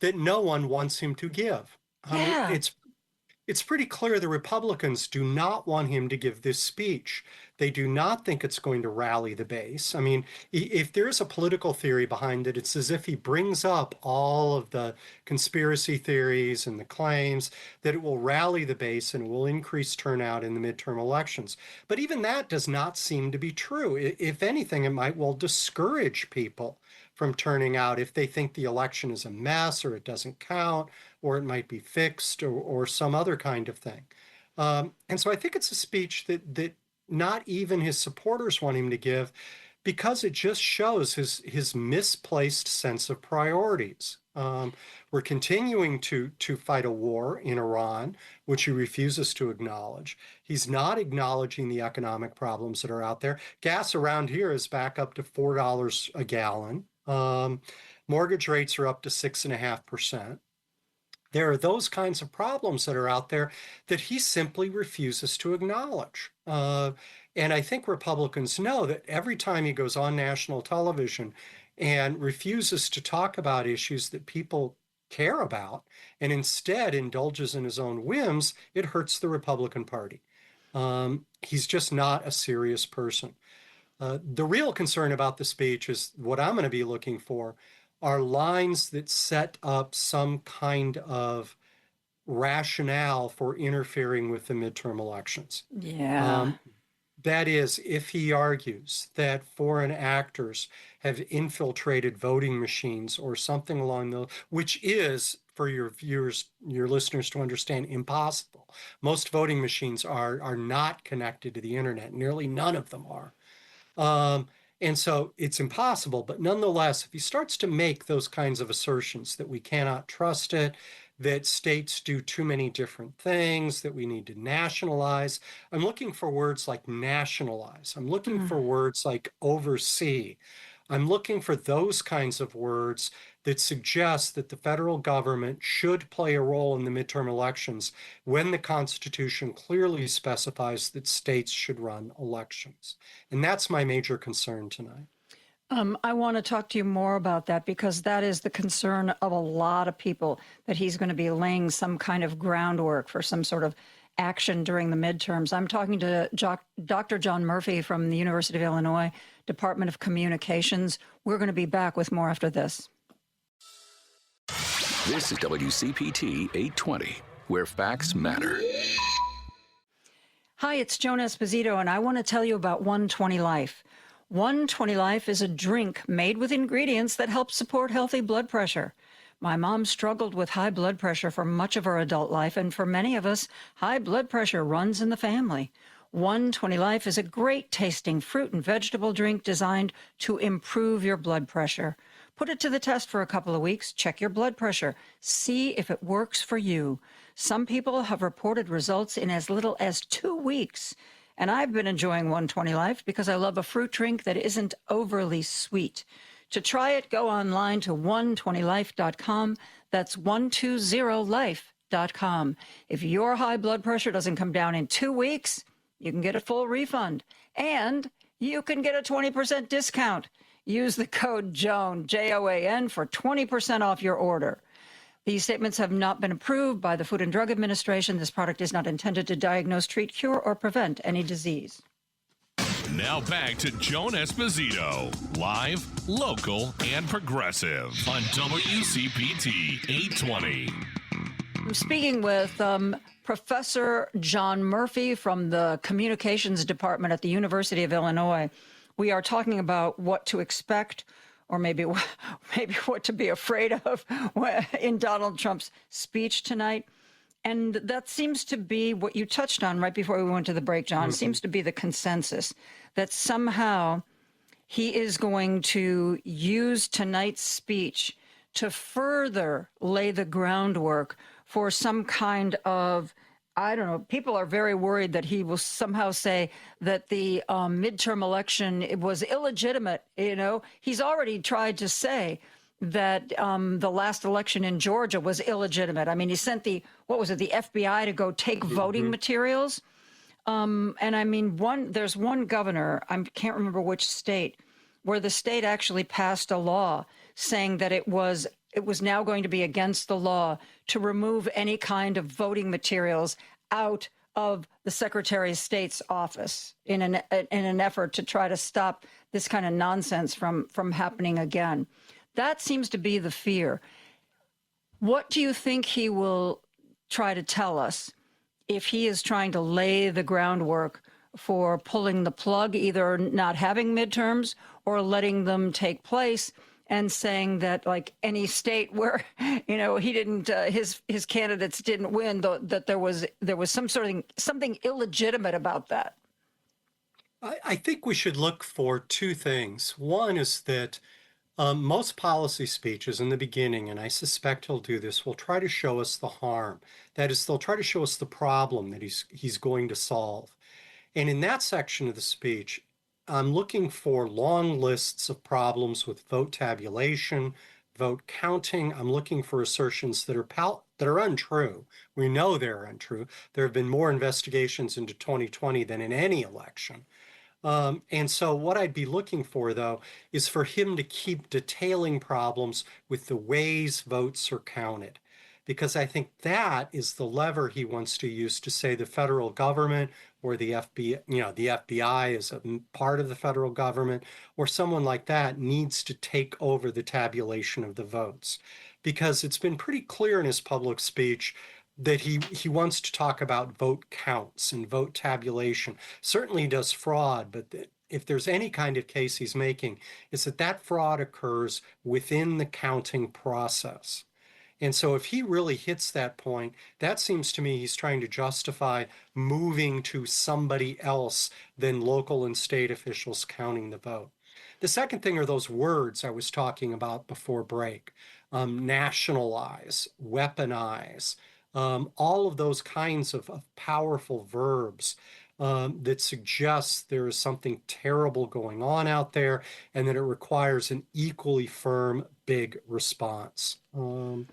that no one wants him to give. It's pretty clear the Republicans do not want him to give this speech. They do not think it's going to rally the base. I mean, if there's a political theory behind it, it's as if he brings up all of the conspiracy theories and the claims that it will rally the base and will increase turnout in the midterm elections. But even that does not seem to be true. If anything, it might well discourage people from turning out if they think the election is a mess or it doesn't count or it might be fixed or some other kind of thing. And so I think it's a speech that not even his supporters want him to give, because it just shows his misplaced sense of priorities. We're continuing to fight a war in Iran, which he refuses to acknowledge. He's not acknowledging the economic problems that are out there. Gas around here is back up to $4 a gallon. Mortgage rates are up to 6.5%. There are those kinds of problems that are out there that he simply refuses to acknowledge. And I think Republicans know that every time he goes on national television and refuses to talk about issues that people care about and instead indulges in his own whims, it hurts the Republican Party. He's just not a serious person. The real concern about the speech is what I'm going to be looking for are lines that set up some kind of rationale for interfering with the midterm elections. Yeah. That is, if he argues that foreign actors have infiltrated voting machines or something along those, which is, for your viewers, your listeners to understand, impossible. Most voting machines are not connected to the internet. Nearly none of them are. And so it's impossible, but nonetheless, if he starts to make those kinds of assertions that we cannot trust it, that states do too many different things, that we need to nationalize, I'm looking for words like nationalize. I'm looking for words like oversee. I'm looking for those kinds of words that suggest that the federal government should play a role in the midterm elections when the Constitution clearly specifies that states should run elections. And that's my major concern tonight. I want to talk to you more about that, because that is the concern of a lot of people, that he's going to be laying some kind of groundwork for some sort of action during the midterms. I'm talking to Dr. John Murphy from the University of Illinois, Department of Communications. We're going to be back with more after this. This is WCPT 820, where facts matter. Hi, it's Joan Esposito, and I want to tell you about 120 Life. 120 Life is a drink made with ingredients that help support healthy blood pressure. My mom struggled with high blood pressure for much of her adult life, and for many of us, high blood pressure runs in the family. 120 Life is a great tasting fruit and vegetable drink designed to improve your blood pressure. Put it to the test for a couple of weeks, check your blood pressure, see if it works for you. Some people have reported results in as little as 2 weeks. And I've been enjoying 120 Life because I love a fruit drink that isn't overly sweet. To try it, go online to 120life.com. That's 120life.com. If your high blood pressure doesn't come down in 2 weeks, you can get a full refund. And you can get a 20% discount. Use the code JOAN, J-O-A-N, for 20% off your order. These statements have not been approved by the Food and Drug Administration. This product is not intended to diagnose, treat, cure, or prevent any disease. Now back to Joan Esposito, live, local, and progressive on WCPT 820. I'm speaking with Professor John Murphy from the Communications Department at the University of Illinois. We are talking about what to expect, or maybe what to be afraid of in Donald Trump's speech tonight. And that seems to be what you touched on right before we went to the break, John. Seems to be the consensus that somehow he is going to use tonight's speech to further lay the groundwork for some kind of, I don't know, people are very worried that he will somehow say that the midterm election, it was illegitimate. You know, he's already tried to say that the last election in Georgia was illegitimate. I mean, he sent the FBI to go take voting materials. And I mean, there's one governor, I can't remember which state, where the state actually passed a law saying that it was now going to be against the law to remove any kind of voting materials out of the Secretary of State's office in an effort to try to stop this kind of nonsense from happening again. That seems to be the fear. What do you think he will try to tell us if he is trying to lay the groundwork for pulling the plug, either not having midterms or letting them take place, and saying that, like any state where, he didn't, his candidates didn't win, that there was something illegitimate about that? I think we should look for two things. One is that most policy speeches in the beginning, and I suspect he'll do this, will try to show us the harm. That is, they'll try to show us the problem that he's going to solve. And in that section of the speech, I'm looking for long lists of problems with vote tabulation, vote counting. I'm looking for assertions that are untrue. We know they're untrue. There have been more investigations into 2020 than in any election. And so what I'd be looking for, though, is for him to keep detailing problems with the ways votes are counted, because I think that is the lever he wants to use to say the federal government or the FBI, the FBI is a part of the federal government, or someone like that needs to take over the tabulation of the votes. Because it's been pretty clear in his public speech that he wants to talk about vote counts and vote tabulation. Certainly he does fraud, but if there's any kind of case he's making, it's that fraud occurs within the counting process. And so if he really hits that point, that seems to me he's trying to justify moving to somebody else than local and state officials counting the vote. The second thing are those words I was talking about before break. Nationalize, weaponize, all of those kinds of powerful verbs that suggest there is something terrible going on out there and that it requires an equally firm, big response. And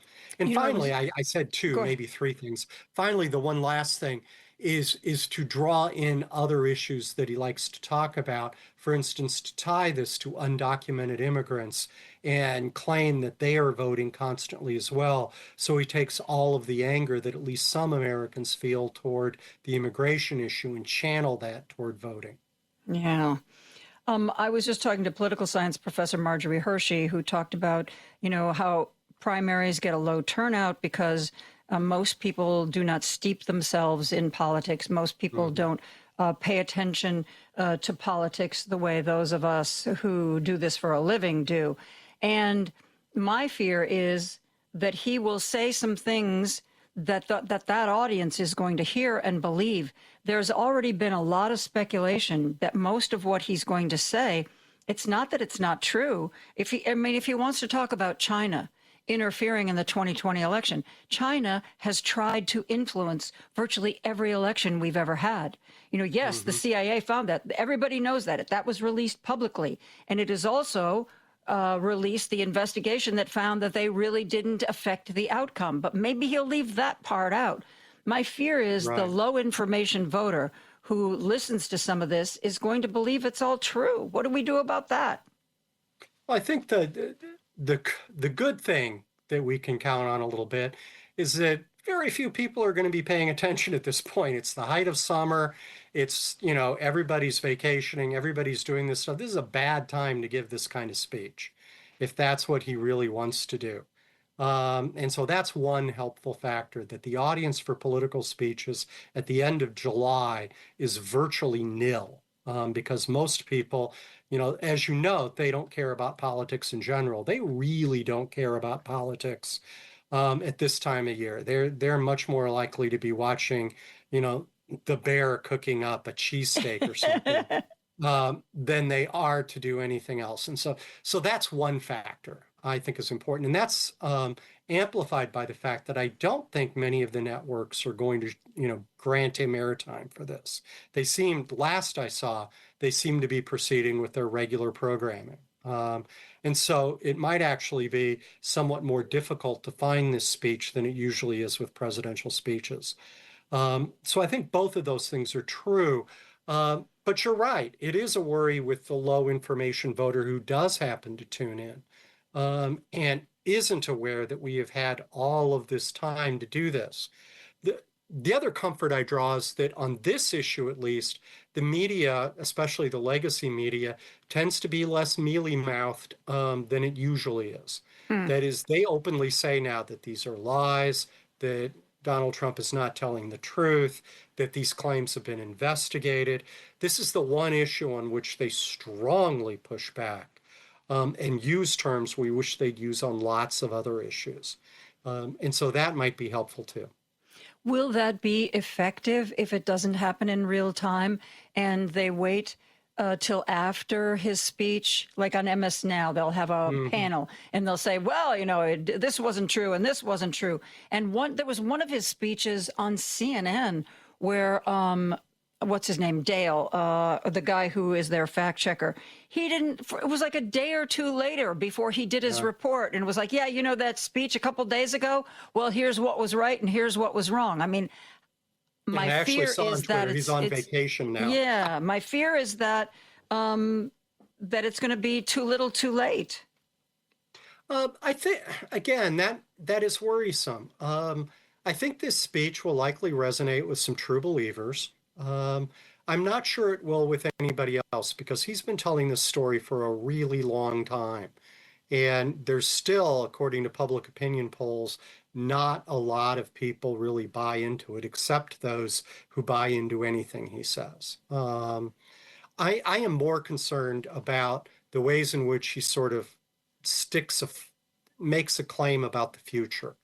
finally, I said two, maybe three things. Finally, the one last thing is to draw in other issues that he likes to talk about. For instance, to tie this to undocumented immigrants and claim that they are voting constantly as well. So he takes all of the anger that at least some Americans feel toward the immigration issue and channel that toward voting. Yeah. I was just talking to political science professor Marjorie Hershey, who talked about, how primaries get a low turnout because most people do not steep themselves in politics. Most people don't pay attention to politics the way those of us who do this for a living do. And my fear is that he will say some things that audience is going to hear and believe. There's already been a lot of speculation that most of what he's going to say, it's not that it's not true. If he wants to talk about China interfering in the 2020 election, China has tried to influence virtually every election we've ever had. Yes, the CIA found that. Everybody knows that. That was released publicly. And it is also released the investigation that found that they really didn't affect the outcome. But maybe he'll leave that part out. My fear is the low information voter who listens to some of this is going to believe it's all true. What do we do about that? Well, I think the good thing that we can count on a little bit is that very few people are going to be paying attention at this point. It's the height of summer. It's, everybody's vacationing. Everybody's doing this stuff. This is a bad time to give this kind of speech, if that's what he really wants to do. And so that's one helpful factor, that the audience for political speeches at the end of July is virtually nil, because most people, as they don't care about politics in general. They really don't care about politics at this time of year. They're much more likely to be watching, the bear cooking up a cheesesteak or something than they are to do anything else. And so that's one factor I think is important. And that's amplified by the fact that I don't think many of the networks are going to, grant him airtime for this. Last I saw, they seem to be proceeding with their regular programming. And so it might actually be somewhat more difficult to find this speech than it usually is with presidential speeches. So I think both of those things are true. But you're right. It is a worry with the low information voter who does happen to tune in and isn't aware that we have had all of this time to do this. The other comfort I draw is that on this issue, at least, the media, especially the legacy media, tends to be less mealy-mouthed than it usually is. That is, they openly say now that these are lies, that Donald Trump is not telling the truth, that these claims have been investigated. This is the one issue on which they strongly push back and use terms we wish they'd use on lots of other issues. And so that might be helpful too. Will that be effective if it doesn't happen in real time and they wait till after his speech? Like on MS Now, they'll have a panel and they'll say, well, this wasn't true and this wasn't true. And there was one of his speeches on CNN where, what's his name? Dale, the guy who is their fact checker. It was like a day or two later before he did his report and was like, yeah, that speech a couple days ago? Well, here's what was right and here's what was wrong. I mean, my fear is that he's on vacation now. Yeah, my fear is that that it's going to be too little too late. I think, again, that is worrisome. I think this speech will likely resonate with some true believers. I'm not sure it will with anybody else because he's been telling this story for a really long time. And there's still, according to public opinion polls, not a lot of people really buy into it, except those who buy into anything he says. I am more concerned about the ways in which he sort of makes a claim about the future.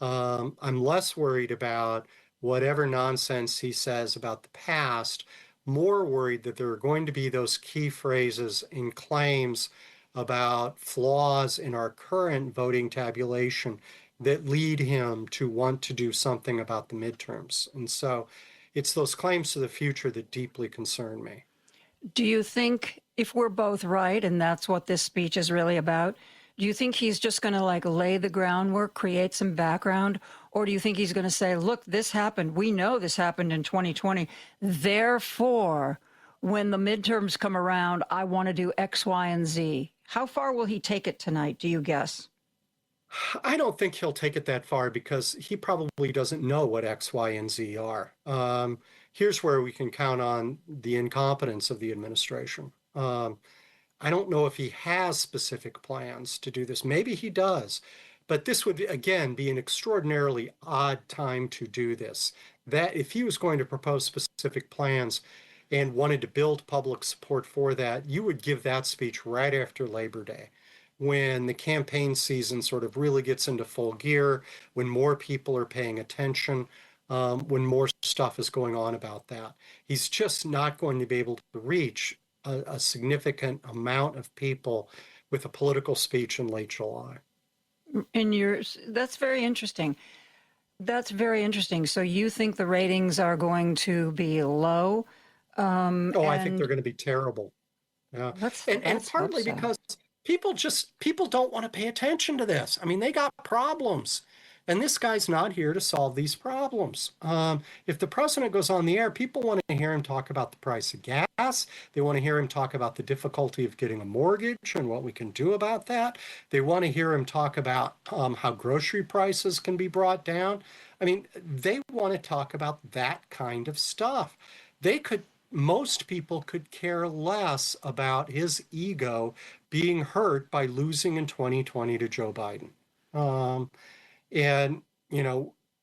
I'm less worried about whatever nonsense he says about the past, more worried that there are going to be those key phrases and claims about flaws in our current voting tabulation that lead him to want to do something about the midterms. And so it's those claims to the future that deeply concern me. Do you think, if we're both right, and that's what this speech is really about, do you think he's just going to lay the groundwork, create some background? Or do you think he's going to say, look, this happened. We know this happened in 2020. Therefore, when the midterms come around, I want to do X, Y, and Z. How far will he take it tonight, do you guess? I don't think he'll take it that far because he probably doesn't know what X, Y, and Z are. Here's where we can count on the incompetence of the administration. I don't know if he has specific plans to do this. Maybe he does. But this would, again, be an extraordinarily odd time to do this. That if he was going to propose specific plans and wanted to build public support for that, you would give that speech right after Labor Day, when the campaign season sort of really gets into full gear, when more people are paying attention, when more stuff is going on about that. He's just not going to be able to reach a significant amount of people with a political speech in late July. That's very interesting. That's very interesting. So you think the ratings are going to be low? I think they're going to be terrible. Yeah, and partly because people don't want to pay attention to this. I mean, they got problems, and this guy's not here to solve these problems. If the president goes on the air, people want to hear him talk about the price of gas. They want to hear him talk about the difficulty of getting a mortgage and what we can do about that. They want to hear him talk about how grocery prices can be brought down. I mean, they want to talk about that kind of stuff. Most people could care less about his ego being hurt by losing in 2020 to Joe Biden. And,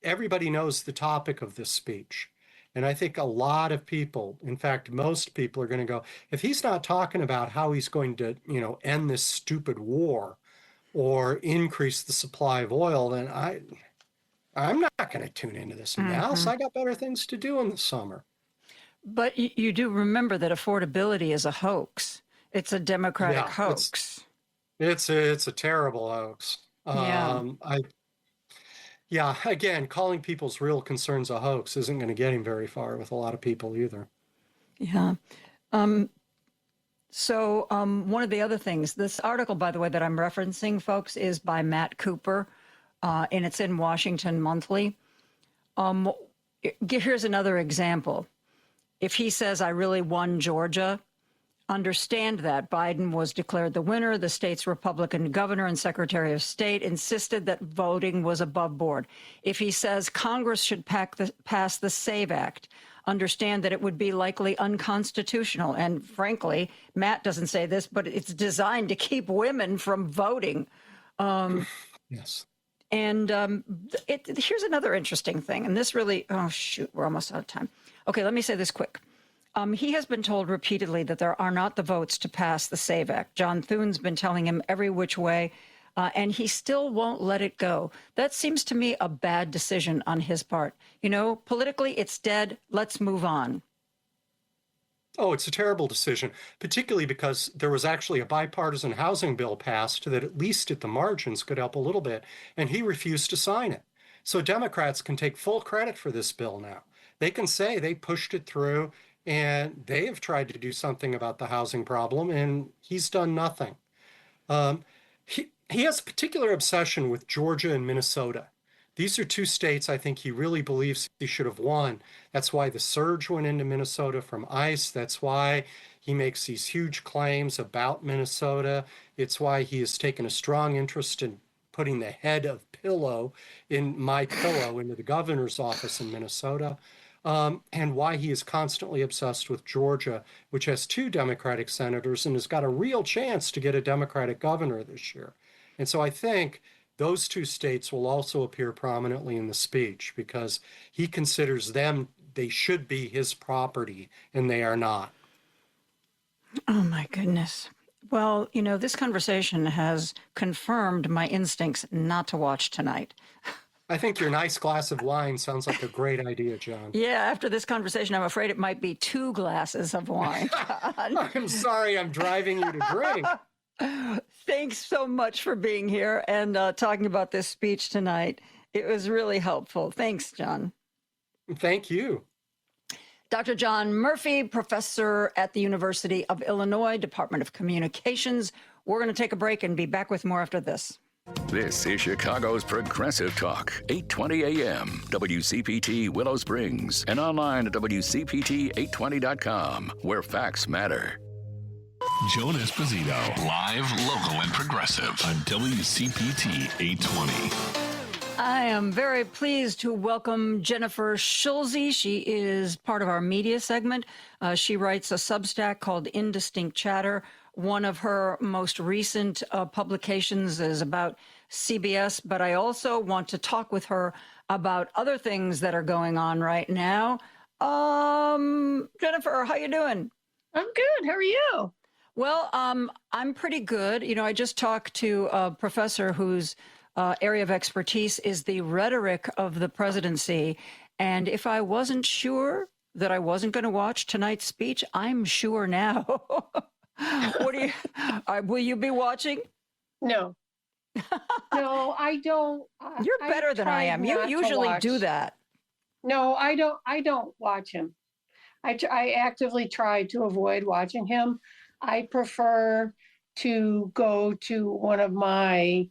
everybody knows the topic of this speech. And I think a lot of people, in fact, most people are going to go, if he's not talking about how he's going to, end this stupid war or increase the supply of oil, then I'm not going to tune into this analysis. I got better things to do in the summer. But you do remember that affordability is a hoax. It's a Democratic hoax. It's a terrible hoax. Again, calling people's real concerns a hoax isn't going to get him very far with a lot of people either. Yeah. So one of the other things, this article, by the way, that I'm referencing, folks, is by Matt Cooper, and it's in Washington Monthly. Here's another example. If he says, I really won Georgia, understand that Biden was declared the winner. The state's Republican governor and Secretary of State insisted that voting was above board. If he says Congress should pass the SAVE Act, understand that it would be likely unconstitutional. And frankly, Matt doesn't say this, but it's designed to keep women from voting. Yes. And here's another interesting thing. And this really, oh, shoot, we're almost out of time. Okay, let me say this quick. He has been told repeatedly that there are not the votes to pass the SAVE Act. John Thune's been telling him every which way, and he still won't let it go. That seems to me a bad decision on his part. You know, politically, it's dead. Let's move on. Oh, it's a terrible decision, particularly because there was actually a bipartisan housing bill passed that at least at the margins could help a little bit, and he refused to sign it. So Democrats can take full credit for this bill now. They can say they pushed it through and they have tried to do something about the housing problem, and he's done nothing. He has a particular obsession with Georgia and Minnesota. These are two states I think he really believes he should have won. That's why the surge went into Minnesota from ICE. That's why he makes these huge claims about Minnesota. It's why he has taken a strong interest in putting the head of pillow in my pillow into the governor's office in Minnesota. And why he is constantly obsessed with Georgia, which has 2 Democratic senators and has got a real chance to get a Democratic governor this year. And so I think those 2 states will also appear prominently in the speech because he considers them, they should be his property, and they are not. Oh, my goodness. Well, you know, this conversation has confirmed my instincts not to watch tonight. I think your nice glass of wine sounds like a great idea, John. Yeah, after this conversation, I'm afraid it might be 2 glasses of wine. I'm sorry I'm driving you to drink. Thanks so much for being here and talking about this speech tonight. It was really helpful. Thanks, John. Thank you. Dr. John Murphy, professor at the University of Illinois, Department of Communications. We're going to take a break and be back with more after this. This is Chicago's Progressive Talk, 820 AM, WCPT Willow Springs, and online at WCPT820.com, where facts matter. Joan Esposito, live, local, and progressive on WCPT 820. I am very pleased to welcome Jennifer Schulze. She is part of our media segment. She writes a Substack called Indistinct Chatter. One of her most recent publications is about CBS, but I also want to talk with her about other things that are going on right now. Jennifer, how you doing? I'm good. How are you? Well, I'm pretty good. You know, I just talked to a professor whose area of expertise is the rhetoric of the presidency. And if I wasn't sure that I wasn't going to watch tonight's speech, I'm sure now. What do you? Will you be watching? No. No, I don't. You're better than I am. You usually do that. No, I don't. I don't watch him. I actively try to avoid watching him. I prefer to go to one of my,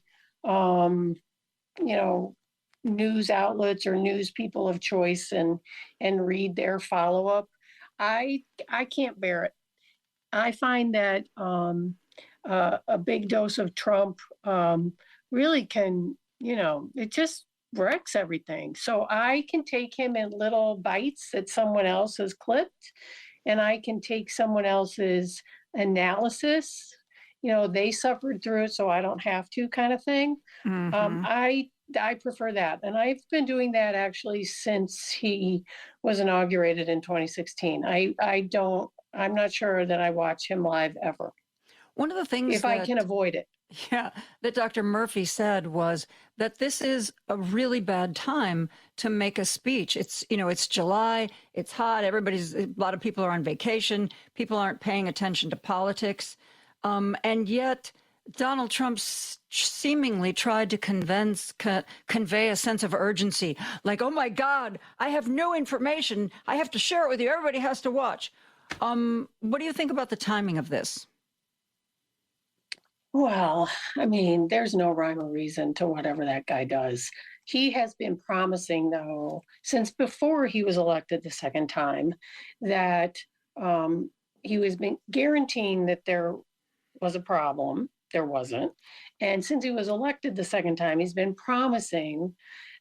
news outlets or news people of choice and read their follow up. I can't bear it. I find that a big dose of Trump really can, it just wrecks everything. So I can take him in little bites that someone else has clipped, and I can take someone else's analysis. They suffered through it, so I don't have to, kind of thing. Mm-hmm. I prefer that. And I've been doing that actually since he was inaugurated in 2016. I'm not sure that I watch him live ever. One of the things I can avoid it. Yeah, that Dr. Murphy said was that this is a really bad time to make a speech. It's July, it's hot, a lot of people are on vacation, people aren't paying attention to politics. And yet Donald Trump seemingly tried to convey a sense of urgency, like, oh my God, I have new information. I have to share it with you. Everybody has to watch. What do you think about the timing of this? Well, I mean, there's no rhyme or reason to whatever that guy does. He has been promising, though, since before he was elected the second time, that been guaranteeing that there was a problem. There wasn't. And since he was elected the second time, he's been promising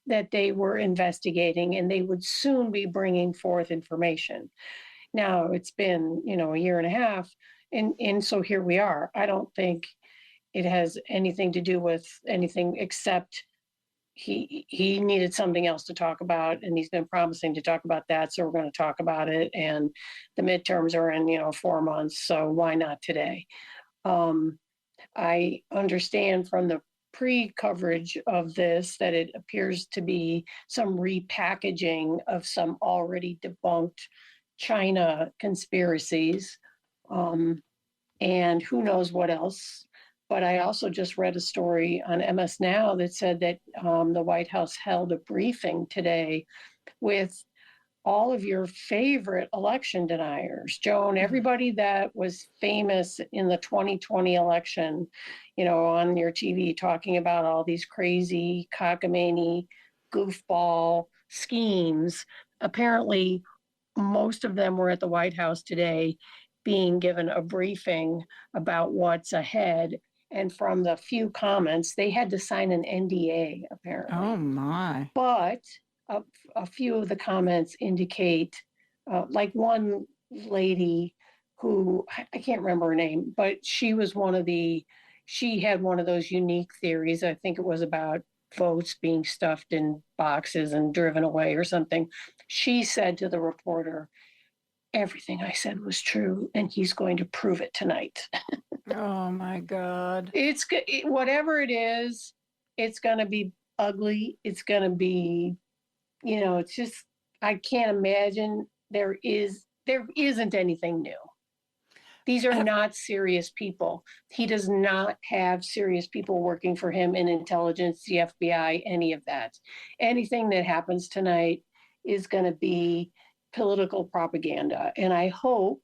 that they were investigating and they would soon be bringing forth information. Now it's been, a year and a half, and so here we are. I don't think it has anything to do with anything except he needed something else to talk about, and he's been promising to talk about that. So we're going to talk about it. And the midterms are in 4 months, so why not today? I understand from the pre-coverage of this that it appears to be some repackaging of some already debunked China conspiracies, and who knows what else. But I also just read a story on MS Now that said that the White House held a briefing today with all of your favorite election deniers, Joan, everybody that was famous in the 2020 election, on your TV talking about all these crazy cockamamie goofball schemes. Apparently, most of them were at the White House today being given a briefing about what's ahead. And from the few comments, they had to sign an NDA, apparently. Oh, my. But a few of the comments indicate, like one lady who, I can't remember her name, but she had one of those unique theories. I think it was about votes being stuffed in boxes and driven away or something. She said to the reporter, everything I said was true, and he's going to prove it tonight. Oh, my God. Whatever it is, it's going to be ugly. It's going to be, it's just, I can't imagine there isn't anything new. These are not serious people. He does not have serious people working for him in intelligence, the FBI, any of that. Anything that happens tonight is going to be political propaganda. And I hope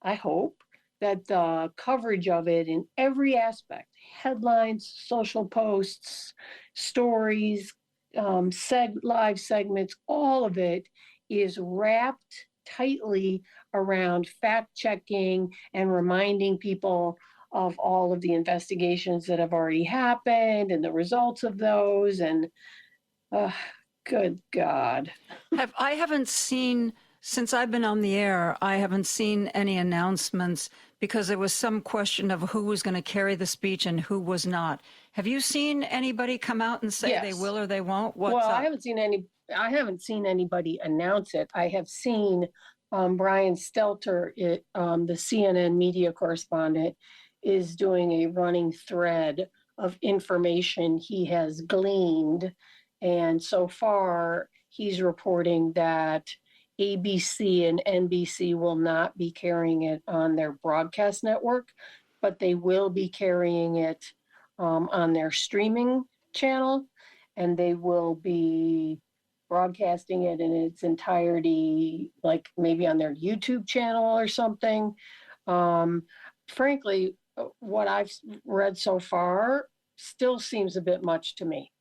that the coverage of it in every aspect, headlines, social posts, stories, live segments, all of it is wrapped tightly around fact-checking and reminding people of all of the investigations that have already happened and the results of those. And good God. I haven't seen, since I've been on the air, I haven't seen any announcements because there was some question of who was going to carry the speech and who was not. Have you seen anybody come out and say they will or they won't? What's up? I haven't seen anybody announce it. I have seen Brian Stelter, the CNN media correspondent, is doing a running thread of information he has gleaned. And so far, he's reporting that ABC and NBC will not be carrying it on their broadcast network, but they will be carrying it on their streaming channel, and they will be broadcasting it in its entirety, like maybe on their YouTube channel or something. Frankly, what I've read so far still seems a bit much to me.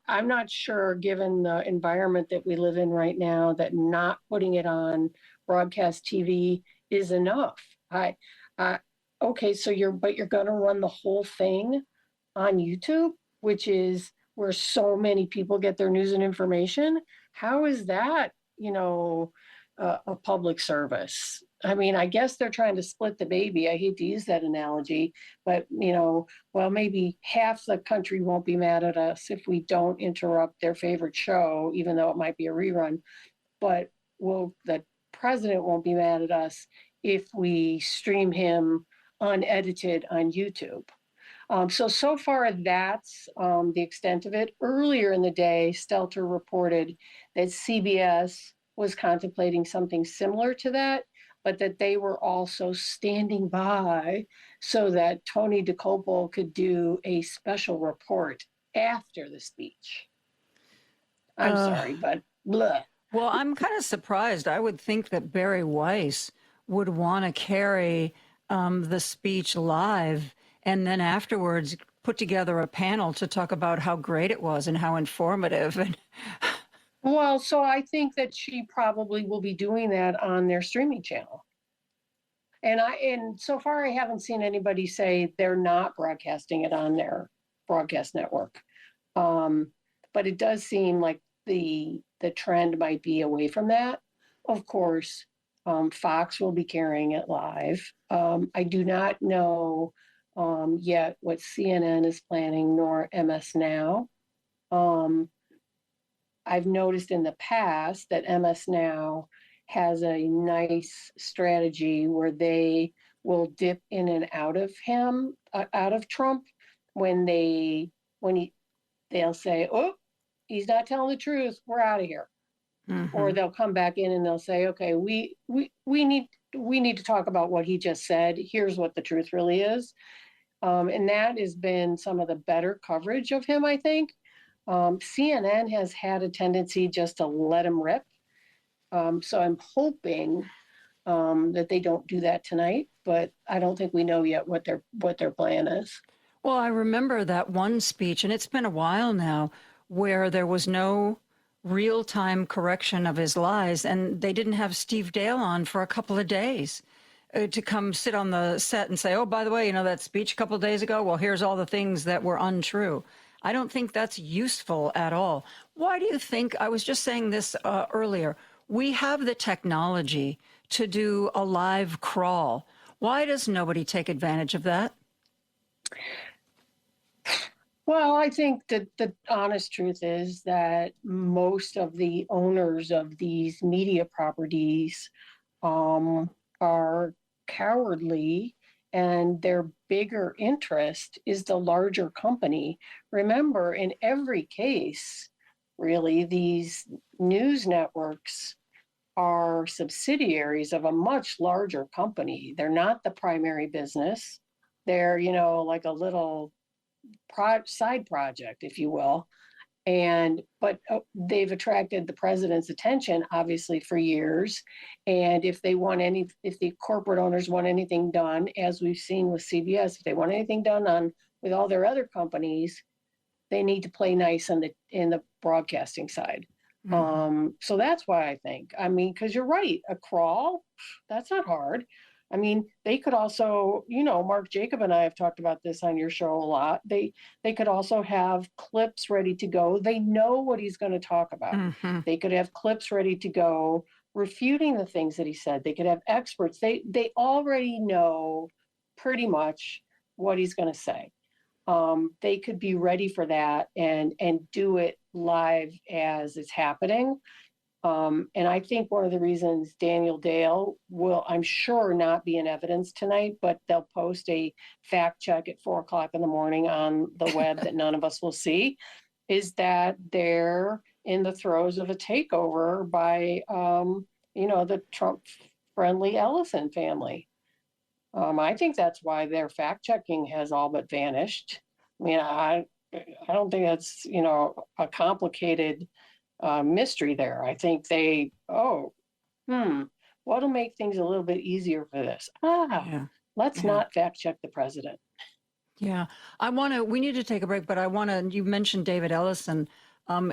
I'm not sure, given the environment that we live in right now, that not putting it on broadcast TV is enough. Okay, so you're going to run the whole thing on YouTube, which is where so many people get their news and information. How is that, a public service? I mean, I guess they're trying to split the baby. I hate to use that analogy, but, maybe half the country won't be mad at us if we don't interrupt their favorite show, even though it might be a rerun. But the president won't be mad at us if we stream him unedited on YouTube. So far, that's the extent of it. Earlier in the day, Stelter reported that CBS was contemplating something similar to that, but that they were also standing by so that Tony DeCopel could do a special report after the speech. I'm sorry, but bleh. Well, I'm kind of surprised. I would think that Barry Weiss would want to carry the speech live and then afterwards put together a panel to talk about how great it was and how informative. Well, so I think that she probably will be doing that on their streaming channel. And so far I haven't seen anybody say they're not broadcasting it on their broadcast network. But it does seem like the trend might be away from that. Of course, Fox will be carrying it live. I do not know yet what CNN is planning, nor MS Now. I've noticed in the past that MS Now has a nice strategy where they will dip in and out of out of Trump when they'll say, "Oh, he's not telling the truth. We're out of here." Mm-hmm. Or they'll come back in and they'll say, "Okay, we need to talk about what he just said. Here's what the truth really is." And that has been some of the better coverage of him, I think. CNN has had a tendency just to let him rip. So I'm hoping that they don't do that tonight, but I don't think we know yet what their plan is. Well, I remember that one speech, and it's been a while now, where there was no real-time correction of his lies, and they didn't have Steve Dale on for a couple of days to come sit on the set and say, "Oh, by the way, that speech a couple of days ago? Well, here's all the things that were untrue." I don't think that's useful at all. Why do you think, I was just saying this earlier, we have the technology to do a live crawl. Why does nobody take advantage of that? Well, I think that the honest truth is that most of the owners of these media properties are cowardly, and their bigger interest is the larger company. Remember, in every case, really, these news networks are subsidiaries of a much larger company. They're not the primary business. They're, like a little side project, if you will. But they've attracted the president's attention, obviously, for years. And if the corporate owners want anything done, as we've seen with CBS, if they want anything done with all their other companies, they need to play nice in the broadcasting side. Mm-hmm. So that's why I think. Because you're right, a crawl, that's not hard. They could also, Mark Jacob and I have talked about this on your show a lot. They could also have clips ready to go. They know what he's going to talk about. Mm-hmm. They could have clips ready to go, refuting the things that he said. They could have experts. They already know pretty much what he's going to say. They could be ready for that and do it live as it's happening. And I think one of the reasons Daniel Dale will, I'm sure, not be in evidence tonight, but they'll post a fact check at 4:00 in the morning on the web that none of us will see, is that they're in the throes of a takeover by, the Trump-friendly Ellison family. I think that's why their fact checking has all but vanished. I don't think that's, a complicated mystery there. I think what'll make things a little bit easier for this? Let's not fact check the president. Yeah, we need to take a break, but you mentioned David Ellison.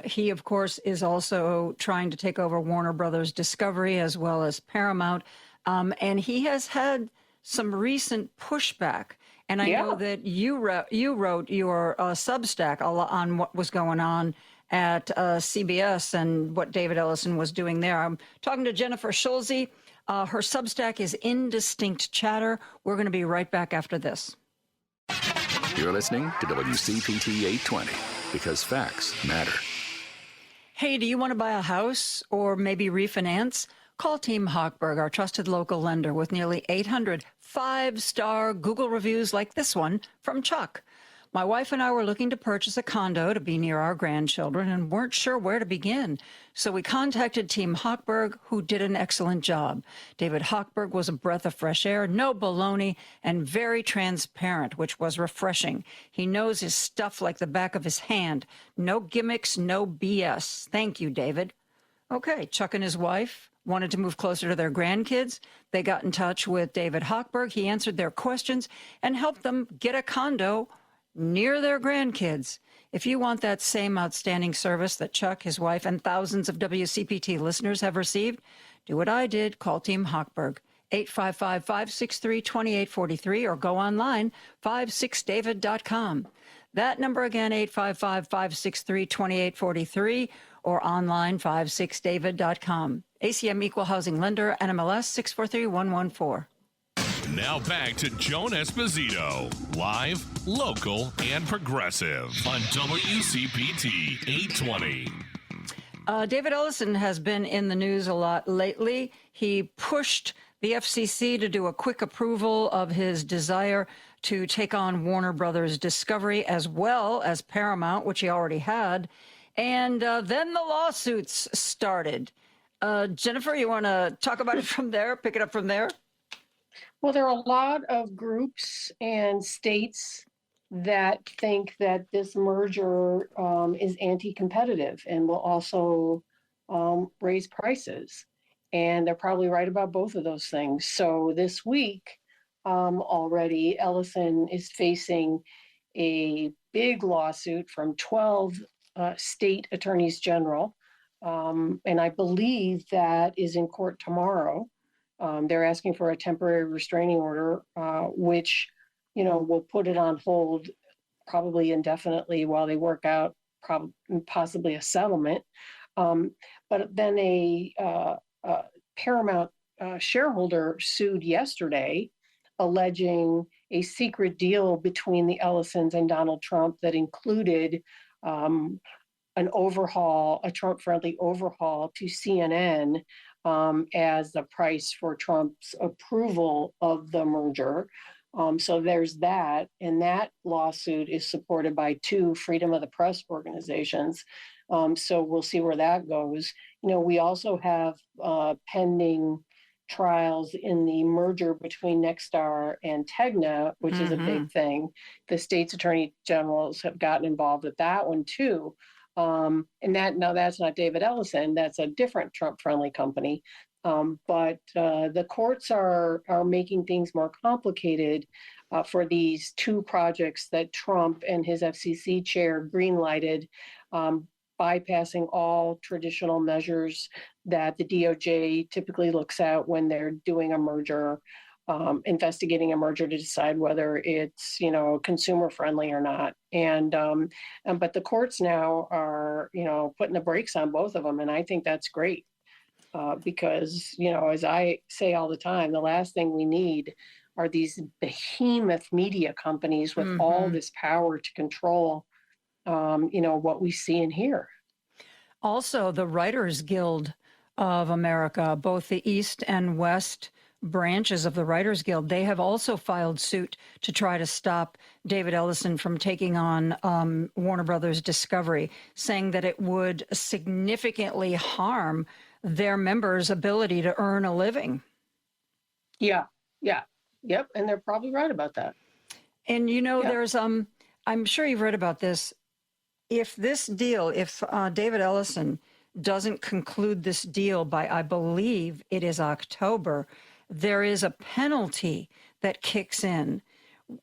He, of course, is also trying to take over Warner Brothers Discovery as well as Paramount. And he has had some recent pushback. And I know that you wrote your Substack on what was going on at CBS and what David Ellison was doing there. I'm talking to Jennifer Schulze. Her Substack is Indistinct Chatter. We're going to be right back after this. You're listening to WCPT 820 because facts matter. Hey, do you want to buy a house or maybe refinance? Call Team Hochberg, our trusted local lender with nearly 800 5-star Google reviews like this one from Chuck. My wife and I were looking to purchase a condo to be near our grandchildren and weren't sure where to begin. So we contacted Team Hochberg, who did an excellent job. David Hochberg was a breath of fresh air, no baloney, and very transparent, which was refreshing. He knows his stuff like the back of his hand. No gimmicks, no BS. Thank you, David. Okay, Chuck and his wife wanted to move closer to their grandkids. They got in touch with David Hochberg. He answered their questions and helped them get a condo near their grandkids. If you want that same outstanding service that Chuck, his wife, and thousands of WCPT listeners have received, do what I did. Call Team Hochberg, 855-563-2843, or go online, 56david.com. That number again, 855-563-2843, or online, 56david.com. ACM Equal Housing Lender, NMLS 643114. Now back to Joan Esposito, live, local, and progressive on WCPT 820. David Ellison has been in the news a lot lately. He pushed the FCC to do a quick approval of his desire to take on Warner Brothers Discovery as well as Paramount, which he already had. And then the lawsuits started. Jennifer, you want to talk about it from there, pick it up from there? Well, there are a lot of groups and states that think that this merger is anti-competitive and will also raise prices. And they're probably right about both of those things. So this week already, Ellison is facing a big lawsuit from 12 state attorneys general. And I believe that is in court tomorrow. They're asking for a temporary restraining order, which, will put it on hold probably indefinitely while they work out possibly a settlement. But then a Paramount shareholder sued yesterday, alleging a secret deal between the Ellisons and Donald Trump that included an overhaul, a Trump-friendly overhaul to CNN as the price for Trump's approval of the merger. So there's that, and that lawsuit is supported by two freedom of the press organizations. So we'll see where that goes. We also have pending trials in the merger between Nexstar and Tegna, which is a big thing. The state's attorney generals have gotten involved with that one too. And that's not David Ellison. That's a different Trump-friendly company. But the courts are making things more complicated for these two projects that Trump and his FCC chair greenlighted, bypassing all traditional measures that the DOJ typically looks at when they're doing a merger, investigating a merger to decide whether it's consumer friendly or not. But the courts now are putting the brakes on both of them, and I think that's great. Because, as I say all the time, the last thing we need are these behemoth media companies with all this power to control, what we see and hear. Also, the Writers Guild of America, both the East and West branches of the Writers Guild, they have also filed suit to try to stop David Ellison from taking on Warner Brothers Discovery, saying that it would significantly harm their members' ability to earn a living. Yep. And they're probably right about that. And, there's, I'm sure you've read about this. If this deal, if David Ellison doesn't conclude this deal by, I believe it is October, there is a penalty that kicks in.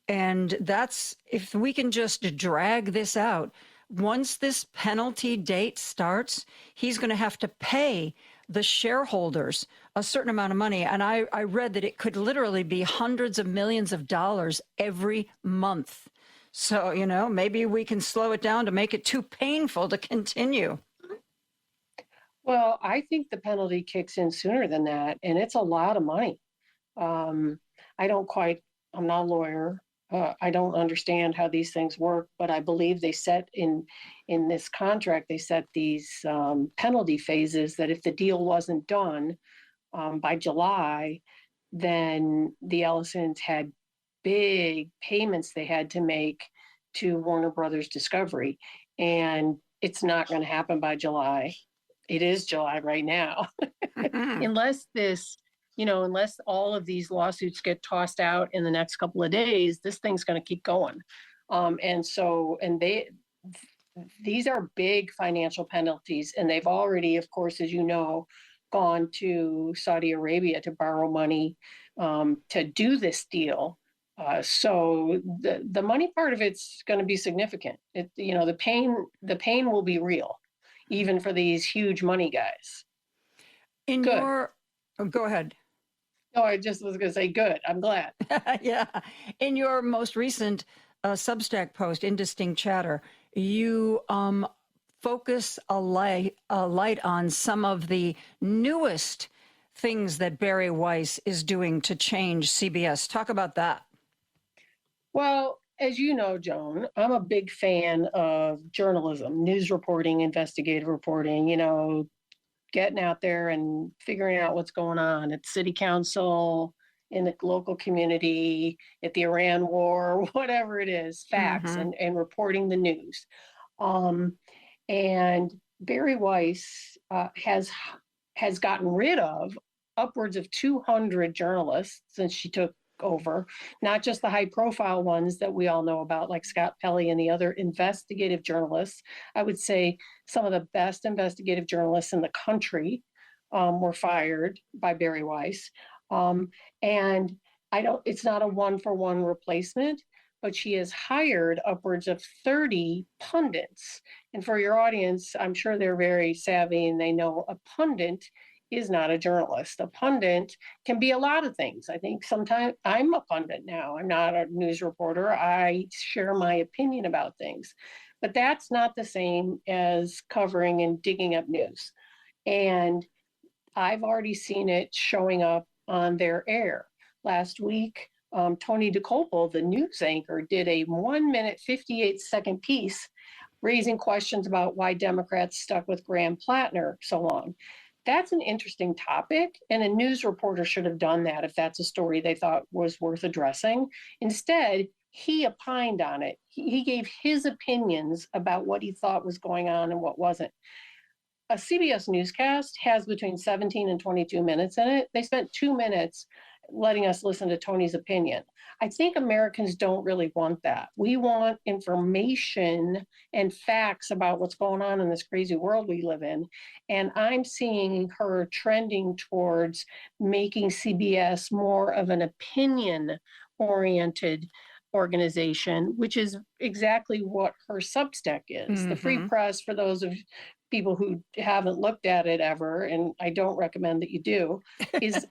And that's, if we can just drag this out, once this penalty date starts, he's going to have to pay the shareholders a certain amount of money. And I read that it could literally be hundreds of millions of dollars every month. So, maybe we can slow it down to make it too painful to continue. Well, I think the penalty kicks in sooner than that, and it's a lot of money. I'm not a lawyer. I don't understand how these things work, but I believe they set in this contract, they set these penalty phases that if the deal wasn't done by July, then the Ellisons had big payments they had to make to Warner Brothers Discovery. And it's not going to happen by July. It is July right now. Unless all of these lawsuits get tossed out in the next couple of days, this thing's going to keep going. These are big financial penalties, and they've already, of course, as you know, gone to Saudi Arabia to borrow money to do this deal. So the money part of it's going to be significant. The pain will be real, even for these huge money guys. Go ahead. No, I just was going to say, good. I'm glad. Yeah. In your most recent Substack post, Indistinct Chatter, you focus a light on some of the newest things that Barry Weiss is doing to change CBS. Talk about that. Well, as you know, Joan, I'm a big fan of journalism, news reporting, investigative reporting, getting out there and figuring out what's going on at city council, in the local community, at the Iran war, whatever it is, facts and reporting the news. And Barry Weiss has gotten rid of upwards of 200 journalists since she took over, not just the high profile ones that we all know about, like Scott Pelley and the other investigative journalists. I would say some of the best investigative journalists in the country were fired by Barry Weiss. And it's not a one-for-one replacement, but she has hired upwards of 30 pundits. And for your audience, I'm sure they're very savvy and they know a pundit is not a journalist. A pundit can be a lot of things. I think sometimes I'm a pundit now. I'm not a news reporter. I share my opinion about things. But that's not the same as covering and digging up news. And I've already seen it showing up on their air. Last week, Tony DeCopel, the news anchor, did a 1 minute, 58-second piece raising questions about why Democrats stuck with Graham Plattner so long. That's an interesting topic, and a news reporter should have done that if that's a story they thought was worth addressing. Instead, he opined on it. He gave his opinions about what he thought was going on and what wasn't. A CBS newscast has between 17 and 22 minutes in it. They spent 2 minutes letting us listen to Tony's opinion. I think Americans don't really want that. We want information and facts about what's going on in this crazy world we live in. And I'm seeing her trending towards making CBS more of an opinion-oriented organization, which is exactly what her Substack is. The Free Press, for those of people who haven't looked at it ever, and I don't recommend that you do, is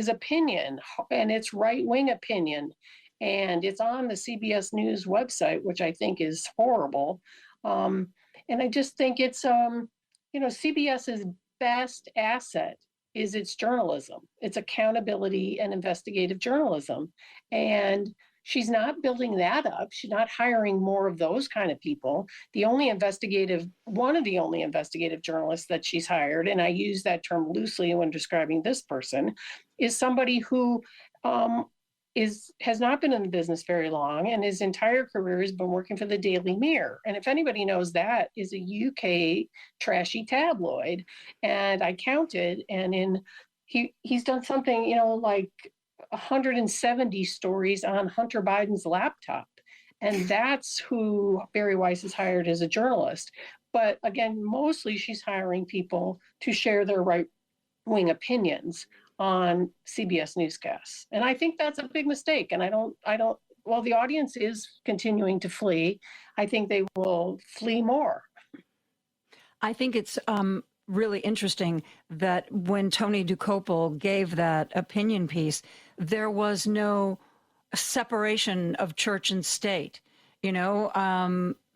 opinion, and it's right-wing opinion, and it's on the CBS News website, which I think is horrible. And I just think it's CBS's best asset is its journalism, its accountability and investigative journalism, and she's not building that up. She's not hiring more of those kind of people. One of the only investigative journalists that she's hired, and I use that term loosely when describing this person, is somebody who has not been in the business very long, and his entire career has been working for the Daily Mirror. And if anybody knows, that is a UK trashy tabloid. And I counted, and he's done something, like 170 stories on Hunter Biden's laptop. And that's who Barry Weiss has hired as a journalist. But again, mostly she's hiring people to share their right-wing opinions on CBS newscasts. And I think that's a big mistake. And well, the audience is continuing to flee. I think they will flee more. I think it's really interesting that when Tony DeCopel gave that opinion piece, there was no separation of church and state.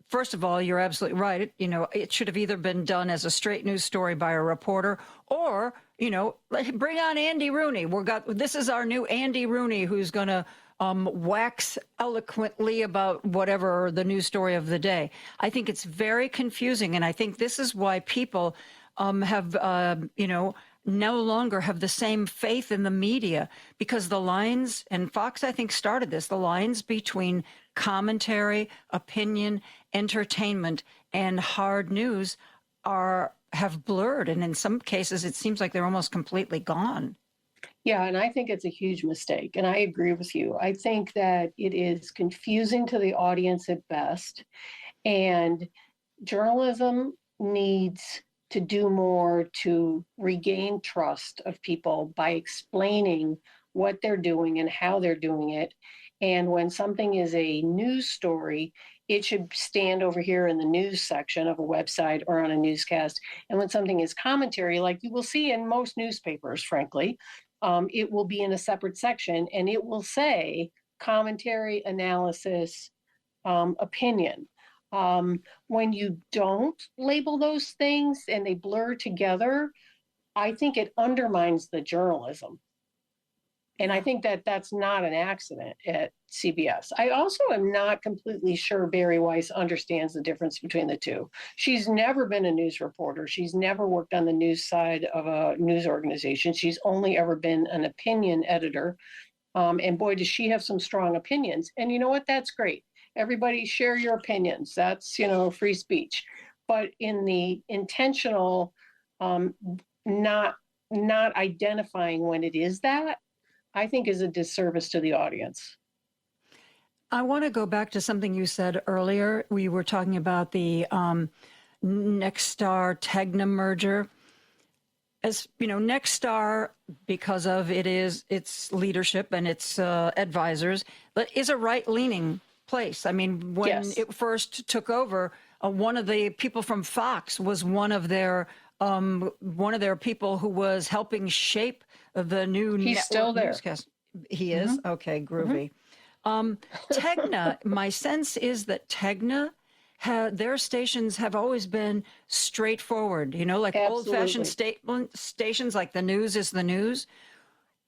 First of all, you're absolutely right. It should have either been done as a straight news story by a reporter, or bring on Andy Rooney. This is our new Andy Rooney, who's going to wax eloquently about whatever the news story of the day. I think it's very confusing, and I think this is why people have no longer have the same faith in the media, because the lines, and Fox, I think, started this, the lines between commentary, opinion, entertainment, and hard news have blurred. And in some cases, it seems like they're almost completely gone. Yeah, and I think it's a huge mistake. And I agree with you. I think that it is confusing to the audience at best. And journalism needs to do more to regain trust of people by explaining what they're doing and how they're doing it. And when something is a news story, it should stand over here in the news section of a website or on a newscast. And when something is commentary, like you will see in most newspapers, frankly, it will be in a separate section, and it will say commentary, analysis, opinion. When you don't label those things and they blur together, I think it undermines the journalism. And I think that that's not an accident at CBS. I also am not completely sure Barry Weiss understands the difference between the two. She's never been a news reporter. She's never worked on the news side of a news organization. She's only ever been an opinion editor. And boy, does she have some strong opinions. And you know what? That's great. Everybody share your opinions. That's, free speech. But in the intentional, not identifying when it is that, I think is a disservice to the audience. I want to go back to something you said earlier. We were talking about the Nexstar Tegna merger. As you know, Nexstar, because of its leadership and its advisors, is a right-leaning place. I mean, when it first took over, one of the people from Fox was one of their people who was helping shape the new He's still there. Newscast. He is? Okay, groovy. Tegna, my sense is that Tegna, their stations have always been straightforward, like old-fashioned stations like the news is the news.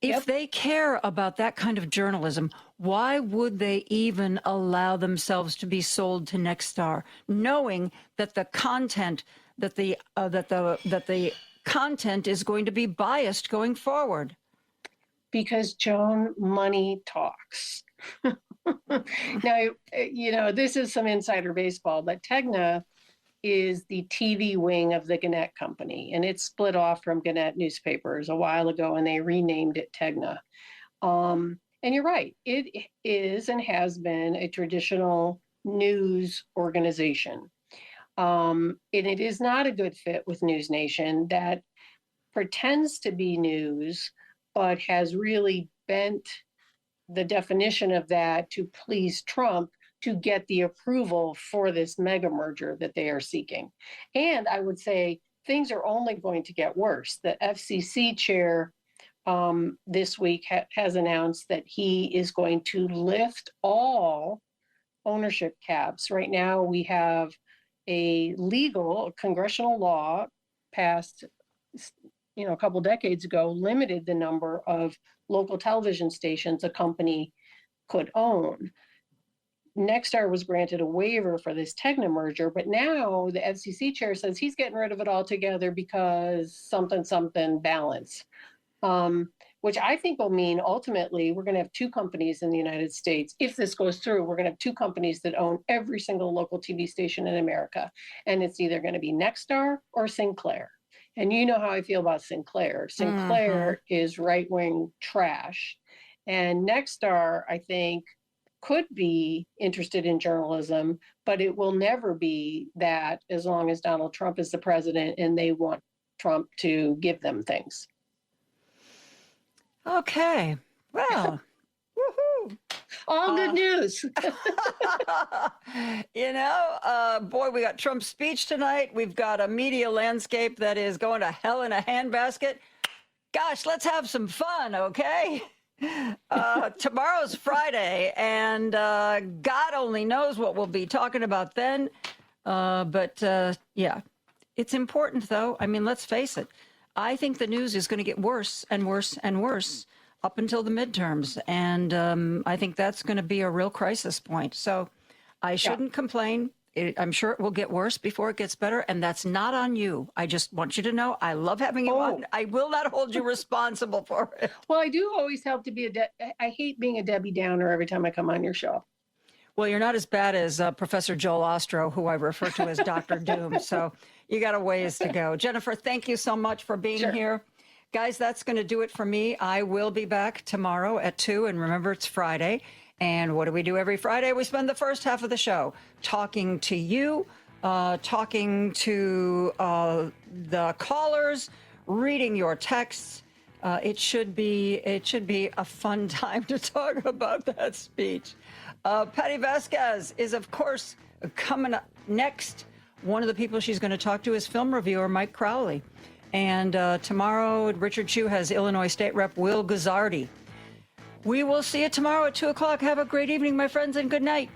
If they care about that kind of journalism, why would they even allow themselves to be sold to Nexstar, knowing that the content that the content is going to be biased going forward? Because, Joan, money talks. Now, this is some insider baseball, but Tegna is the TV wing of the Gannett Company, and it split off from Gannett Newspapers a while ago, and they renamed it Tegna. And you're right, it is and has been a traditional news organization. And it is not a good fit with News Nation that pretends to be news, but has really bent the definition of that to please Trump to get the approval for this mega merger that they are seeking. And I would say things are only going to get worse. The FCC chair this week has announced that he is going to lift all ownership caps. Right now, we have a congressional law passed a couple decades ago, limited the number of local television stations a company could own. Nexstar was granted a waiver for this Tegna merger, but now the FCC chair says he's getting rid of it altogether because something balance, which I think will mean ultimately we're going to have two companies in the United States. If this goes through, we're going to have two companies that own every single local TV station in America. And it's either going to be Nexstar or Sinclair. And you know how I feel about Sinclair. Sinclair is right-wing trash. And Nexstar, I think, could be interested in journalism, but it will never be that as long as Donald Trump is the president and they want Trump to give them things. Okay. Well, woohoo. All good news. Boy, we got Trump's speech tonight. We've got a media landscape that is going to hell in a handbasket. Gosh, let's have some fun, okay? Tomorrow's Friday, and God only knows what we'll be talking about then. But it's important, though. I mean, let's face it. I think the news is going to get worse and worse and worse up until the midterms. And I think that's going to be a real crisis point. So I shouldn't complain. I'm sure it will get worse before it gets better. And that's not on you. I just want you to know I love having you on. I will not hold you responsible for it. Well, I do always help to be I hate being a Debbie Downer every time I come on your show. Well, you're not as bad as Professor Joel Ostro, who I refer to as Dr. Doom. So you got a ways to go. Jennifer, thank you so much for being here. Guys, that's going to do it for me. I will be back tomorrow at 2. And remember, it's Friday. And what do we do every Friday? We spend the first half of the show talking to you, talking to the callers, reading your texts. It should be a fun time to talk about that speech. Patty Vasquez is, of course, coming up next. One of the people she's going to talk to is film reviewer Mike Crowley. And tomorrow, Richard Chu has Illinois State Rep Will Guzzardi. We will see you tomorrow at 2 o'clock. Have a great evening, my friends, and good night.